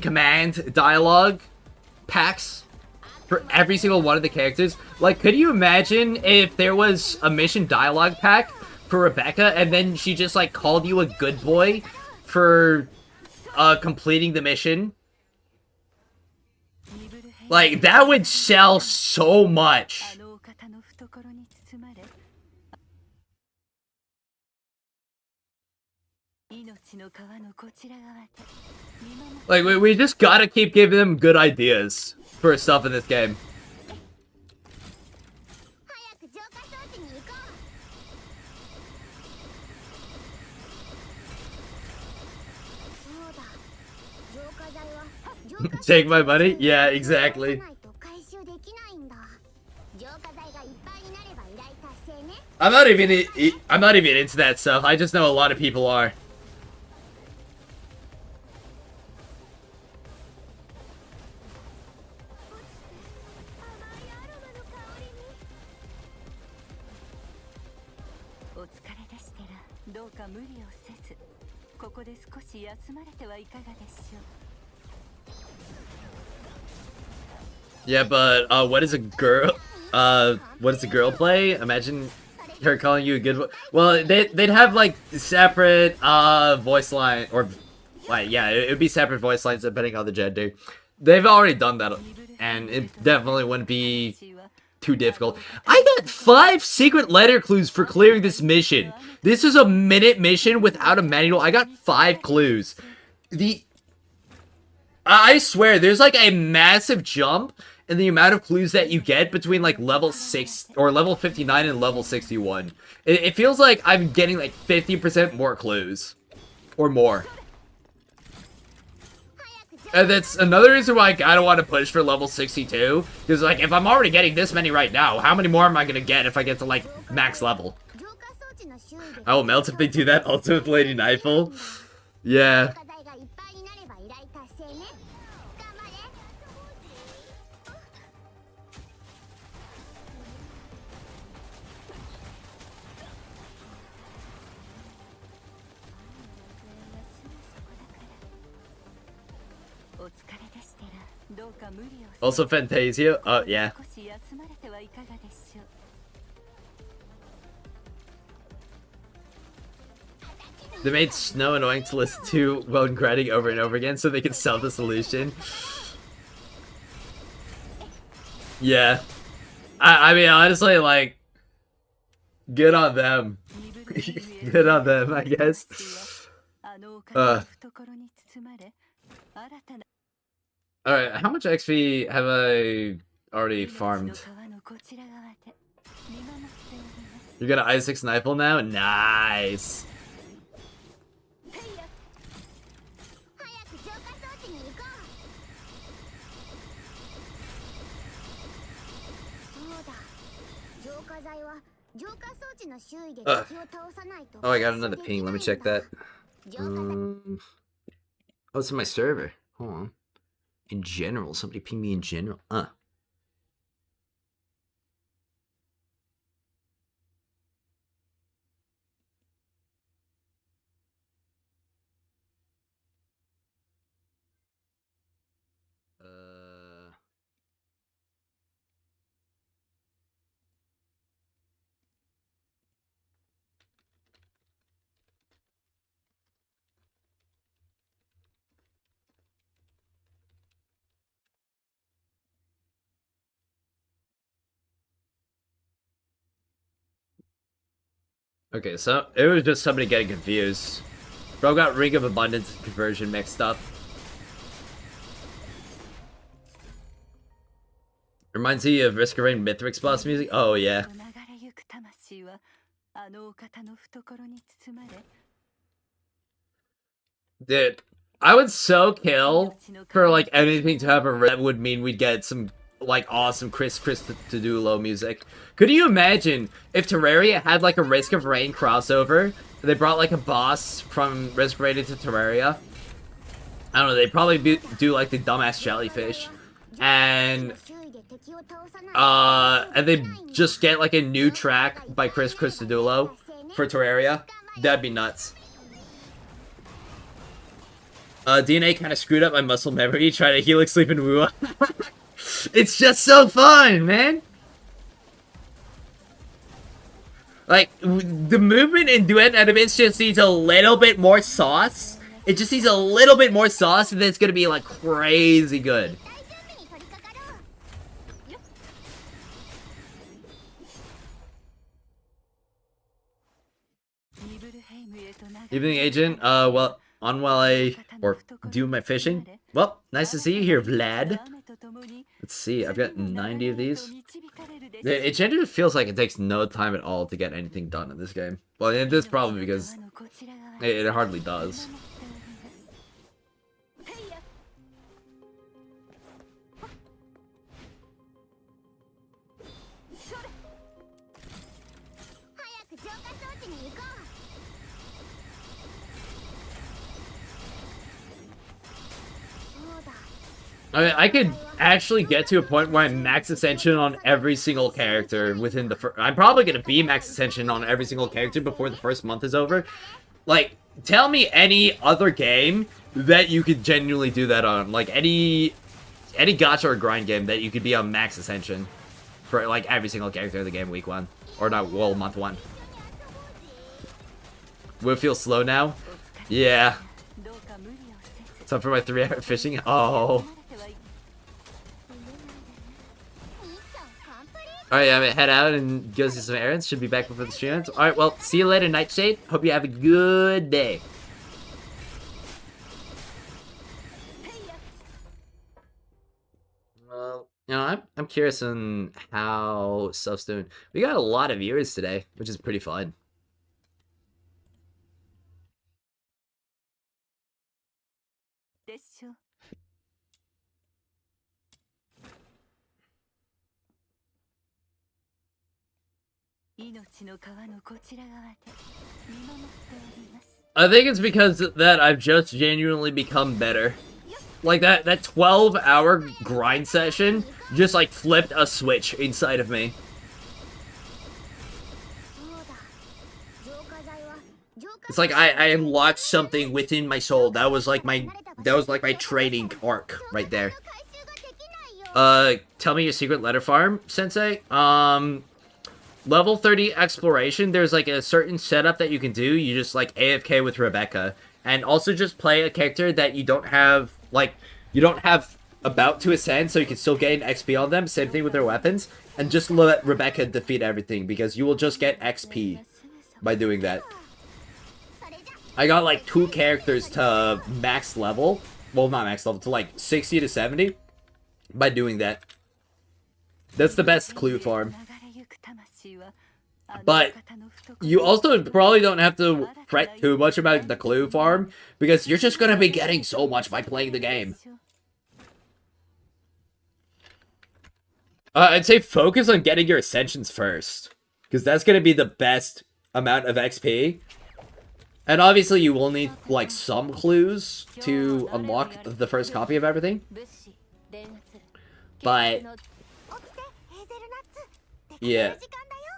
command dialogue packs for every single one of the characters. Like, could you imagine if there was a mission dialogue pack for Rebecca and then she just, like, called you a good boy for completing the mission? Like, that would sell so much. Like, we just gotta keep giving them good ideas for stuff in this game. Take my money? Yeah, exactly. I'm not even into that stuff. I just know a lot of people are. Yeah, but what is a girl? What does a girl play? Imagine her calling you a good. Well, they'd have like separate voice line or like yeah, it would be separate voice lines depending on the gender. They've already done that, and it definitely wouldn't be too difficult. I got 5 secret letter clues for clearing this mission. This is a minute mission without a manual. I got 5 clues. I swear, there's like a massive jump in the amount of clues that you get between like level 6 or level 59 and level 61. It feels like I'm getting like 50% more clues or more. And that's another reason why I kinda want to push for level 62. Because like, if I'm already getting this many right now, how many more am I gonna get if I get to like max level? I will melt if they do that also with Lady Nightfall. Yeah. Also Fantasia? Oh, yeah. They made Snow annoying to listen to while grinding over and over again so they could sell the solution. Yeah. I mean, honestly, like, good on them. Good on them, I guess. Alright, how much XP have I already farmed? You got an I6 Nightfall now? Nice! Ugh. Oh, I got another ping. Let me check that. Oh, it's in my server. Hold on. In general, somebody ping me in general. Okay, so it was just somebody getting confused. Bro got Ring of Abundance and Conversion mixed up. Reminds me of Risk of Rain Mithrix boss music. Oh, yeah. Dude, I would so kill for, like, anything to happen that would mean we'd get some, like, awesome Chris Tadulo music. Could you imagine if Terraria had, like, a Risk of Rain crossover? They brought, like, a boss from Risk of Rain into Terraria? I don't know, they'd probably do, like, the dumbass jellyfish. And they just get, like, a new track by Chris Tadulo for Terraria. That'd be nuts. DNA kind of screwed up my muscle memory trying to Helix Sleep and Woo. It's just so fun, man! Like, the movement in Duet Night Abyss just needs a little bit more sauce. It just needs a little bit more sauce and then it's gonna be, like, crazy good. Evening, Agent. Well, on while I do my fishing. Well, nice to see you here, Vlad. Let's see, I've got 90 of these. It generally feels like it takes no time at all to get anything done in this game. Well, it is probably because it hardly does. I mean, I could actually get to a point where I'm max ascension on every single character within the first... I'm probably going to be max ascension on every single character before the first month is over. Like, tell me any other game that you could genuinely do that on. Like, any gacha or grind game that you could be on max ascension for, like, every single character of the game week 1. Or not, well, month 1. Will it feel slow now? Yeah. So for my 3-hour fishing? Oh. Alright, I'm gonna head out and go see some errands. Should be back before the stream ends. Alright, well, see you later, Nightshade. Hope you have a good day. Well, you know, I'm curious on how stuff's doing. We got a lot of viewers today, which is pretty fun. I think it's because that I've just genuinely become better. Like, that 12-hour grind session just, like, flipped a switch inside of me. It's like I unlocked something within my soul. That was like my training arc right there. Tell me your secret letter farm, Sensei. Level 30 exploration, there's like a certain setup that you can do. You just like AFK with Rebecca. And also just play a character that you don't have, like, you don't have about to ascend, so you can still gain XP on them. Same thing with their weapons. And just let Rebecca defeat everything, because you will just get XP by doing that. I got like 2 characters to max level. Well, not max level, to like 60 to 70 by doing that. That's the best clue farm. But you also probably don't have to fret too much about the clue farm, because you're just going to be getting so much by playing the game. I'd say focus on getting your ascensions first. Because that's going to be the best amount of XP. And obviously you will need, like, some clues to unlock the first copy of everything. But, yeah.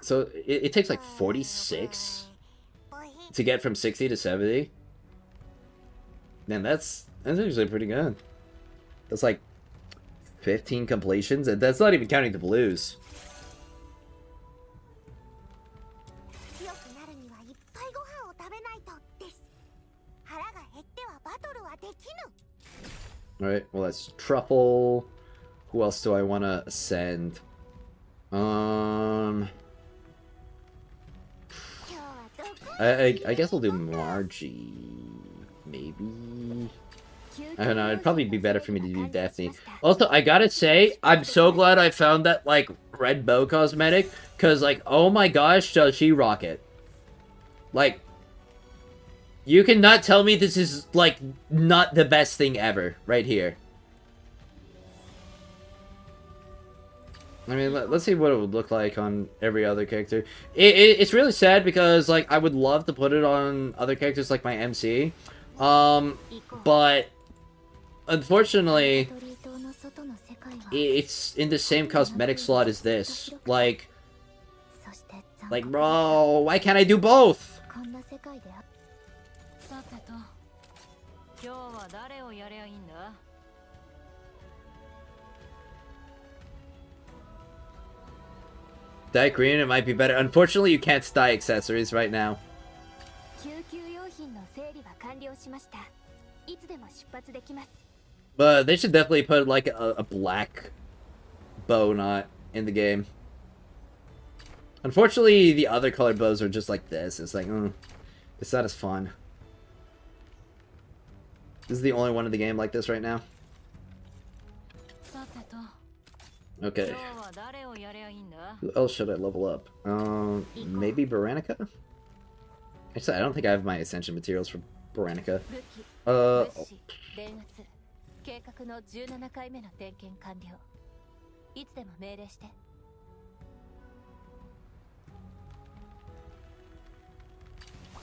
So, it takes, like, 46 to get from 60 to 70. Man, that's actually pretty good. That's, like, 15 completions, and that's not even counting the blues. Alright, well that's Truffle. Who else do I want to ascend? I guess I'll do Margie. Maybe. I don't know, it'd probably be better for me to do Daphne. Also, I gotta say, I'm so glad I found that, like, red bow cosmetic. Because, like, oh my gosh, does she rock it. Like, you cannot tell me this is, like, not the best thing ever, right here. I mean, let's see what it would look like on every other character. It's really sad because, like, I would love to put it on other characters like my MC. But, unfortunately, it's in the same cosmetic slot as this. Like, bro, why can't I do both? Dye green, it might be better. Unfortunately, you can't dye accessories right now. But they should definitely put, like, a black bow knot in the game. Unfortunately, the other colored bows are just like this. It's like, it's not as fun. This is the only one in the game like this right now. Okay. Who else should I level up? Maybe Baranica? Actually, I don't think I have my Ascension materials for Baranica. Oh.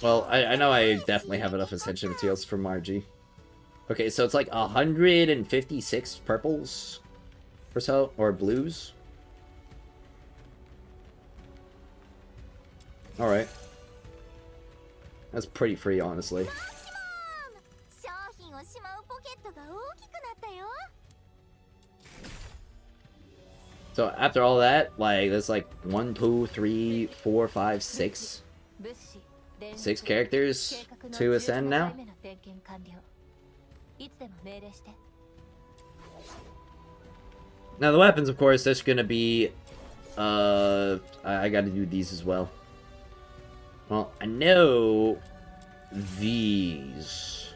Well, I know I definitely have enough Ascension materials for Margie. Okay, so it's like 156 purples or so, or blues. Alright. That's pretty free, honestly. So after all that, like, there's like 1, 2, 3, 4, 5, 6. 6 characters to ascend now. Now the weapons, of course, there's gonna be, I gotta do these as well. Well, I know these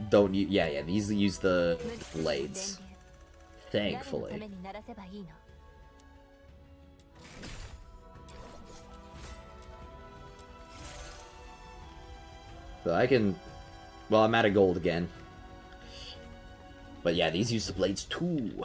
don't use, yeah, these use the blades. Thankfully. So I can, well, I'm out of gold again. But yeah, these use the blades too.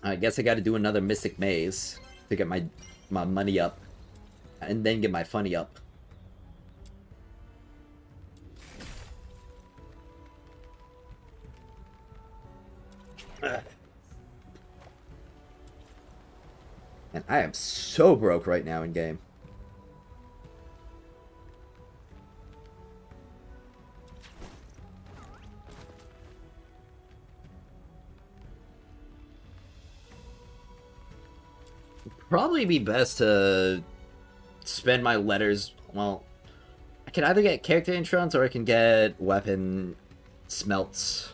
I guess I gotta do another Mystic Maze to get my money up. And then get my funny up. And I am so broke right now in game. Probably be best to spend my letters. Well, I can either get character insurance or I can get weapon smelts.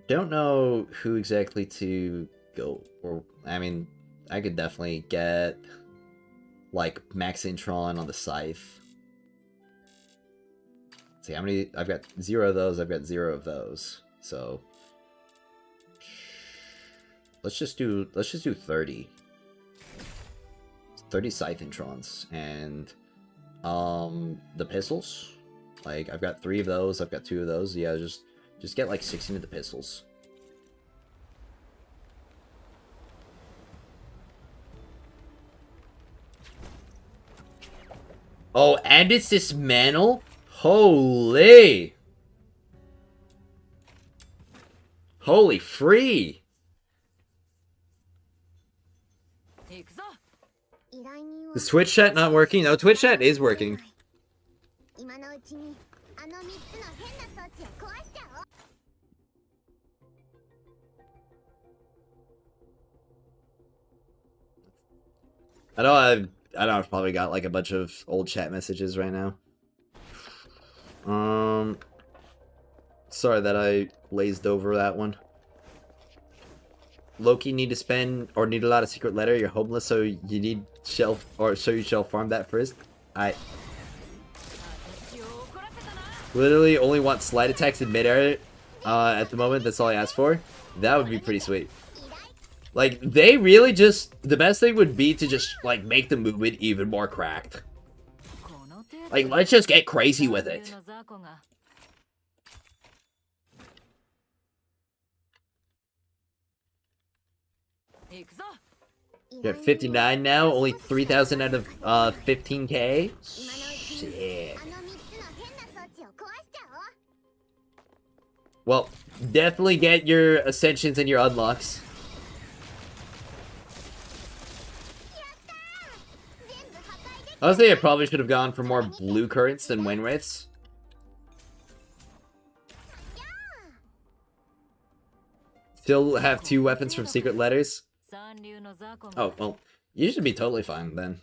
Don't know who exactly to go, or I mean, I could definitely get like Max Intron on the Scythe. See how many I've got. 0 of those. I've got 0 of those. So let's just do 30. 30 Scythentrons and the pistols. Like I've got 3 of those, I've got 2 of those. Yeah, just get like 16 of the pistols. Oh, and it's dismantle? Holy! Holy free! Is Twitch chat not working? No, Twitch chat is working. I've probably got like a bunch of old chat messages right now. Sorry that I glazed over that one. Loki need to spend or need a lot of secret letter. You're homeless, so you need shelf or so you shall farm that first. I literally only want slide attacks in midair at the moment. That's all I ask for. That would be pretty sweet. Like they really just the best thing would be to just like make the movement even more cracked. Like let's just get crazy with it. You're at 59 now, only 3,000 out of 15k. Shit. Well, definitely get your ascensions and your unlocks. Honestly, I probably should have gone for more blue currents than wind wraiths. Still have 2 weapons from secret letters. Oh, well, you should be totally fine then.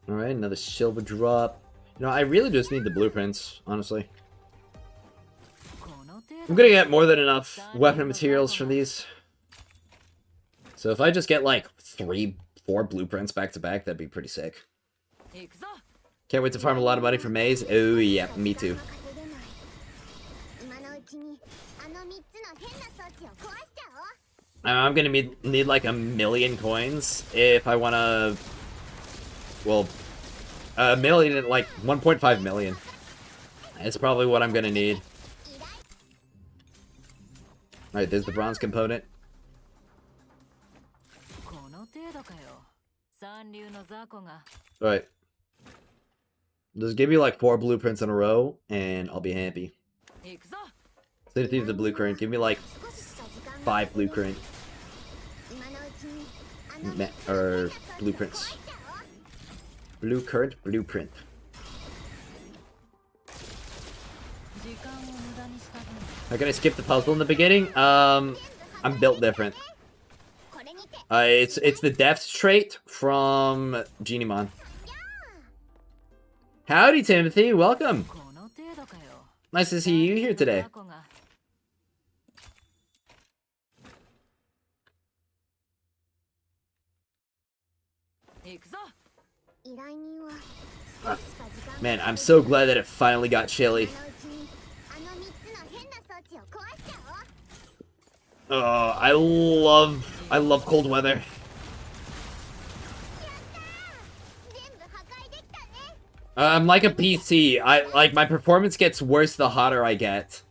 Alright, another silver drop. You know, I really just need the blueprints, honestly. I'm gonna get more than enough weapon materials from these. So if I just get like 3, 4 blueprints back to back, that'd be pretty sick. Can't wait to farm a lot of money for Maze. Oh yeah, me too. I'm gonna need like 1,000,000 coins if I wanna... Well, 1,000,000, like 1.5 million. It's probably what I'm gonna need. Alright, there's the bronze component. Alright. Just give me like 4 blueprints in a row, and I'll be happy. Same thing with the blue current. Give me like 5 blue current. Or blueprints. Blue current blueprint. How can I skip the puzzle in the beginning? I'm built different. It's the depth trait from Genimon. Howdy, Timothy. Welcome. Nice to see you here today. Man, I'm so glad that it finally got chilly. Oh, I love cold weather. I'm like a PC. Like my performance gets worse the hotter I get.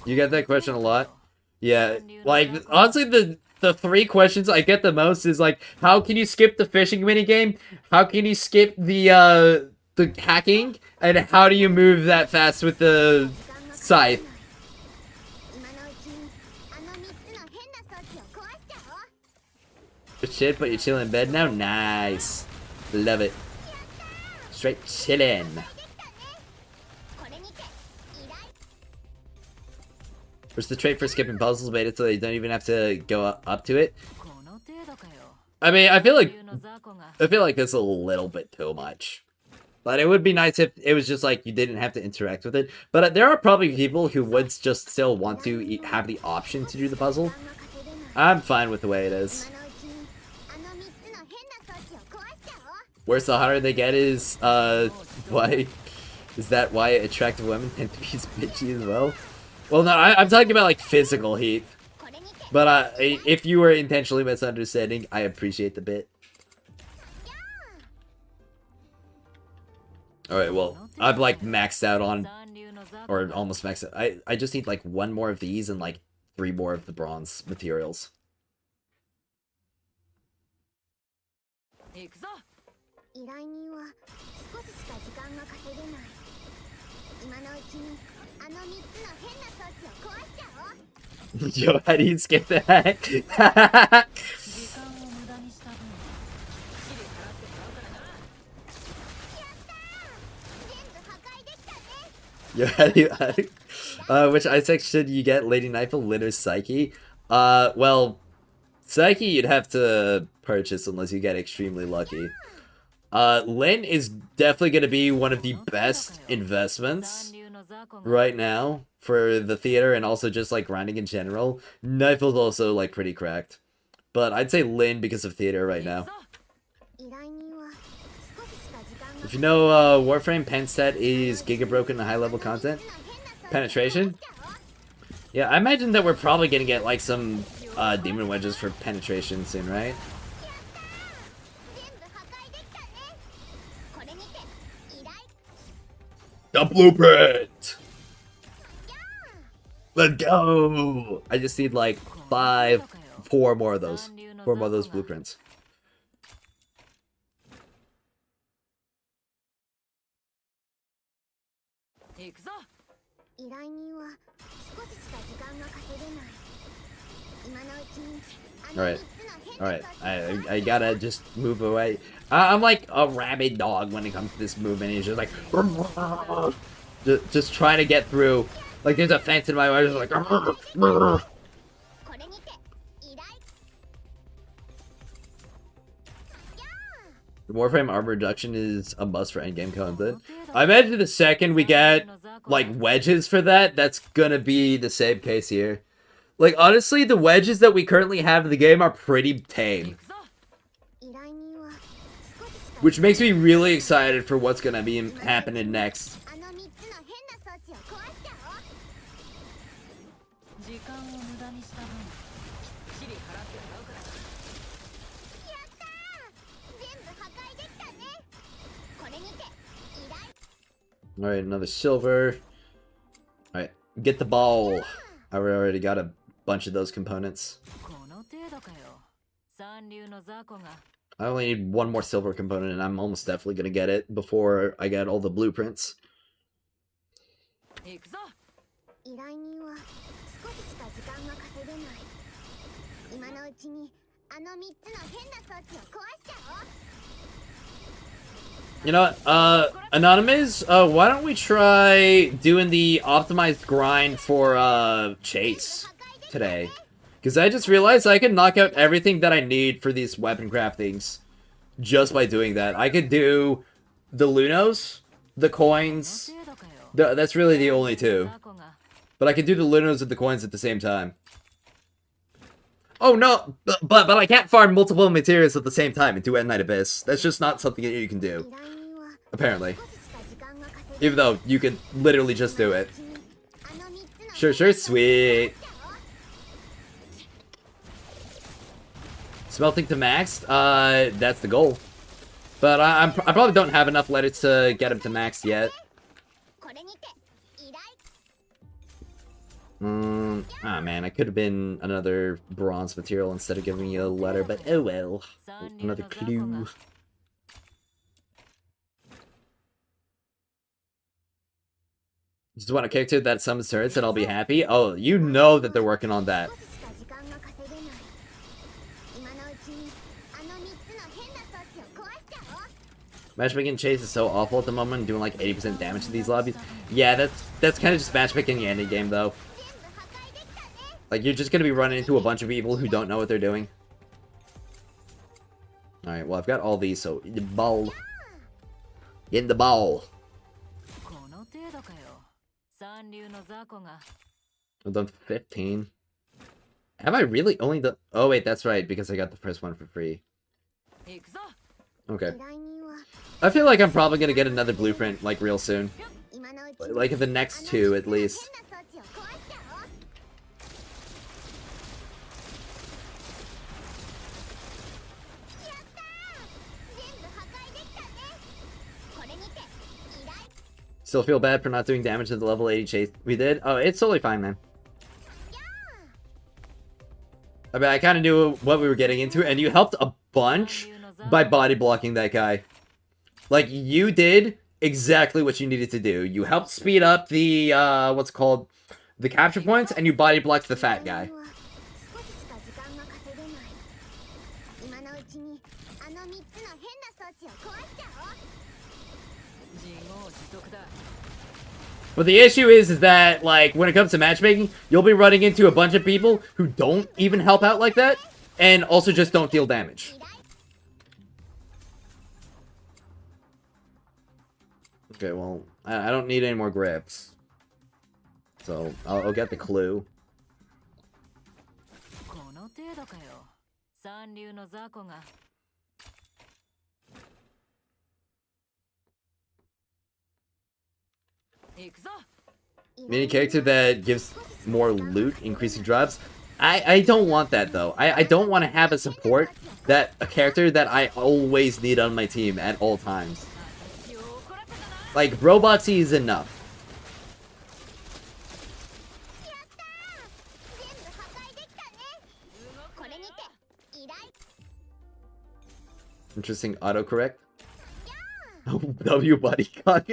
You get that question a lot? Yeah, like honestly the 3 questions I get the most is like, how can you skip the fishing minigame? How can you skip the hacking? And how do you move that fast with the scythe? Shit, but you're chilling in bed now? Nice. Love it. Straight chillin'. Where's the trait for skipping puzzles made it so you don't even have to go up to it? I mean, I feel like it's a little bit too much. But it would be nice if it was just like you didn't have to interact with it. But there are probably people who would just still want to have the option to do the puzzle. I'm fine with the way it is. Worse, the hotter they get is, why? Is that why attractive women tend to be bitchy as well? Well, no, I'm talking about, like, physical heat. But, if you were intentionally misunderstanding, I appreciate the bit. Alright, well, I've, like, maxed out on, or almost maxed out. I just need, like, one more of these and, like, 3 more of the bronze materials. Yo, how do you skip that? Yo, which ice tech should you get? Lady Nightfall, Lyn, or Psyche? Well, Psyche you'd have to purchase unless you get extremely lucky. Lyn is definitely going to be one of the best investments right now for the theater and also just like grinding in general. Nightfall's also like pretty cracked. But I'd say Lyn because of theater right now. If you know Warframe, pen stat is Giga Broken and high level content. Penetration? Yeah, I imagine that we're probably gonna get like some demon wedges for penetration soon, right? The blueprint! Let's go! I just need like 4 more of those. 4 more of those blueprints. Alright, I gotta just move away. I'm like a rabid dog when it comes to this movement. He's just like, just trying to get through. Like there's a fence in my way. Just like, the Warframe armor reduction is a must for endgame content. I imagine the second we get like wedges for that, that's gonna be the same case here. Like, honestly, the wedges that we currently have in the game are pretty tame. Which makes me really excited for what's gonna be happening next. Alright, another silver. Alright, get the ball. I already got a bunch of those components. I only need 1 more silver component, and I'm almost definitely gonna get it before I get all the blueprints. You know what, Anonymous, why don't we try doing the optimized grind for, Chase today? Because I just realized I can knock out everything that I need for these weapon craftings just by doing that. I could do the Lunos, the coins, that's really the only 2. But I could do the Lunos and the coins at the same time. Oh no, but I can't farm multiple materials at the same time in Duet Night Abyss. That's just not something that you can do. Apparently. Even though you could literally just do it. Sure, sweet. Smelting to max? That's the goal. But I probably don't have enough letters to get him to max yet. Ah man, I could have been another bronze material instead of giving you a letter, but oh well. Another clue. Just want a character that summons turrets and I'll be happy? Oh, you know that they're working on that. Matchmaking Chase is so awful at the moment, doing like 80% damage to these lobbies. Yeah, that's kind of just matchmaking the ending game though. Like, you're just gonna be running into a bunch of people who don't know what they're doing. Alright, well, I've got all these, so in the ball. In the ball. I've done 15. Have I really only done... Oh, wait, that's right, because I got the first one for free. Okay. I feel like I'm probably gonna get another blueprint, like, real soon. Like, the next two, at least. Still feel bad for not doing damage to the level 80 chase we did? Oh, it's totally fine, man. I mean, I kind of knew what we were getting into, and you helped a bunch by body blocking that guy. Like, you did exactly what you needed to do. You helped speed up the, what's it called? The capture points, and you body blocked the fat guy. But the issue is that, like, when it comes to matchmaking, you'll be running into a bunch of people who don't even help out like that, and also just don't deal damage. Okay, well, I don't need any more grips. So, I'll get the clue. Mini character that gives more loot, increasing drops. I don't want that, though. I don't want to have a support a character that I always need on my team at all times. Like, Robotsy is enough. Interesting autocorrect. W buddy cock.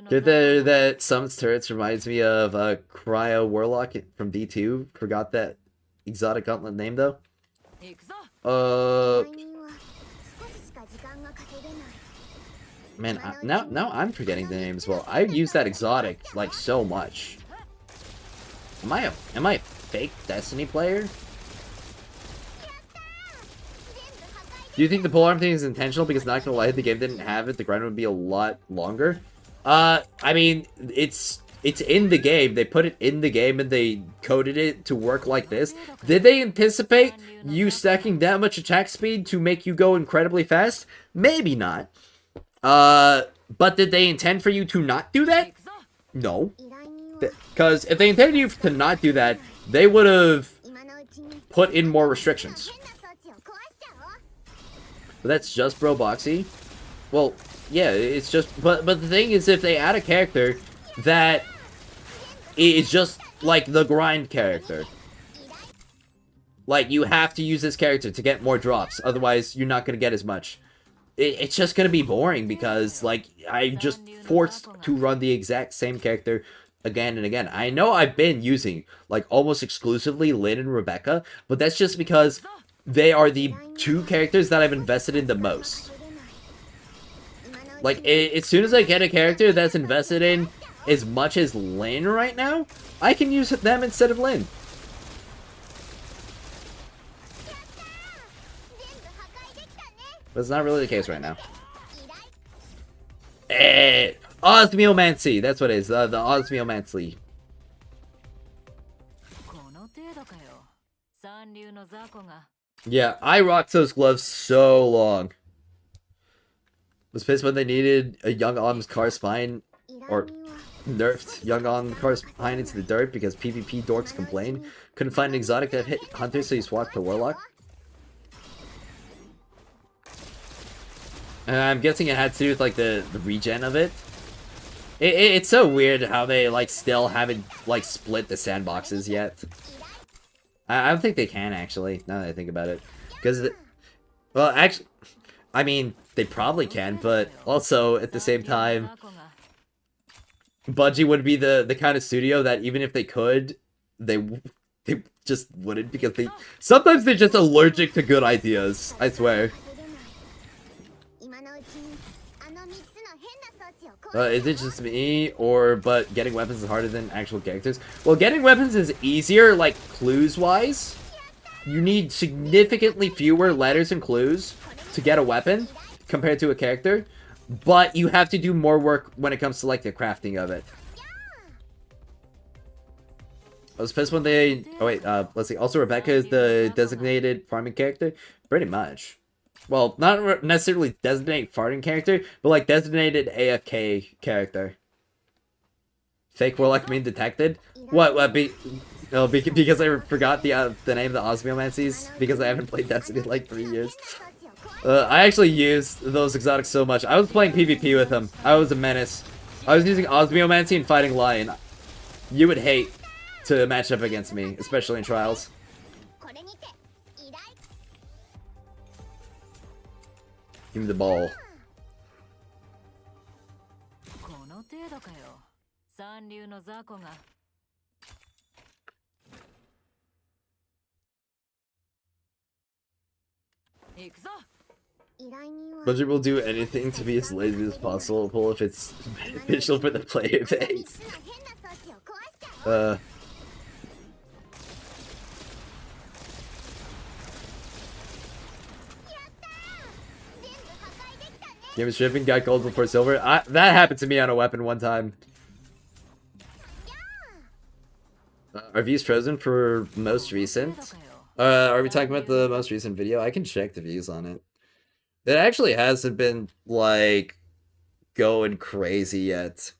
That Summons Turrets reminds me of Cryo Warlock from D2. Forgot that exotic gauntlet name though. Man, now I'm forgetting the name as well. I use that exotic like so much. Am I a fake Destiny player? Do you think the polearm thing is intentional? Because not gonna lie, if the game didn't have it, the grind would be a lot longer. I mean, it's in the game. They put it in the game and they coded it to work like this. Did they anticipate you stacking that much attack speed to make you go incredibly fast? Maybe not. But did they intend for you to not do that? No. Because if they intended you to not do that, they would have put in more restrictions. But that's just Roboxy. Well, yeah, it's just... But the thing is, if they add a character that is just like the grind character. Like, you have to use this character to get more drops. Otherwise, you're not going to get as much. It's just going to be boring because, like, I'm just forced to run the exact same character again and again. I know I've been using, like, almost exclusively Lynn and Rebecca, but that's just because they are the two characters that I've invested in the most. Like, as soon as I get a character that's invested in as much as Lynn right now, I can use them instead of Lynn. But it's not really the case right now. Osmiomancy! That's what it is, the Osmiomancy. Yeah, I rocked those gloves so long. Was pissed when they needed a Young Om's car spine, or nerfed Young Om car spine into the dirt because PvP dorks complained. Couldn't find an exotic that hit Hunter, so he swapped to Warlock. I'm guessing it had to do with, like, the regen of it. It's so weird how they, like, still haven't, like, split the sandboxes yet. I don't think they can, actually, now that I think about it. Because, well, actually, I mean, they probably can, but also, at the same time, Bungie would be the kind of studio that even if they could, they just wouldn't, because sometimes they're just allergic to good ideas, I swear. Is it just me, but getting weapons is harder than actual characters? Well, getting weapons is easier, like, clues-wise, you need significantly fewer letters and clues to get a weapon compared to a character, but you have to do more work when it comes to like the crafting of it. I was pissed when they... Oh wait, let's see. Also, Rebecca is the designated farming character? Pretty much. Well, not necessarily designated farming character, but like designated AFK character. Fake warlock mean detected? What no, because I forgot the name of the Osmiomancies, because I haven't played Destiny in like 3 years. I actually used those exotics so much. I was playing PvP with them. I was a menace. I was using Osmiomancy and fighting Lion. You would hate to match up against me, especially in trials. Give me the ball. Budget will do anything to be as lazy as possible if it's beneficial for the player base. Game of shipping, got gold before silver. That happened to me on a weapon one time. Are views frozen for most recent? Are we talking about the most recent video? I can check the views on it. It actually hasn't been, like, going crazy yet.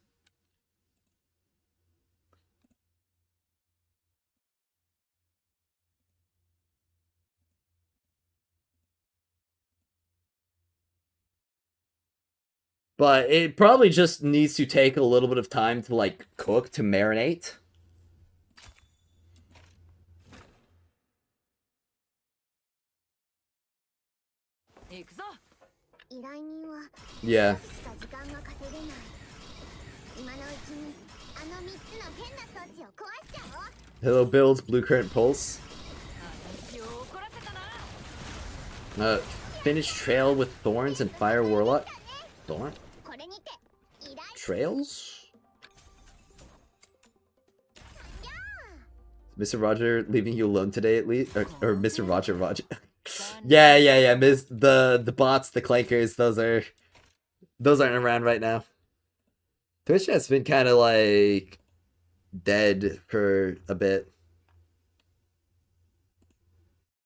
But it probably just needs to take a little bit of time to, like, cook, to marinate. Yeah. Hello, builds, blue current pulse. Finish trail with thorns and fire warlock. Thorn? Trails? Mr. Roger leaving you alone today at least? Or Mr. Roger. Yeah. The bots, the clankers, those aren't around right now. Twitch has been kind of like dead for a bit.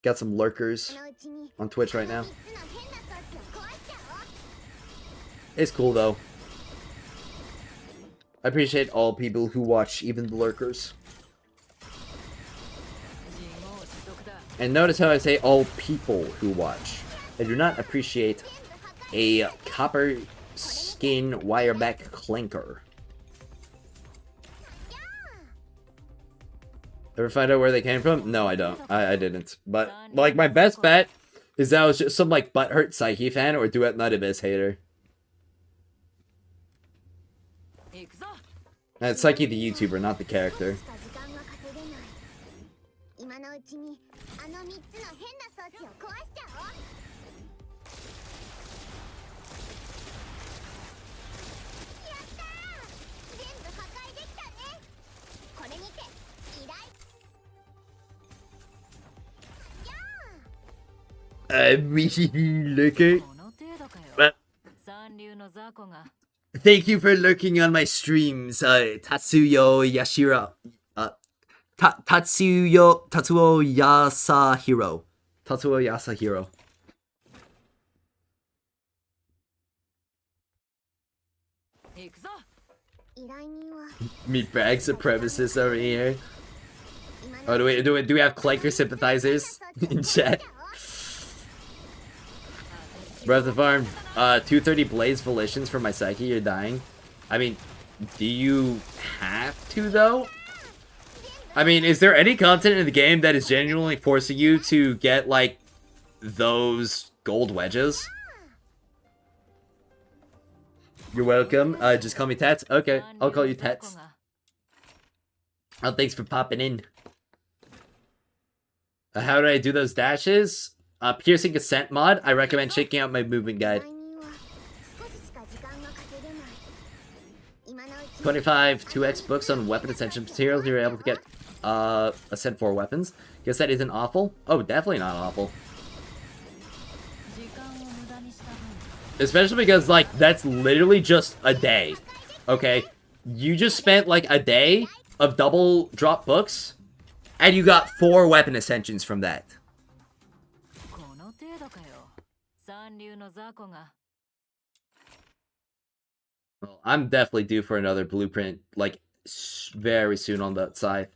Got some lurkers on Twitch right now. It's cool though. I appreciate all people who watch, even the lurkers. And notice how I say all people who watch. I do not appreciate a copper skin wireback clanker. Ever find out where they came from? No, I don't. I didn't. But, like, my best bet is that I was just some, like, butthurt Psyche fan or Duet Night Abyss hater. And Psyche the YouTuber, not the character. I'm really looking. Thank you for lurking on my streams, Tatsuyo Yashiro. Tatsuo Yasahiro. Me brag supremacists over here. Oh, do we have clanker sympathizers in chat? Breath of the Farm, 230 Blaze Volitions for my Psyche, you're dying. I mean, do you have to, though? I mean, is there any content in the game that is genuinely forcing you to get, like, those gold wedges? You're welcome. Just call me Tats. Okay, I'll call you Tats. Oh, thanks for popping in. How do I do those dashes? Piercing Ascent mod, I recommend checking out my movement guide. 25 2x books on weapon essential materials. You're able to get Ascent 4 weapons. Guess that isn't awful. Oh, definitely not awful. Especially because, like, that's literally just a day. Okay? You just spent, like, a day of double drop books, and you got 4 weapon ascensions from that. Well, I'm definitely due for another blueprint, like, very soon on that side.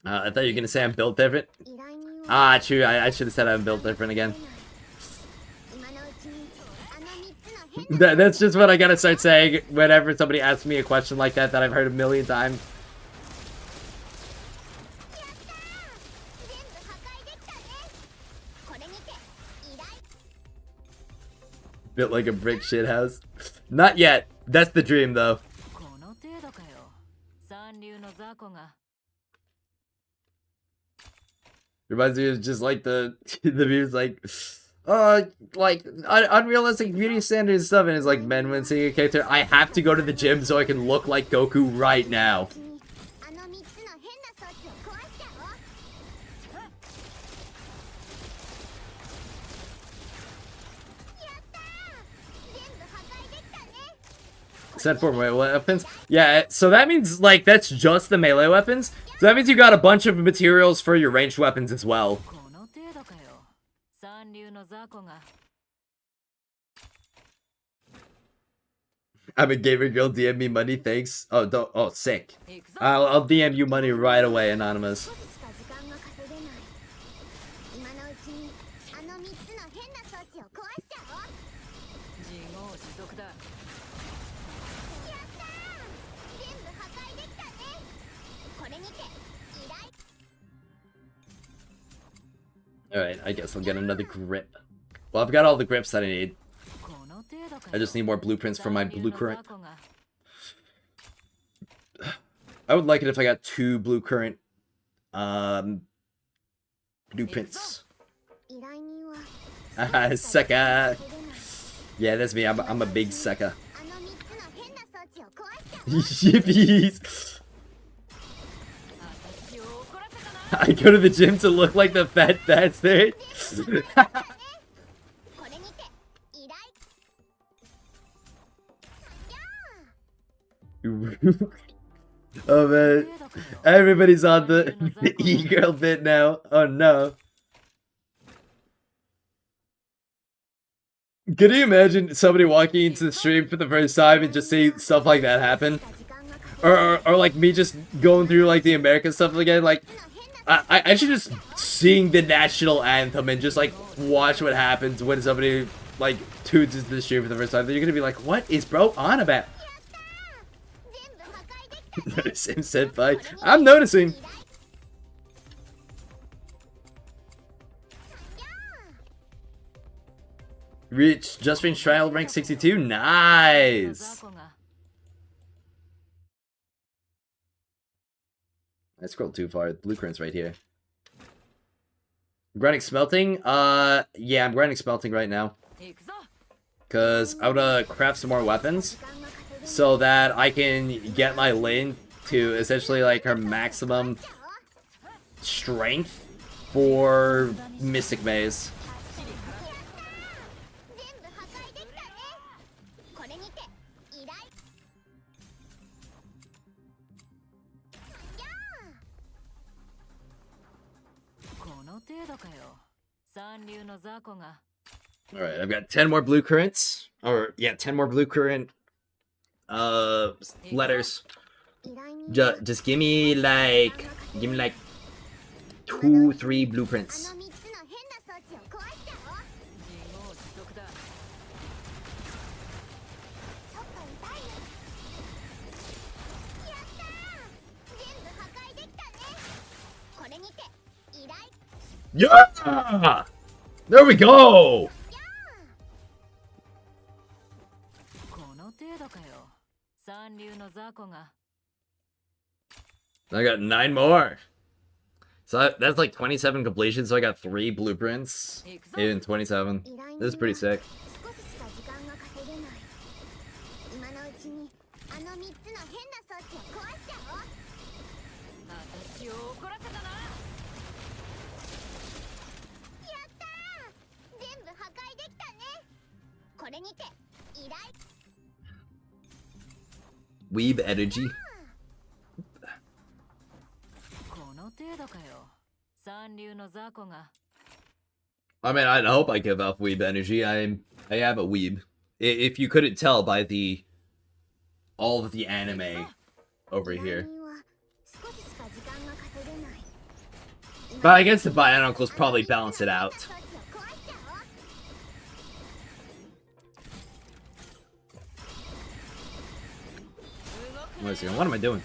I thought you were gonna say I'm built different. Ah, true. I should have said I'm built different again. That's just what I gotta start saying whenever somebody asks me a question like that I've heard a million times. Built like a brick shithouse. Not yet. That's the dream, though. Reminds me of just like the memes like unrealistic beauty standards and stuff, and it's like men when seeing a character, I have to go to the gym so I can look like Goku right now. Set for melee weapons. Yeah, so that means, like, that's just the melee weapons. So that means you got a bunch of materials for your ranged weapons as well. I'm a gamer girl, DM me money, thanks. Oh, don't, oh, sick. I'll DM you money right away, Anonymous. Alright, I guess I'll get another grip. Well, I've got all the grips that I need. I just need more blueprints for my blue current. I would like it if I got 2 blue current blueprints. Sucker! Yeah, that's me. I'm a big sucker. Yippies! I go to the gym to look like the fat bastard. Oh man, everybody's on the e-girl bit now. Oh no. Can you imagine somebody walking into the stream for the first time and just see stuff like that happen? Or like me just going through like the American stuff again, like I should just sing the national anthem and just like watch what happens when somebody like tunes into the stream for the first time. Then you're gonna be like, what is bro on about? Same senpai. I'm noticing. Reach just range trial rank 62. Nice. I scrolled too far. Blue current's right here. Grinding smelting? Yeah, I'm grinding smelting right now. Because I want to craft some more weapons so that I can get my Lin to essentially like her maximum strength for Mystic Maze. Alright, I've got 10 more blue currents. Or, yeah, 10 more blue current letters. Just give me like 2-3 blueprints. Yeah! There we go! I got 9 more. So that's like 27 completions, so I got 3 blueprints in 27. This is pretty sick. Weeb energy. I mean, I hope I give off weeb energy. I am a weeb. If you couldn't tell by all of the anime over here. But I guess the bionicles probably balance it out. Wait a second, what am I doing?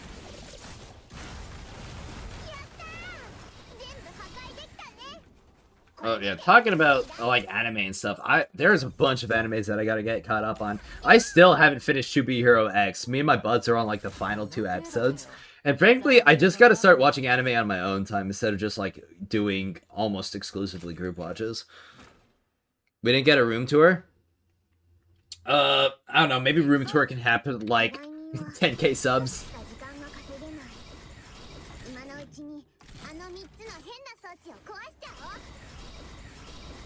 Oh yeah, talking about like anime and stuff. There's a bunch of animes that I gotta get caught up on. I still haven't finished Superhero X. Me and my buds are on like the final 2 episodes. And frankly, I just gotta start watching anime on my own time instead of just like doing almost exclusively group watches. We didn't get a room tour. I don't know, maybe room tour can happen like 10k subs.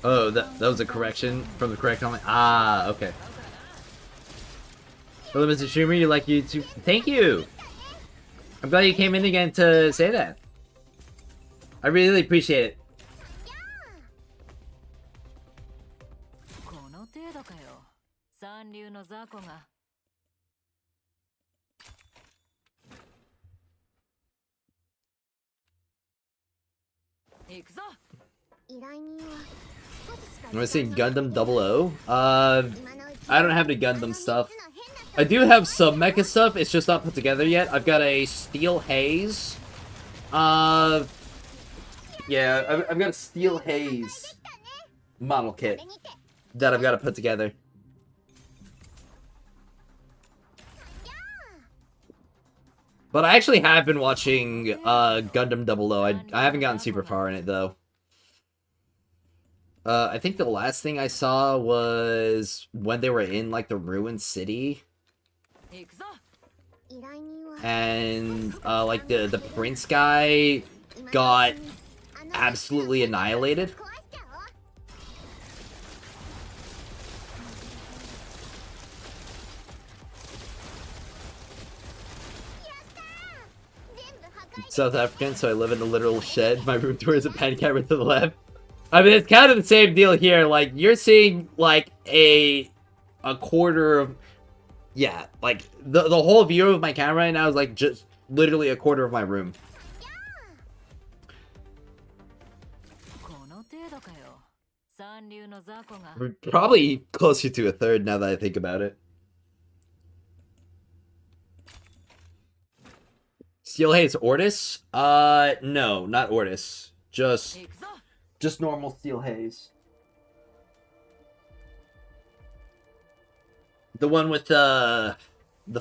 Oh, that was a correction from the correct comment. Ah, okay. Hello, Mr. Streamer, you like YouTube? Thank you! I'm glad you came in again to say that. I really appreciate it. I'm gonna say Gundam 00. I don't have any Gundam stuff. I do have some mecha stuff, it's just not put together yet. I've got a Steel Haze. Yeah, I've got a Steel Haze model kit that I've got to put together. But I actually have been watching Gundam 00. I haven't gotten super far in it, though. I think the last thing I saw was when they were in, like, the ruined city. And, like, the prince guy got absolutely annihilated. South African, so I live in a literal shed. My room tour is a pen camera to the left. I mean, it's kind of the same deal here. Like, you're seeing, like, a quarter of... Yeah, like, the whole view of my camera right now is, like, just literally a quarter of my room. Probably closer to a third now that I think about it. Steel Haze Ortis? No, not Ortis. Just normal Steel Haze. The one with the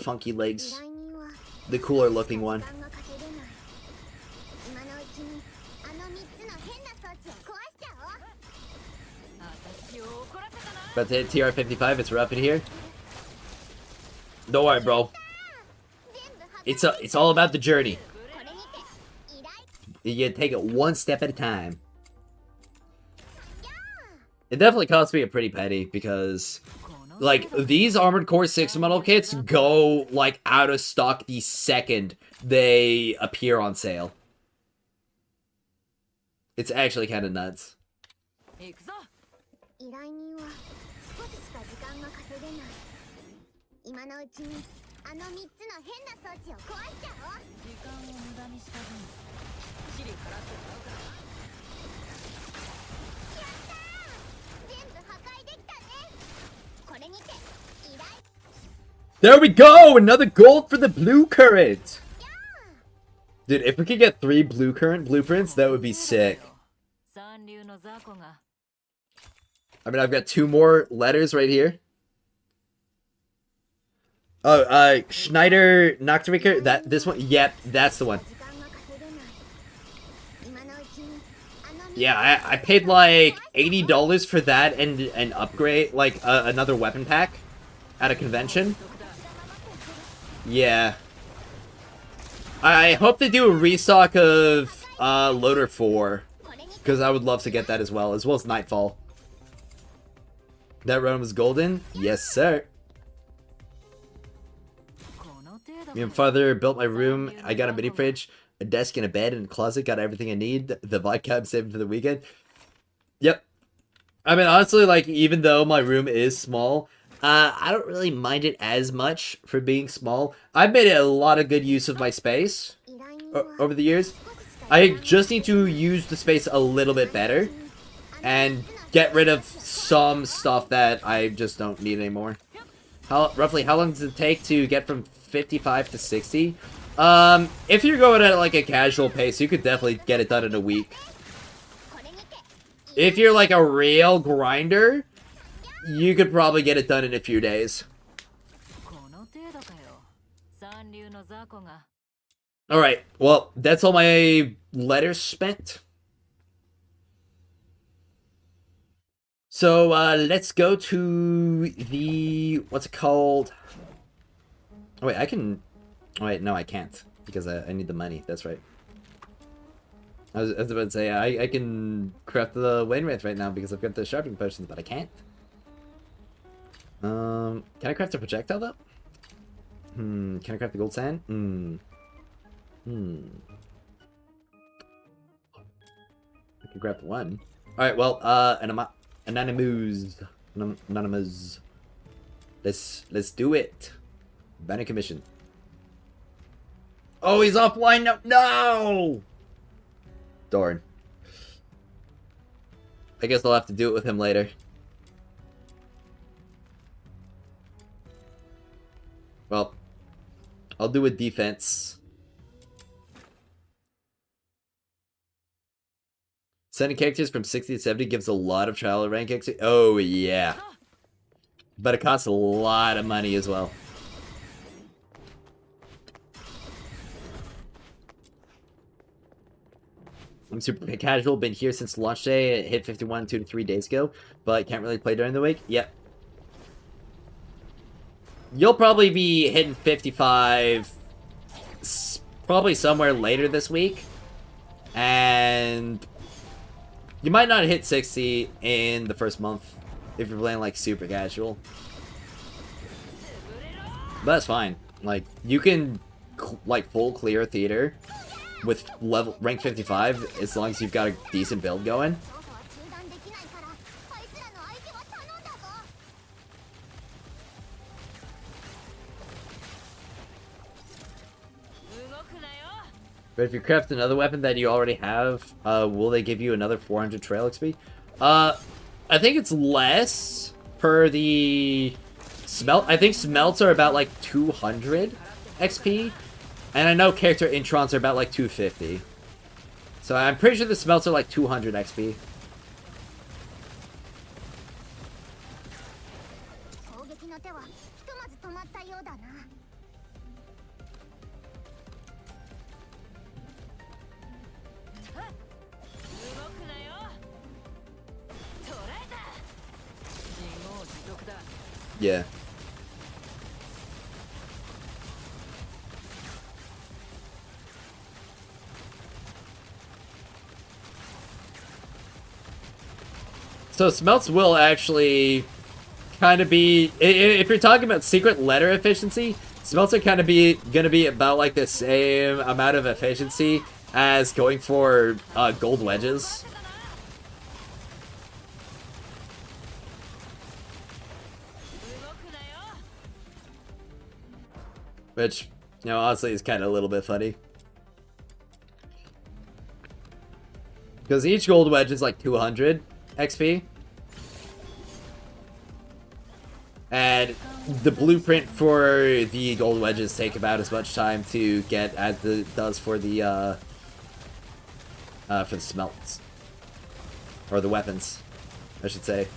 funky legs. The cooler looking one. About to hit TR55, it's rough in here. Don't worry, bro. It's all about the journey. You gotta take it one step at a time. It definitely cost me a pretty penny because, like, these Armored Core 6 model kits go, like, out of stock the second they appear on sale. It's actually kind of nuts. There we go! Another gold for the blue current! Dude, if we could get 3 blue current blueprints, that would be sick. I mean, I've got 2 more letters right here. Oh, Schneider Nocturmaker, this one? Yep, that's the one. Yeah, I paid like $80 for that and an upgrade, like another weapon pack at a convention. Yeah. I hope they do a restock of Loader 4, because I would love to get that as well as Nightfall. That run was golden? Yes, sir. Me and father built my room. I got a mini fridge, a desk and a bed and a closet. Got everything I need. The vodka I'm saving for the weekend. Yep. I mean, honestly, like, even though my room is small, I don't really mind it as much for being small. I've made a lot of good use of my space over the years. I just need to use the space a little bit better and get rid of some stuff that I just don't need anymore. Roughly, how long does it take to get from 55 to 60? If you're going at like a casual pace, you could definitely get it done in a week. If you're like a real grinder, you could probably get it done in a few days. Alright, well, that's all my letters spent. So, let's go to the... what's it called? Oh, wait, I can... oh, wait, no, I can't. Because I need the money, that's right. I was about to say, I can craft the Wainwraith right now because I've got the sharpening potions, but I can't. Can I craft a projectile, though? Can I craft the gold sand? I can craft one. Alright, well, Anonymous. Let's do it. Banner commission. Oh, he's offline now. No! Darn. I guess I'll have to do it with him later. Well, I'll do a defense. Sending characters from 60 to 70 gives a lot of trial rank XP. Oh, yeah. But it costs a lot of money as well. I'm super casual, been here since launch day. It hit 51 2 to 3 days ago, but can't really play during the week. Yep. You'll probably be hitting 55 probably somewhere later this week. And you might not hit 60 in the first month if you're playing like super casual. But that's fine. Like, you can like full clear theater with level rank 55 as long as you've got a decent build going. But if you craft another weapon that you already have, will they give you another 400 trail XP? I think it's less per the smelt. I think smelts are about like 200 XP. And I know character introns are about like 250. So I'm pretty sure the smelts are like 200 XP. Yeah. So smelts will actually kind of be, if you're talking about secret letter efficiency, smelts are kind of gonna be about like the same amount of efficiency as going for gold wedges. Which, you know, honestly is kind of a little bit funny. Because each gold wedge is like 200 XP. And the blueprint for the gold wedges take about as much time to get as it does for the smelts. Or the weapons, I should say.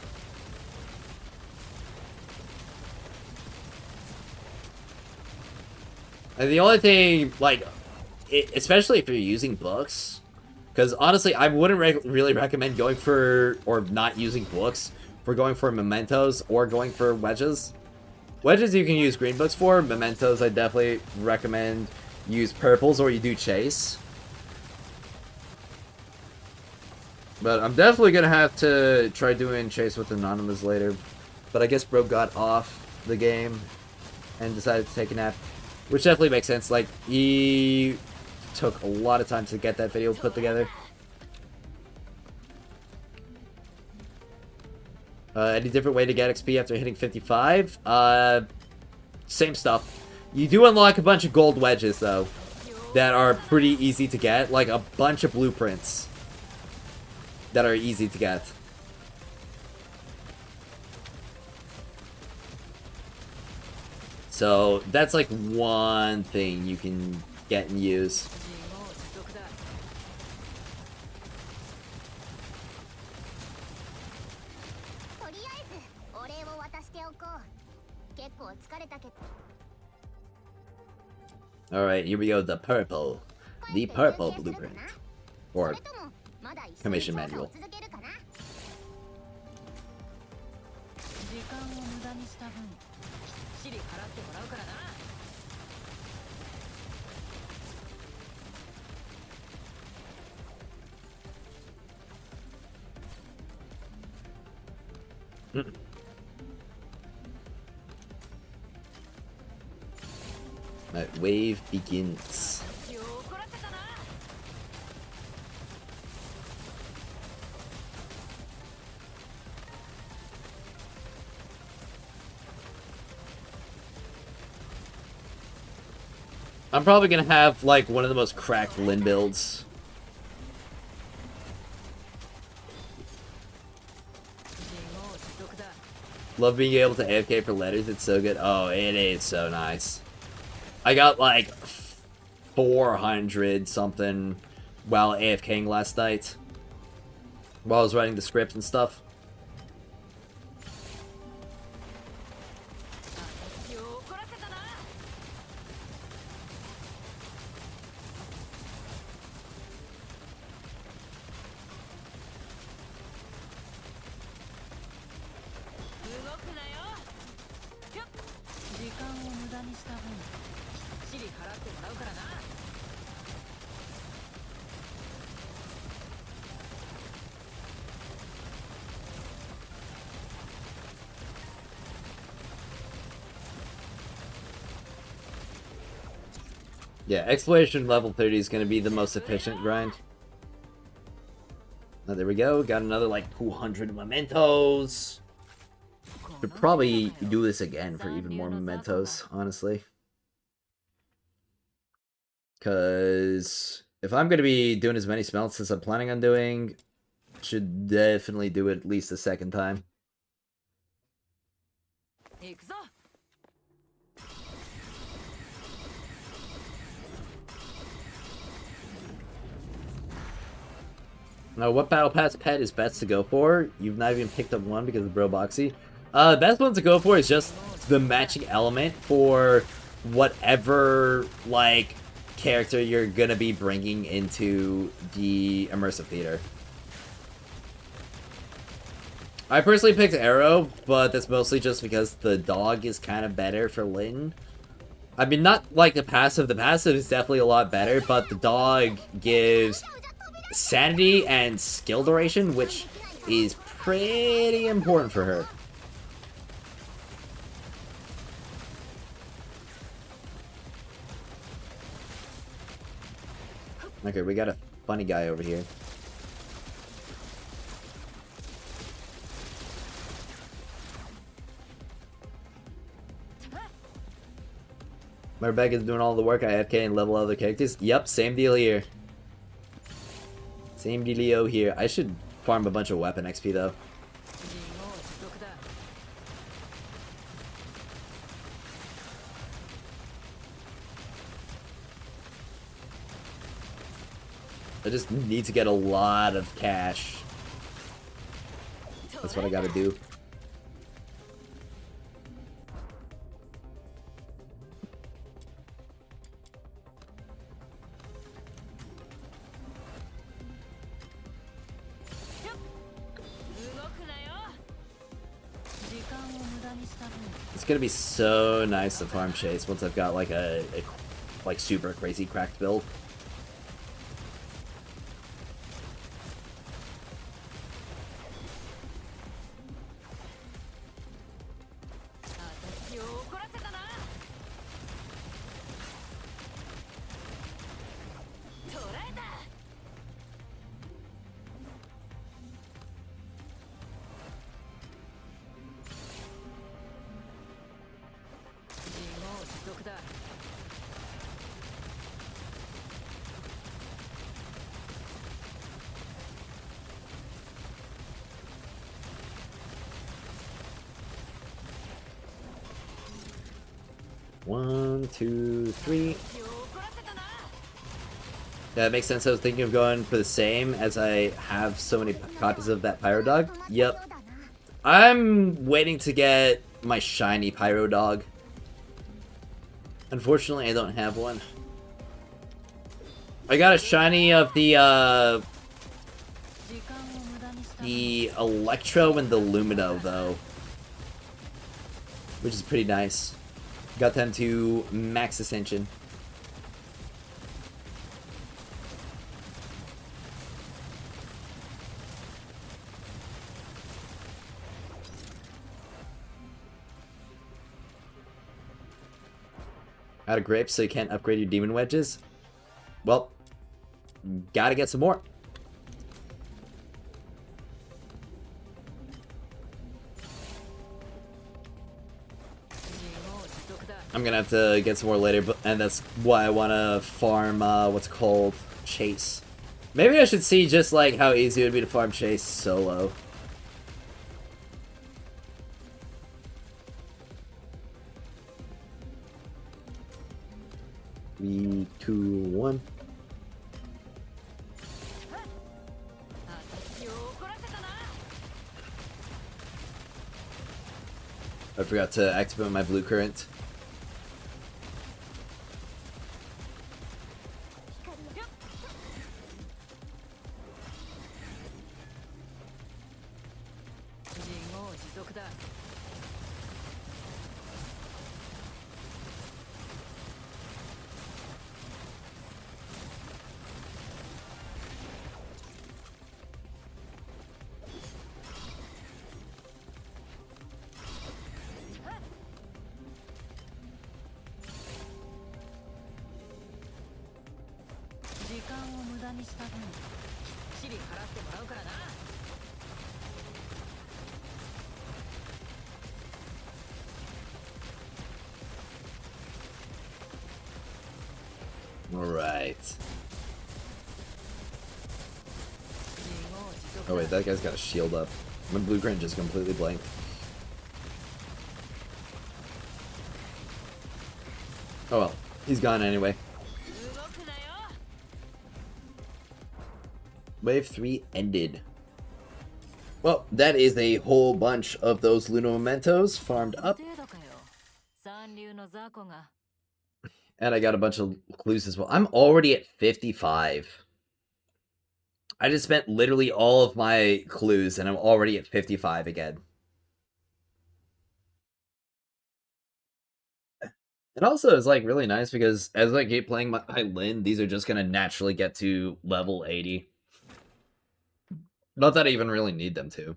And the only thing, like, especially if you're using books, because honestly, I wouldn't really recommend going for, or not using books, for going for mementos or going for wedges. Wedges you can use green books for, mementos I definitely recommend use purples or you do chase. But I'm definitely going to have to try doing chase with anonymous later. But I guess bro got off the game and decided to take a nap. Which definitely makes sense. Like, he took a lot of time to get that video put together. Any different way to get XP after hitting 55? Same stuff. You do unlock a bunch of gold wedges, though, that are pretty easy to get. Like, a bunch of blueprints that are easy to get. So, that's like one thing you can get and use. Alright, here we go, the purple blueprint. Or commission manual. Alright, wave begins. I'm probably gonna have, like, one of the most cracked Lin builds. Love being able to AFK for letters, it's so good. Oh, it is so nice. I got, like, 400 something while AFKing last night. While I was writing the script and stuff. Yeah, exploration level 30 is going to be the most efficient grind. Oh, there we go. Got another, like, 200 mementos. Should probably do this again for even more mementos, honestly. Because if I'm going to be doing as many smelts as I'm planning on doing, should definitely do it at least a second time. Now, what Battle Pass pet is best to go for? You've not even picked up one because of Bro Boxy. The best one to go for is just the matching element for whatever, like, character you're gonna be bringing into the immersive theater. I personally picked Arrow, but that's mostly just because the dog is kind of better for Lyn. I mean, not like the passive. The passive is definitely a lot better, but the dog gives sanity and skill duration, which is pretty important for her. Okay, we got a funny guy over here. My Rebecca's doing all the work. I AFK and level other characters. Yep, same deal here. Same dealio here. I should farm a bunch of weapon XP though. I just need to get a lot of cash. That's what I gotta do. It's gonna be so nice to farm chase once I've got like a like super crazy cracked build. 1, 2, 3. That makes sense. I was thinking of going for the same as I have so many copies of that Pyro Dog. Yep. I'm waiting to get my shiny Pyro Dog. Unfortunately, I don't have one. I got a shiny of the Electro and the Lumino, though. Which is pretty nice. Got them to max ascension. Out of grapes, so you can't upgrade your demon wedges? Well, gotta get some more. I'm gonna have to get some more later, and that's why I wanna farm, what's it called? Chase. Maybe I should see just, like, how easy it would be to farm Chase solo. 3, 2, 1. I forgot to activate my blue current. Alright. Oh wait, that guy's got a shield up. My blue current just completely blanked. Oh well, he's gone anyway. Wave 3 ended. Well, that is a whole bunch of those Luna Mementos farmed up. And I got a bunch of clues as well. I'm already at 55. I just spent literally all of my clues, and I'm already at 55 again. And also, it's like really nice because as I keep playing my Lin, these are just gonna naturally get to level 80. Not that I even really need them to.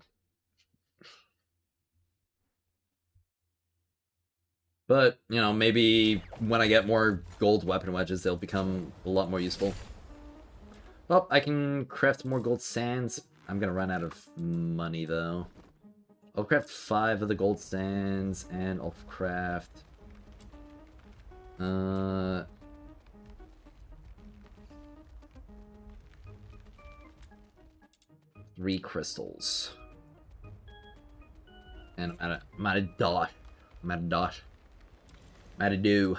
But, you know, maybe when I get more gold weapon wedges, they'll become a lot more useful. Well, I can craft more gold sands. I'm gonna run out of money, though. I'll craft 5 of the gold sands, and I'll craft... 3 crystals. And I'm at a dot. I'm at a do.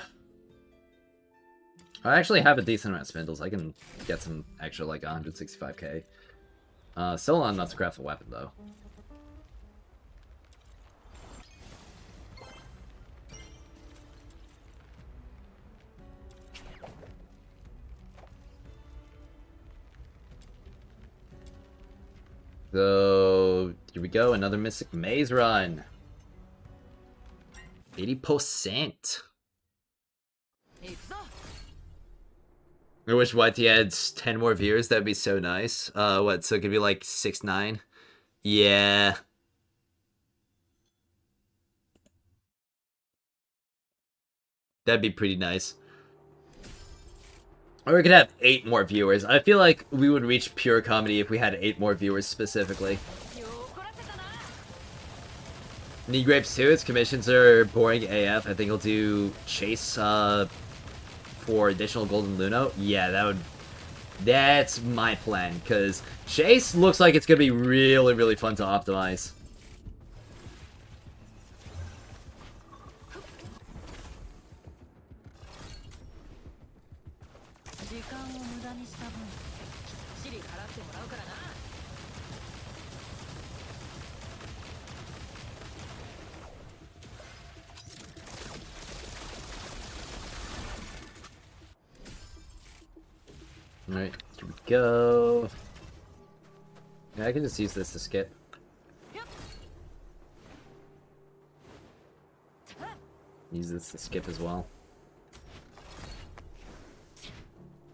I actually have a decent amount of spindles. I can get some extra, like 165k. Still not enough to craft a weapon, though. So, here we go, another Mystic Maze run. 80%. I wish YT had 10 more viewers, that'd be so nice. What, so it could be like 6-9? Yeah. That'd be pretty nice. Or we could have 8 more viewers. I feel like we would reach pure comedy if we had 8 more viewers specifically. Need grapes too? Its commissions are boring AF. I think I'll do Chase for additional Golden Luno. Yeah, that's my plan, because Chase looks like it's going to be really, really fun to optimize. Alright, here we go. Yeah, I can just use this to skip. Use this to skip as well.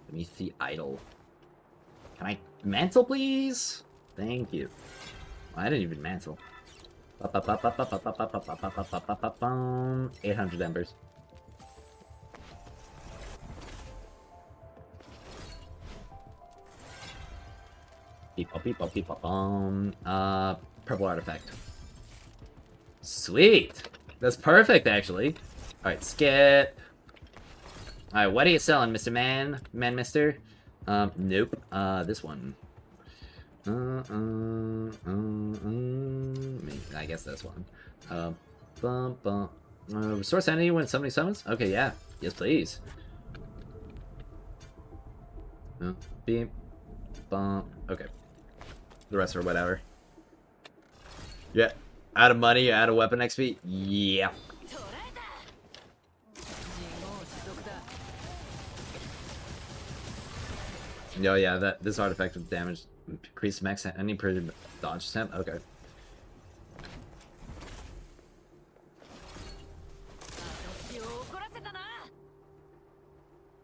Beneath the idol. Can I mantle, please? Thank you. I didn't even mantle. 800 embers. Beep bop beep bop beep bop purple artifact. Sweet! That's perfect, actually. Alright, skip. Alright, what are you selling, Mr. Man? Mister? Nope. This one. I guess this one. Restore sanity when somebody summons? Okay, yeah. Yes, please. Beep. Bump. Okay. The rest are whatever. Yeah. Out of money, out of weapon XP? Yeah. No, yeah, this artifact with damage increase max any per dodge temp. Okay.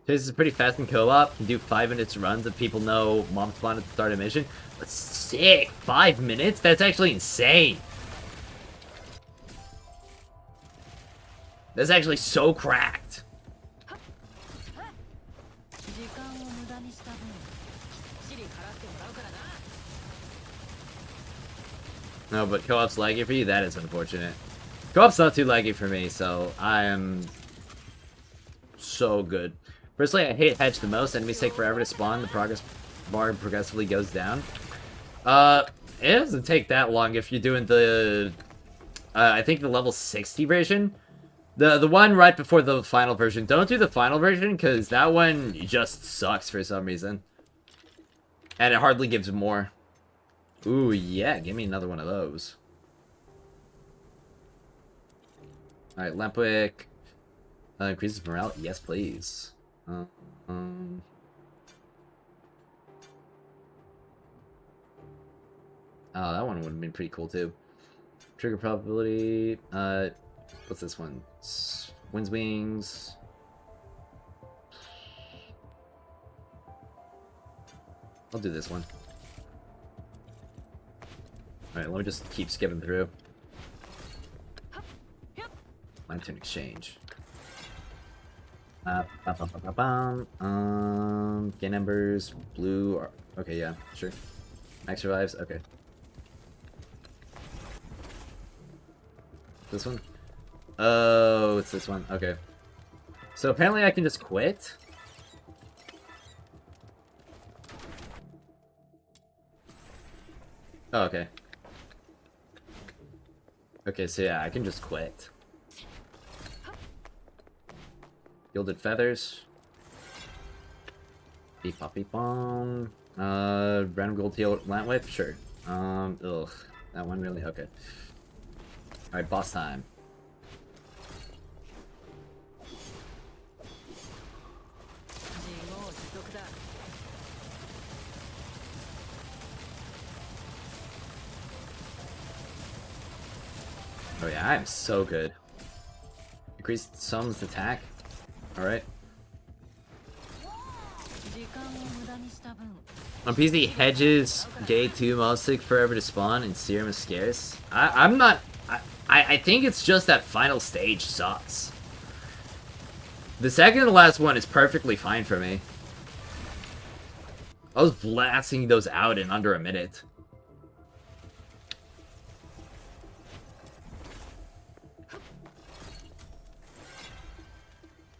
This is pretty fast in co-op. Can do 5 minutes runs if people know mom spawn at the start of mission. But sick! 5 minutes? That's actually insane. That's actually so cracked. No, but co-op's laggy for you? That is unfortunate. Co-op's not too laggy for me, so I am so good. Personally, I hate hedge the most. Enemies take forever to spawn. The progress bar progressively goes down. It doesn't take that long if you're doing the... I think the level 60 version. The one right before the final version. Don't do the final version, because that one just sucks for some reason. And it hardly gives more. Ooh, yeah, give me another one of those. Alright, Lampwick. Increases morale? Yes, please. Oh, that one would have been pretty cool, too. Trigger probability. What's this one? Wind's Wings. I'll do this one. Alright, let me just keep skipping through. Lantern Exchange. Gain embers, blue, or, okay, yeah, sure. Max survives, okay. This one? Oh, it's this one, okay. So apparently I can just quit? Oh, okay. Okay, so yeah, I can just quit. Gilded Feathers. Beep bop beep bong. Random gold tail lant whip? Sure. Ugh. That one really? Okay. Alright, boss time. Oh yeah, I am so good. Increased summons attack. Alright. On PC, hedges, gate 2 mostly forever to spawn, and serum is scarce. I'm not... I think it's just that final stage sucks. The second to last one is perfectly fine for me. I was blasting those out in under a minute.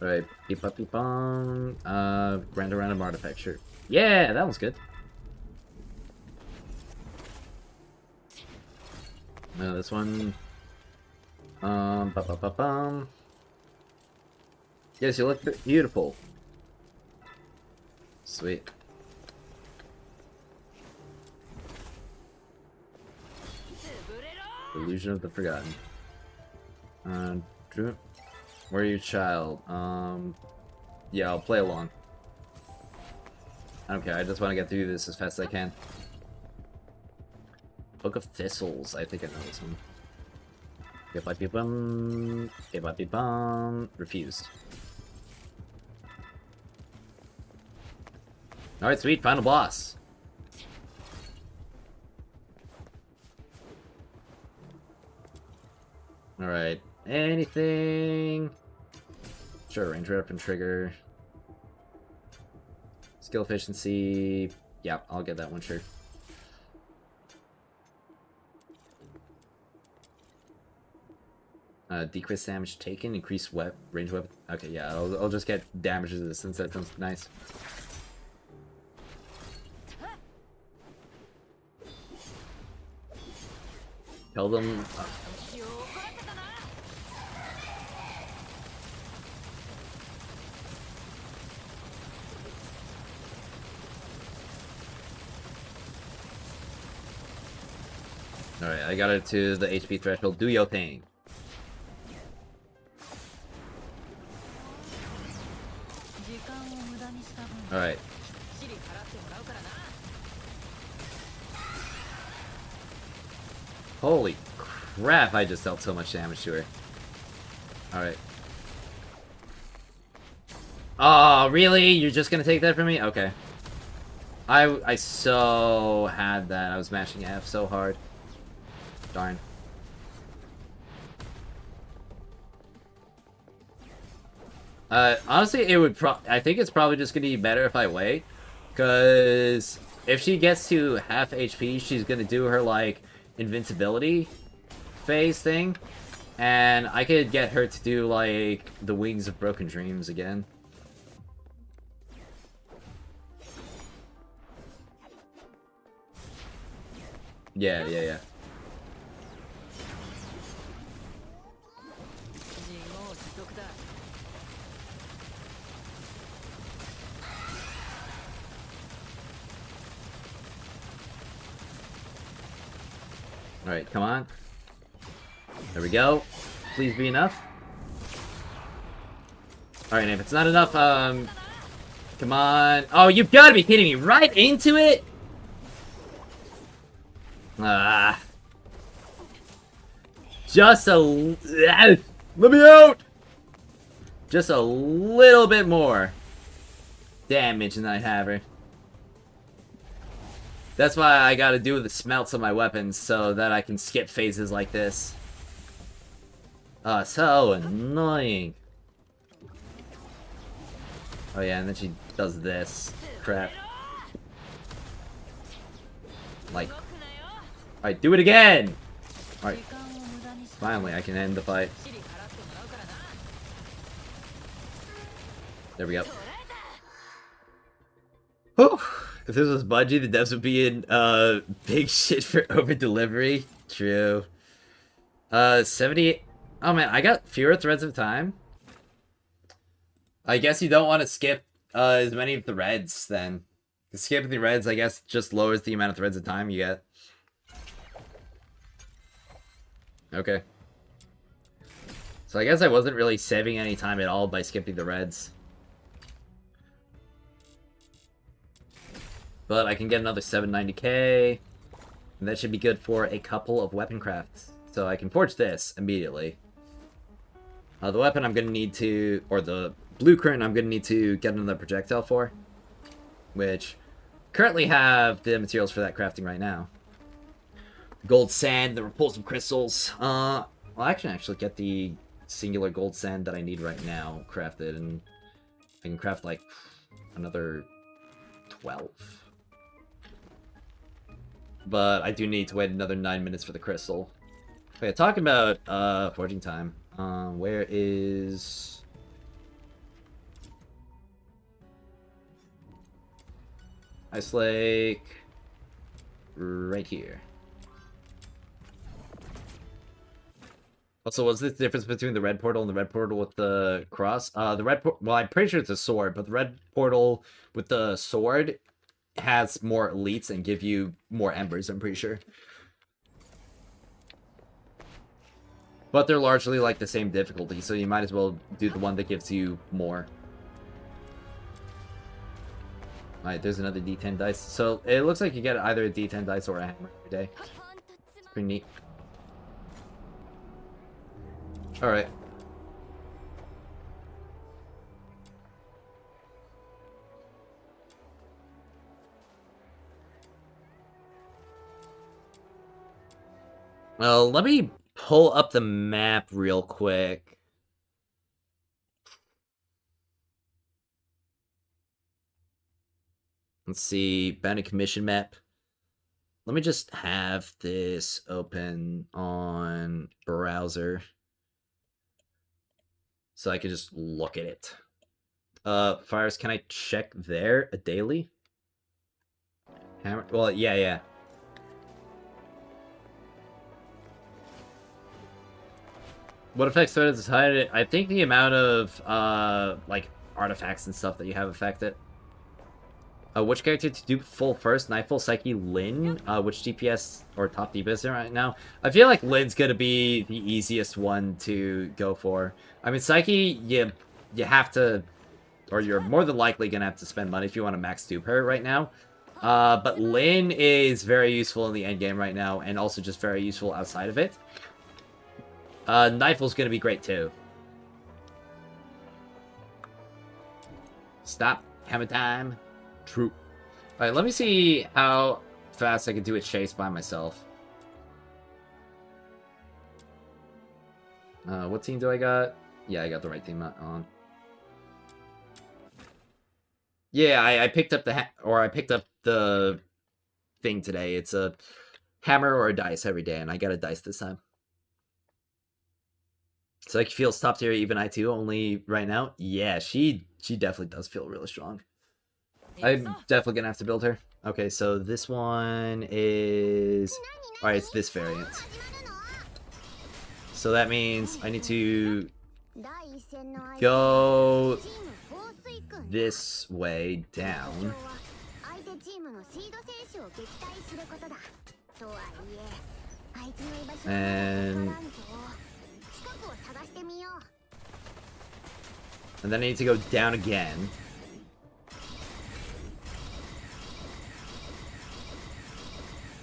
Alright, beep up beep bong. Random artifact, sure. Yeah, that one's good. This one. Yes, you look beautiful. Sweet. Illusion of the Forgotten. Where are you, child? Yeah, I'll play along. I don't care, I just want to get through this as fast as I can. Book of Thistles, I think I know this one. Refused. Alright, sweet, final boss. Alright, anything? Sure, range rep and trigger. Skill efficiency. Yeah, I'll get that one, sure. Decrease damage taken, increase range weapon. Okay, yeah, I'll just get damage resistance. That sounds nice. Tell them. Alright, I got it to the HP threshold. Do your thing. Alright. Holy crap, I just dealt so much damage to her. Alright. Oh, really? You're just gonna take that from me? Okay. I so had that. I was mashing F so hard. Darn. Honestly, it would I think it's probably just gonna be better if I wait. Because if she gets to half HP, she's gonna do her, like, invincibility phase thing. And I could get her to do, like, the Wings of Broken Dreams again. Yeah, yeah, yeah. Alright, come on. There we go. Please be enough. Alright, if it's not enough, come on. Oh, you've got to be kidding me. Right into it? Just a... Let me out! Just a little bit more damage and I have her. That's why I gotta do the smelts on my weapons so that I can skip phases like this. So annoying. Oh yeah, and then she does this. Crap. Like... Alright, do it again! Alright. Finally, I can end the fight. There we go. Whew. If this was Bungie, the devs would be in big shit for over delivery. True. 70. Oh man, I got fewer threads of time. I guess you don't want to skip as many of the reds then. Skipping the reds, I guess, just lowers the amount of threads of time you get. Okay. So I guess I wasn't really saving any time at all by skipping the reds. But I can get another 790k. And that should be good for a couple of weapon crafts. So I can forge this immediately. The weapon I'm going to need to... Or the blueprint I'm going to need to get another projectile for. Which currently have the materials for that crafting right now. Gold sand, the repulsive crystals. Well, I can actually get the singular gold sand that I need right now crafted. And I can craft like another 12. But I do need to wait another 9 minutes for the crystal. Okay, talking about forging time. Where is... Ice Lake... Right here. Also, what's the difference between the red portal and the red portal with the cross? Well, I'm pretty sure it's a sword, but the red portal with the sword has more elites and give you more embers, I'm pretty sure. But they're largely like the same difficulty, so you might as well do the one that gives you more. Alright, there's another D10 dice. So it looks like you get either a D10 dice or a hammer every day. It's pretty neat. Alright. Well, let me pull up the map real quick. Let's see, Bandit Commission map. Let me just have this open on browser so I can just look at it. Fires, can I check there a daily? Hammer? Well, yeah. What effects threat is decided? I think the amount of like artifacts and stuff that you have affected. Which character to do full first? Nightfall, Psyche, Lyn? Which DPS or top DPS right now? I feel like Lyn's gonna be the easiest one to go for. I mean, Psyche, you have to, or you're more than likely gonna have to spend money if you want to max dupe her right now. But Lyn is very useful in the end game right now, and also just very useful outside of it. Nightfall's gonna be great too. Stop. Hammer time. True. Alright, let me see how fast I can do a chase by myself. What team do I got? Yeah, I got the right team on. Yeah, I picked up I picked up the thing today. It's a hammer or a dice every day, and I got a dice this time. So I feel top tier even I2 only right now. Yeah, she definitely does feel really strong. I'm definitely gonna have to build her. Okay, so this one is... Alright, it's this variant. So that means I need to go this way down. And then I need to go down again.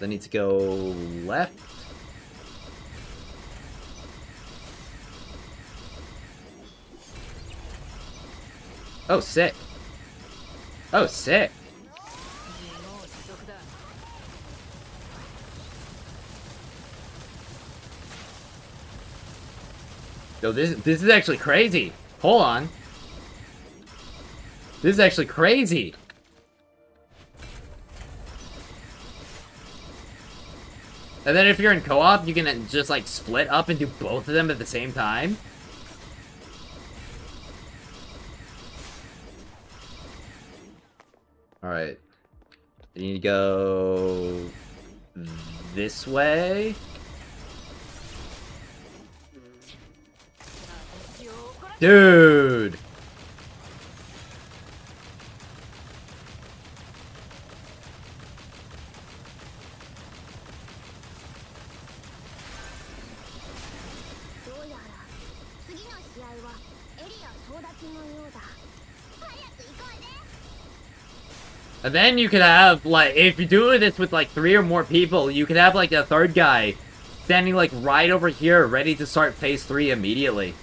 Then I need to go left. Oh, sick. Oh, sick. Yo, this is actually crazy. Hold on. This is actually crazy. And then if you're in co-op, you can just like split up and do both of them at the same time. Alright. You need to go this way. Dude! And then you could have, like, if you're doing this with, like, 3 or more people, you could have, like, a third guy standing, like, right over here, ready to start phase 3 immediately.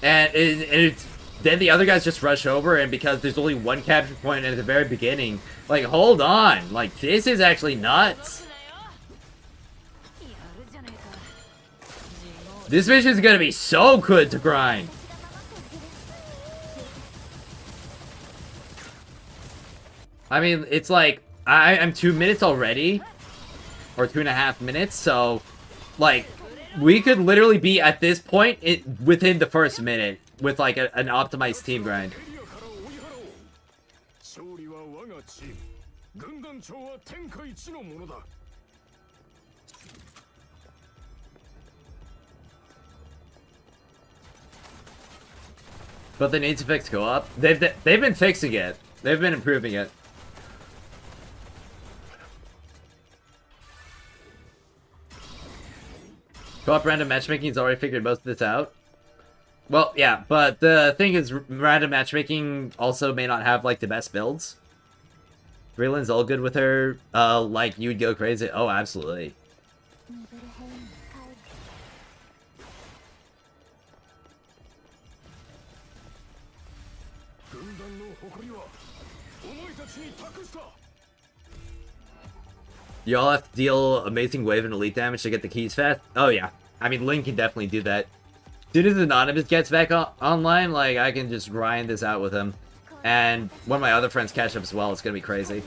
And then the other guys just rush over, and because there's only one capture point at the very beginning, like, hold on. Like, this is actually nuts. This mission is gonna be so good to grind. I mean, it's like, I'm 2 minutes already, or 2.5 minutes, so, like, we could literally be at this point within the first minute with, like, an optimized team grind. But they need to fix co-op. They've been fixing it. They've been improving it. Co-op random matchmaking's already figured most of this out. Well, yeah, but the thing is, random matchmaking also may not have, like, the best builds. Breland's all good with her. Like, you would go crazy. Oh, absolutely. You all have to deal amazing wave and elite damage to get the keys fast? Oh, yeah. I mean, Link can definitely do that. As soon as Anonymous gets back online, like, I can just grind this out with him. And one of my other friends catch up as well. It's gonna be crazy.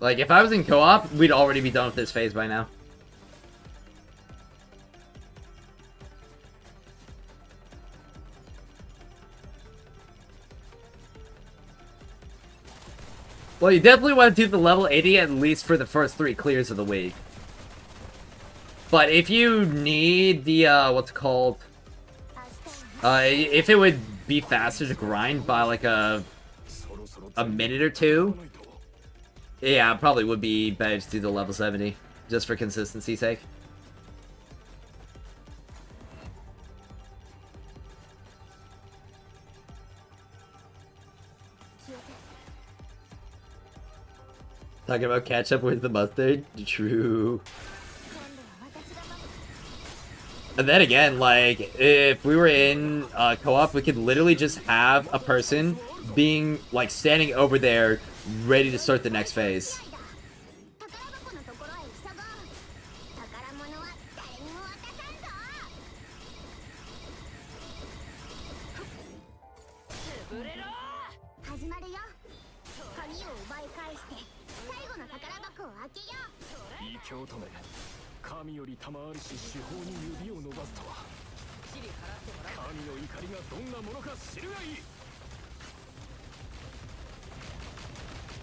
Like, if I was in co-op, we'd already be done with this phase by now. Well, you definitely want to do the level 80 at least for the first 3 clears of the week. But if you need the, what's it called? If it would be faster to grind by, like, a minute or 2, yeah, it probably would be better to do the level 70, just for consistency's sake. Talking about catch-up with the mustard? True. And then again, like, if we were in co-op, we could literally just have a person being, like, standing over there, ready to start the next phase.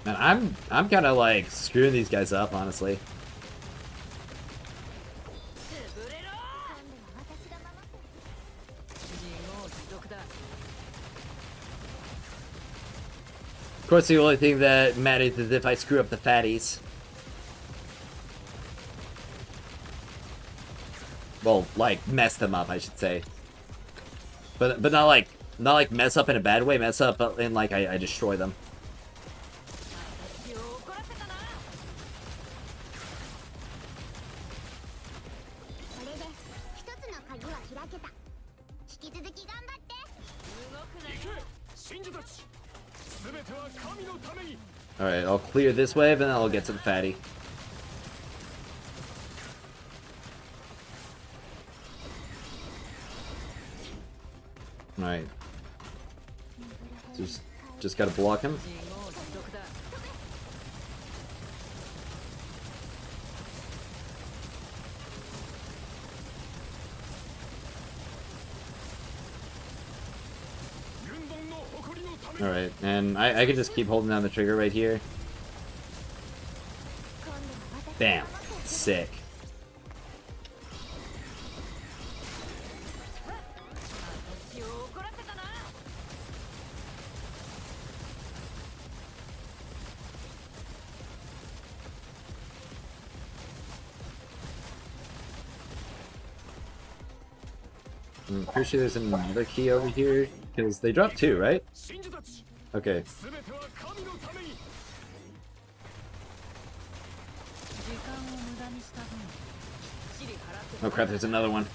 Man, I'm kind of like screwing these guys up, honestly. Of course, the only thing that matters is if I screw up the fatties. Well, like, mess them up, I should say. But not like mess up in a bad way, mess up in like I destroy them. Alright, I'll clear this wave and then I'll get to the fatty. Alright. Just gotta block him. Alright, and I can just keep holding down the trigger right here. Bam. Sick. I'm pretty sure there's another key over here, because they dropped 2, right? Okay. Oh crap, there's another one.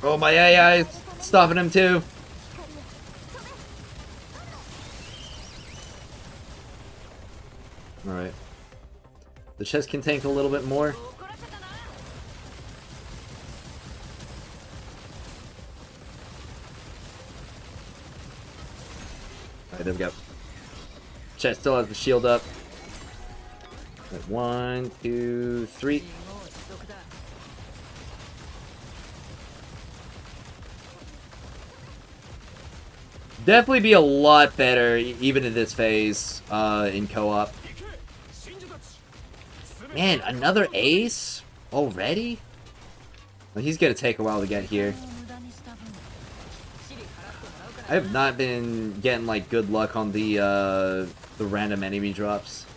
Oh, my AI is stopping him too. Alright. The chest can tank a little bit more. Alright, there we go. Chest still has the shield up. Right, 1, 2, 3. Definitely be a lot better, even in this phase, in co-op. Man, another ace? Already? Well, he's gonna take a while to get here. I have not been getting, like, good luck on the random enemy drops.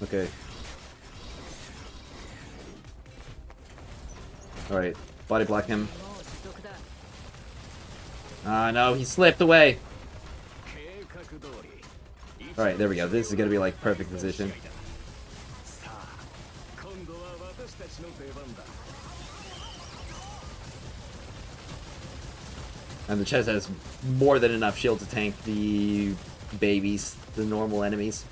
Okay. Alright, body block him. No, he slipped away. Alright, there we go. This is gonna be like perfect position. And the chest has more than enough shield to tank the babies, the normal enemies.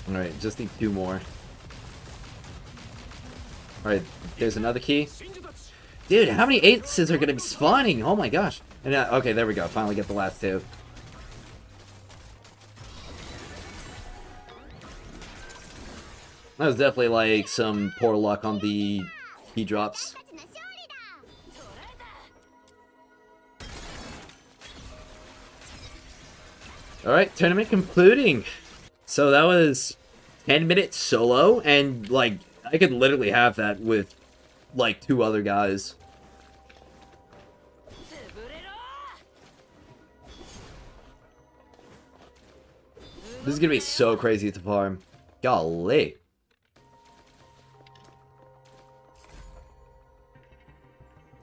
Alright, just need 2 more. Alright, there's another key. Dude, how many aces are gonna be spawning? Oh my gosh. And okay, there we go. Finally get the last 2. That was definitely like some poor luck on the key drops. Alright, tournament concluding. So that was 10 minutes solo, and like I could literally have that with like 2 other guys. This is gonna be so crazy to farm. Golly.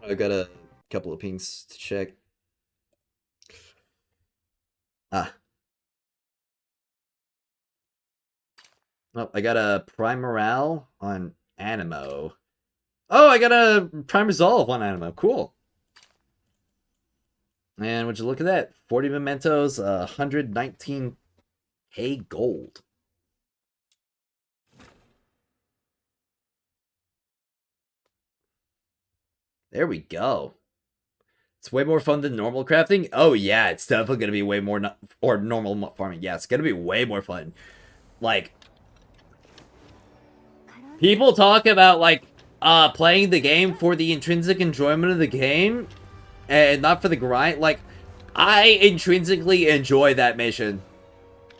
I got a couple of pings to check. Ah. Oh, I got a Prime Morale on Animo. Oh, I got a Prime Resolve on Animo. Cool. And would you look at that? 40 mementos, 119k gold. There we go. It's way more fun than normal crafting. Oh yeah, it's definitely gonna be way more or normal farming. Yeah, it's gonna be way more fun. Like, people talk about like playing the game for the intrinsic enjoyment of the game and not for the grind. Like, I intrinsically enjoy that mission,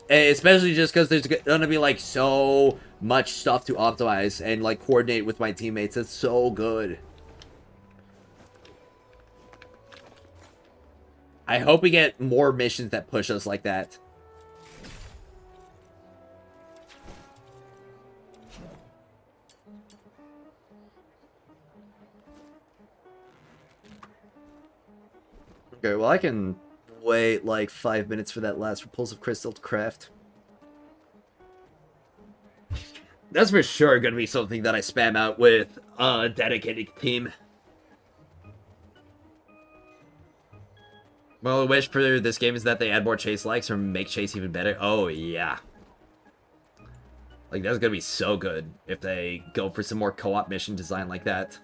especially just because there's gonna be like so much stuff to optimize and like coordinate with my teammates. It's so good. I hope we get more missions that push us like that. Okay, well I can wait like 5 minutes for that last repulsive crystal to craft. That's for sure gonna be something that I spam out with a dedicated team. Well, the wish for this game is that they add more chase likes or make chase even better. Oh, yeah. Like, that's gonna be so good if they go for some more co-op mission design like that.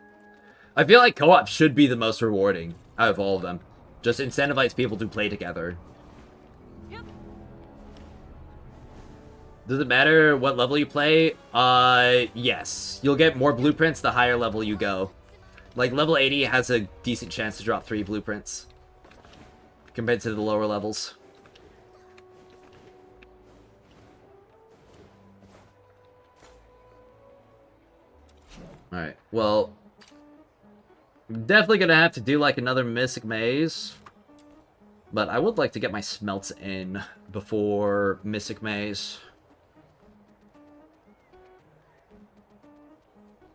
I feel like co-op should be the most rewarding out of all of them. Just incentivize people to play together. Does it matter what level you play? Yes. You'll get more blueprints the higher level you go. Like, level 80 has a decent chance to drop 3 blueprints compared to the lower levels. Alright, well, I'm definitely gonna have to do like another Mystic Maze, but I would like to get my smelts in before Mystic Maze.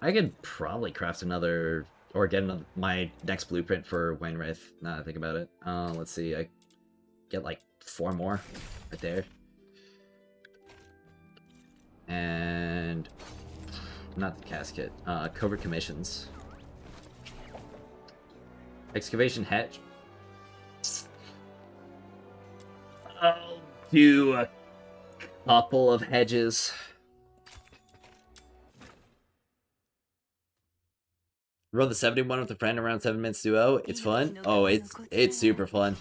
I could probably craft another, or get another, my next blueprint for Wainwraith, now that I think about it. Let's see, I get like 4 more right there. And not the casket, covert commissions. Excavation hatch. I'll do a couple of hedges. Roll the 71 with a friend around 7 minutes duo. It's fun. Oh, it's super fun.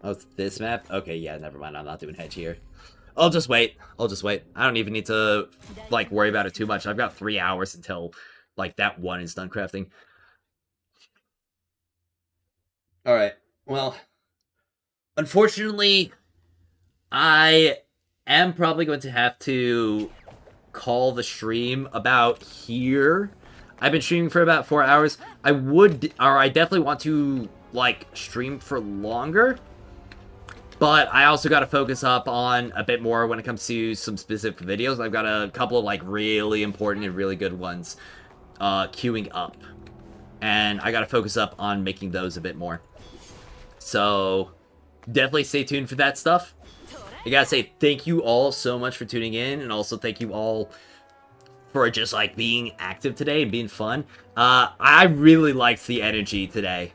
Oh, it's this map? Okay, yeah, never mind. I'm not doing hedge here. I'll just wait. I'll just wait. I don't even need to, like, worry about it too much. I've got 3 hours until, like, that one is done crafting. Alright, well, unfortunately, I am probably going to have to call the stream about here. I've been streaming for about 4 hours. I definitely want to, like, stream for longer. But I also got to focus up on a bit more when it comes to some specific videos. I've got a couple of, like, really important and really good ones queuing up. And I got to focus up on making those a bit more. So, definitely stay tuned for that stuff. I gotta say thank you all so much for tuning in. And also thank you all for just, like, being active today and being fun. I really liked the energy today.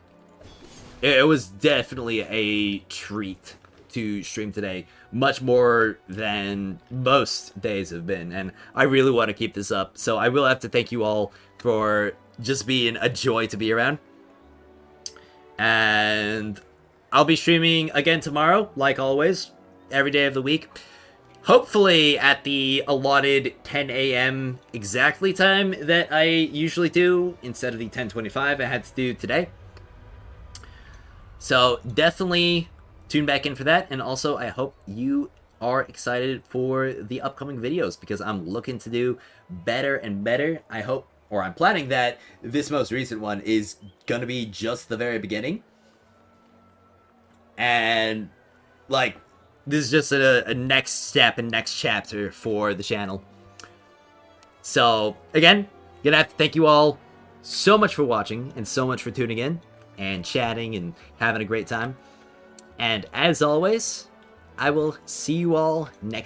It was definitely a treat to stream today, much more than most days have been, and I really want to keep this up, so I will have to thank you all for just being a joy to be around. And I'll be streaming again tomorrow, like always, every day of the week, hopefully at the allotted 10 a.m. exactly time that I usually do, instead of the 10:25 I had to do today. So definitely tune back in for that, and also I hope you are excited for the upcoming videos, because I'm looking to do better and better. I hope, or I'm planning that this most recent one is gonna be just the very beginning, and, like, this is just a next step and next chapter for the channel. So again, gonna have to thank you all so much for watching and so much for tuning in and chatting and having a great time. And as always, I will see you all next